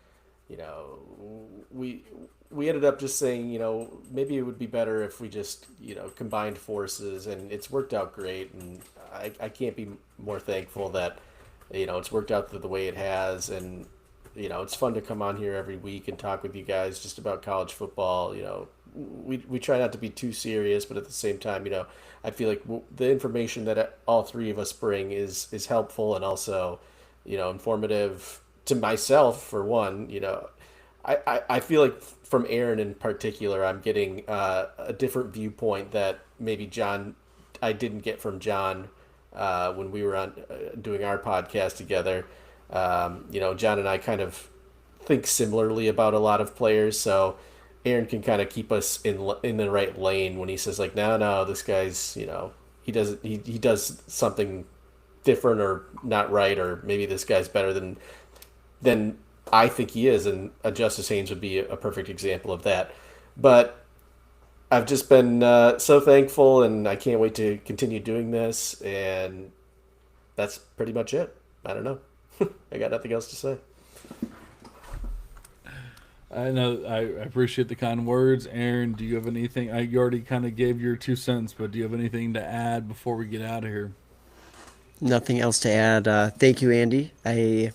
we ended up just saying, maybe it would be better if we just combined forces, and it's worked out great, and I can't be more thankful that it's worked out the way it has, and it's fun to come on here every week and talk with you guys just about college football. We try not to be too serious, but at the same time, I feel like the information that all three of us bring is helpful and also, informative to myself for one. I feel like from Aaron in particular, I'm getting a different viewpoint that maybe I didn't get from John when we were on doing our podcast together. John and I kind of think similarly about a lot of players, so Aaron can kind of keep us in the right lane when he says like, no, this guy's, he does something different or not right, or maybe this guy's better than I think he is, and Justice Haynes would be a perfect example of that. But I've just been so thankful, and I can't wait to continue doing this, and that's pretty much it. I don't know. I got nothing else to say. I know. I appreciate the kind words. Aaron, do you have anything? You already kind of gave your 2 cents, but do you have anything to add before we get out of here? Nothing else to add. Thank you, Andy. I'd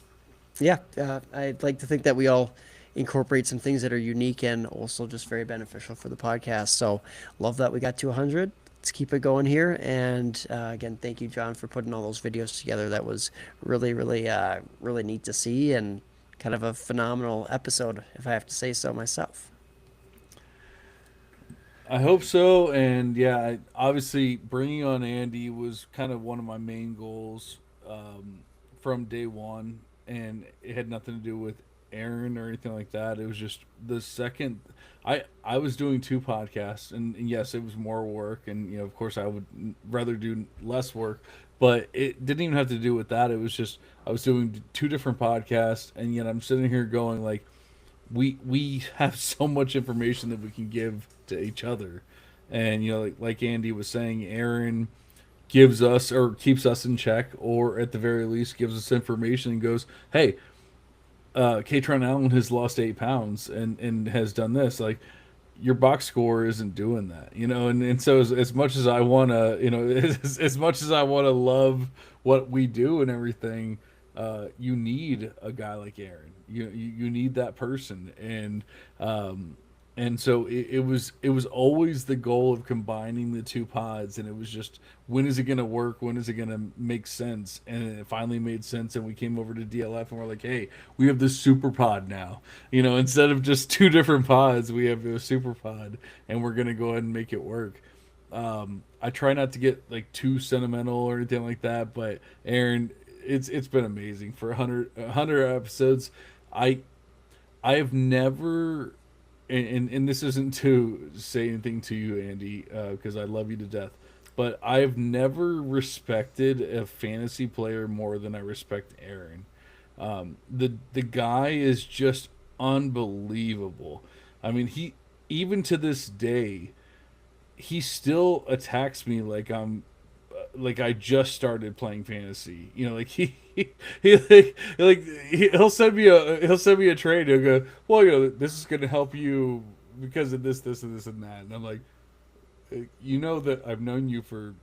like to think that we all incorporate some things that are unique and also just very beneficial for the podcast. So love that we got to 100. Let's keep it going here. And again, thank you, John, for putting all those videos together. That was really, really, really neat to see, and kind of a phenomenal episode, if I have to say so myself. I hope so. And yeah, obviously bringing on Andy was kind of one of my main goals from day one. And it had nothing to do with Aaron or anything like that. It was just the second I was doing 2 podcasts, and yes, it was more work, and of course I would rather do less work, but it didn't even have to do with that. It was just I was doing 2 different podcasts, and yet I'm sitting here going like, we have so much information that we can give to each other, and like Andy was saying, Aaron gives us or keeps us in check, or at the very least gives us information and goes, hey, Catron Allen has lost 8 pounds and has done this. Like, your box score isn't doing that, and so as much as I want to, as much as I want to love what we do and everything, you need a guy like Aaron. You need that person, and so it was always the goal of combining the two pods, and it was just, when is it going to work? When is it going to make sense? And it finally made sense, and we came over to DLF and we're like, hey, we have this super pod now. Instead of just two different pods, we have a super pod, and we're going to go ahead and make it work. I try not to get like too sentimental or anything like that, but Aaron, it's been amazing for 100 episodes. I I have never, and this isn't to say anything to you, Andy, because I love you to death, but I've never respected a fantasy player more than I respect Aaron. The guy is just unbelievable. I mean, he, even to this day, he still attacks me like I just started playing fantasy. Like he'll send me a trade. He'll go, well, this is going to help you because of this, and this, and that. And I'm like, that I've known you for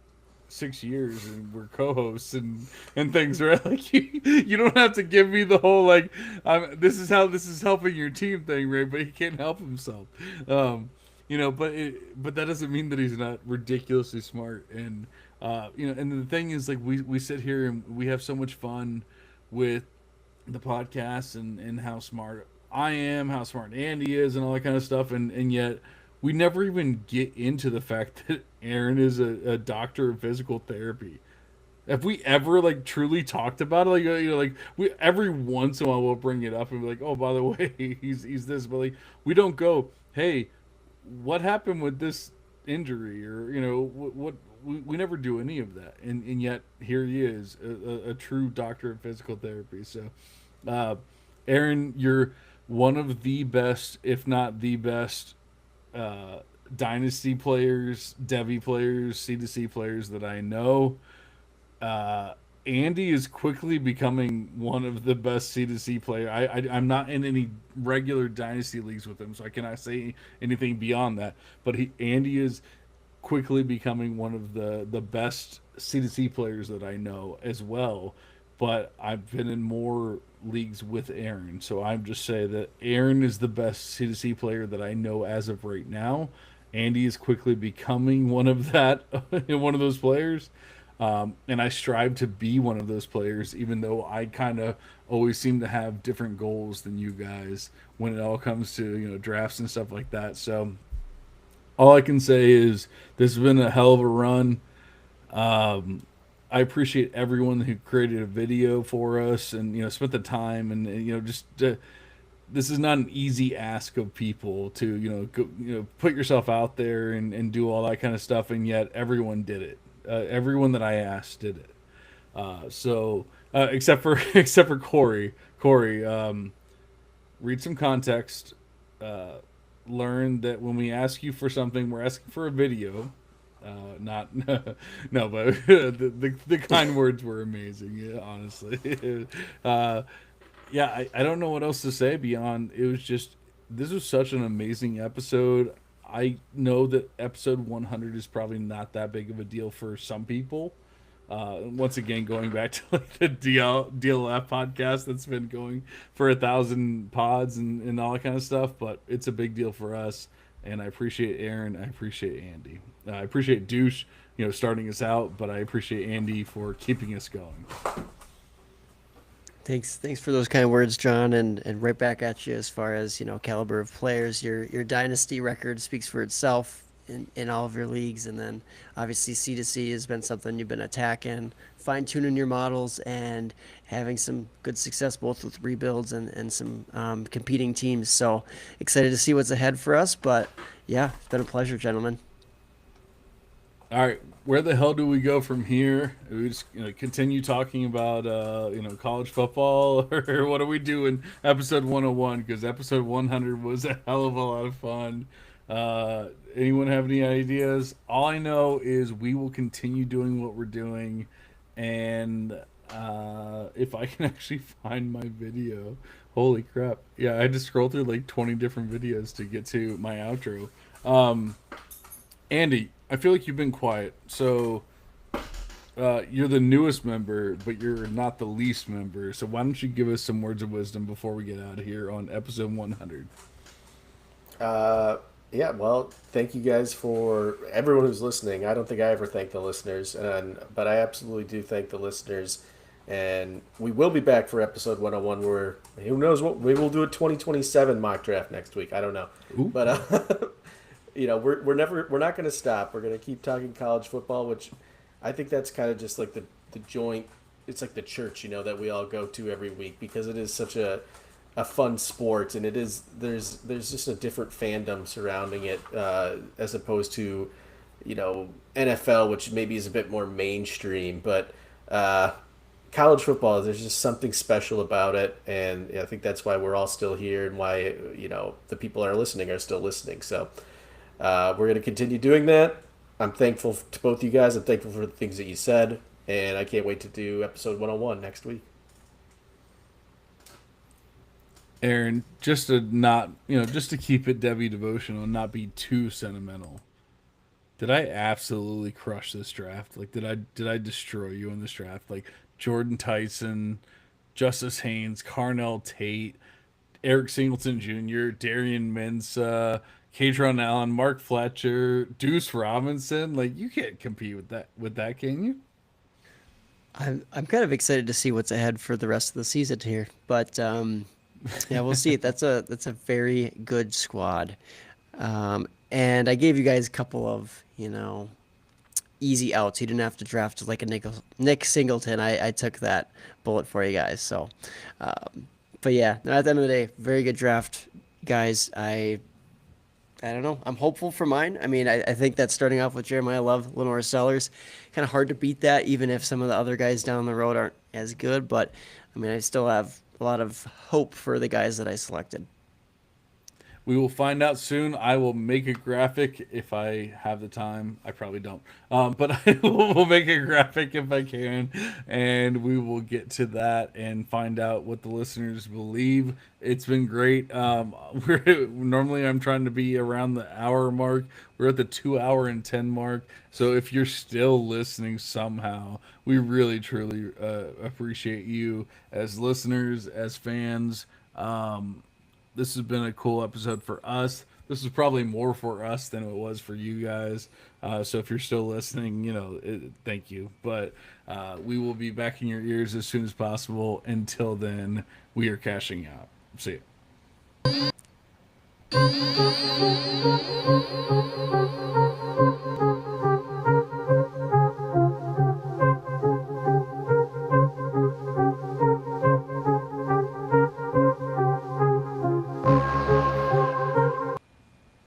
6 years and we're co-hosts and things, right? Like you don't have to give me the whole like, this is how this is helping your team thing, right? But he can't help himself. But that doesn't mean that he's not ridiculously smart. And and the thing is, like, we sit here and we have so much fun with the podcast and how smart I am, how smart Andy is, and all that kind of stuff, and yet we never even get into the fact that Aaron is a doctor of physical therapy. Have we ever like truly talked about it? Like like we every once in a while we'll bring it up and be like, oh, by the way, he's this, but like we don't go, hey, what happened with this injury, or what we never do any of that, and yet here he is, a true doctor of physical therapy. So, Aaron, you're one of the best, if not the best, dynasty players, Devy players, C2C players that I know. Andy is quickly becoming one of the best C2C player. I'm not in any regular dynasty leagues with him, so I cannot say anything beyond that. But Andy is quickly becoming one of the best C2C players that I know as well. But I've been in more leagues with Aaron, so I'm just saying that Aaron is the best C2C player that I know as of right now. Andy is quickly becoming one of those players. And I strive to be one of those players, even though I kind of always seem to have different goals than you guys when it all comes to, drafts and stuff like that. So all I can say is this has been a hell of a run. I appreciate everyone who created a video for us and, spent the time and just this is not an easy ask of people to, put yourself out there and do all that kind of stuff. And yet everyone did it. Everyone that I asked did it. Except for Corey. Corey, read some context. Learn that when we ask you for something, we're asking for a video. Not no, but the kind words were amazing. Yeah, honestly. Yeah, I don't know what else to say beyond it was just this was such an amazing episode. I know that episode 100 is probably not that big of a deal for some people. Once again, going back to like the DLF podcast that's been going for 1,000 pods and all that kind of stuff, but it's a big deal for us. And I appreciate Aaron. I appreciate Andy. I appreciate Douche, starting us out, but I appreciate Andy for keeping us going. Thanks for those kind words, John, and right back at you as far as, caliber of players. Your dynasty record speaks for itself in all of your leagues, and then obviously C2C has been something you've been attacking, fine-tuning your models, and having some good success both with rebuilds and some competing teams. So excited to see what's ahead for us, but yeah, it's been a pleasure, gentlemen. All right, where the hell do we go from here? Do we just continue talking about college football, or what do we do in episode 101? Because episode 100 was a hell of a lot of fun. Anyone have any ideas? All I know is we will continue doing what we're doing, and If I can actually find my video. Holy crap. Yeah, I had to scroll through like 20 different videos to get to my outro. Andy, I feel like you've been quiet. So you're the newest member, but you're not the least member. So why don't you give us some words of wisdom before we get out of here on episode 100? Yeah, well, thank you guys for everyone who's listening. I don't think I ever thank the listeners, but I absolutely do thank the listeners. And we will be back for episode 101 where who knows what we will do a 2027 mock draft next week. I don't know. Ooh. But we're not going to stop. We're going to keep talking college football, which I think that's kind of just like the joint, it's like the church, that we all go to every week because it is such a fun sport, and there's just a different fandom surrounding it as opposed to NFL, which maybe is a bit more mainstream, but college football, there's just something special about it, and I think that's why we're all still here and why the people that are listening are still listening. So we're going to continue doing that. I'm thankful to both you guys. I'm thankful for the things that you said, and I can't wait to do episode 101 next week. Aaron, just to keep it Debbie devotional and not be too sentimental. Did I absolutely crush this draft? Like, did I destroy you in this draft? Like Jordan Tyson, Justice Haynes, Carnell Tate, Eric Singleton Jr., Darian Mensah, Katron Allen, Mark Fletcher, Deuce Robinson. Like, you can't compete with that, can you? I'm kind of excited to see what's ahead for the rest of the season here, but yeah, we'll see. That's a very good squad, and I gave you guys a couple of easy outs. You didn't have to draft like a Nick Singleton. I took that bullet for you guys. So, but yeah, at the end of the day, very good draft, guys. I don't know. I'm hopeful for mine. I mean, I think that starting off with Jeremiah Love, Lenore Sellers, kind of hard to beat that, even if some of the other guys down the road aren't as good. But I mean, I still have a lot of hope for the guys that I selected. We will find out soon. I will make a graphic if I have the time. I probably don't. But I will make a graphic if I can. And we will get to that and find out what the listeners believe. It's been great. Normally I'm trying to be around the hour mark. We're at the 2 hour and 10 mark. So if you're still listening somehow, we really, truly appreciate you as listeners, as fans. This has been a cool episode for us. This is probably more for us than it was for you guys. So if you're still listening, thank you. But we will be back in your ears as soon as possible. Until then, we are cashing out. See you.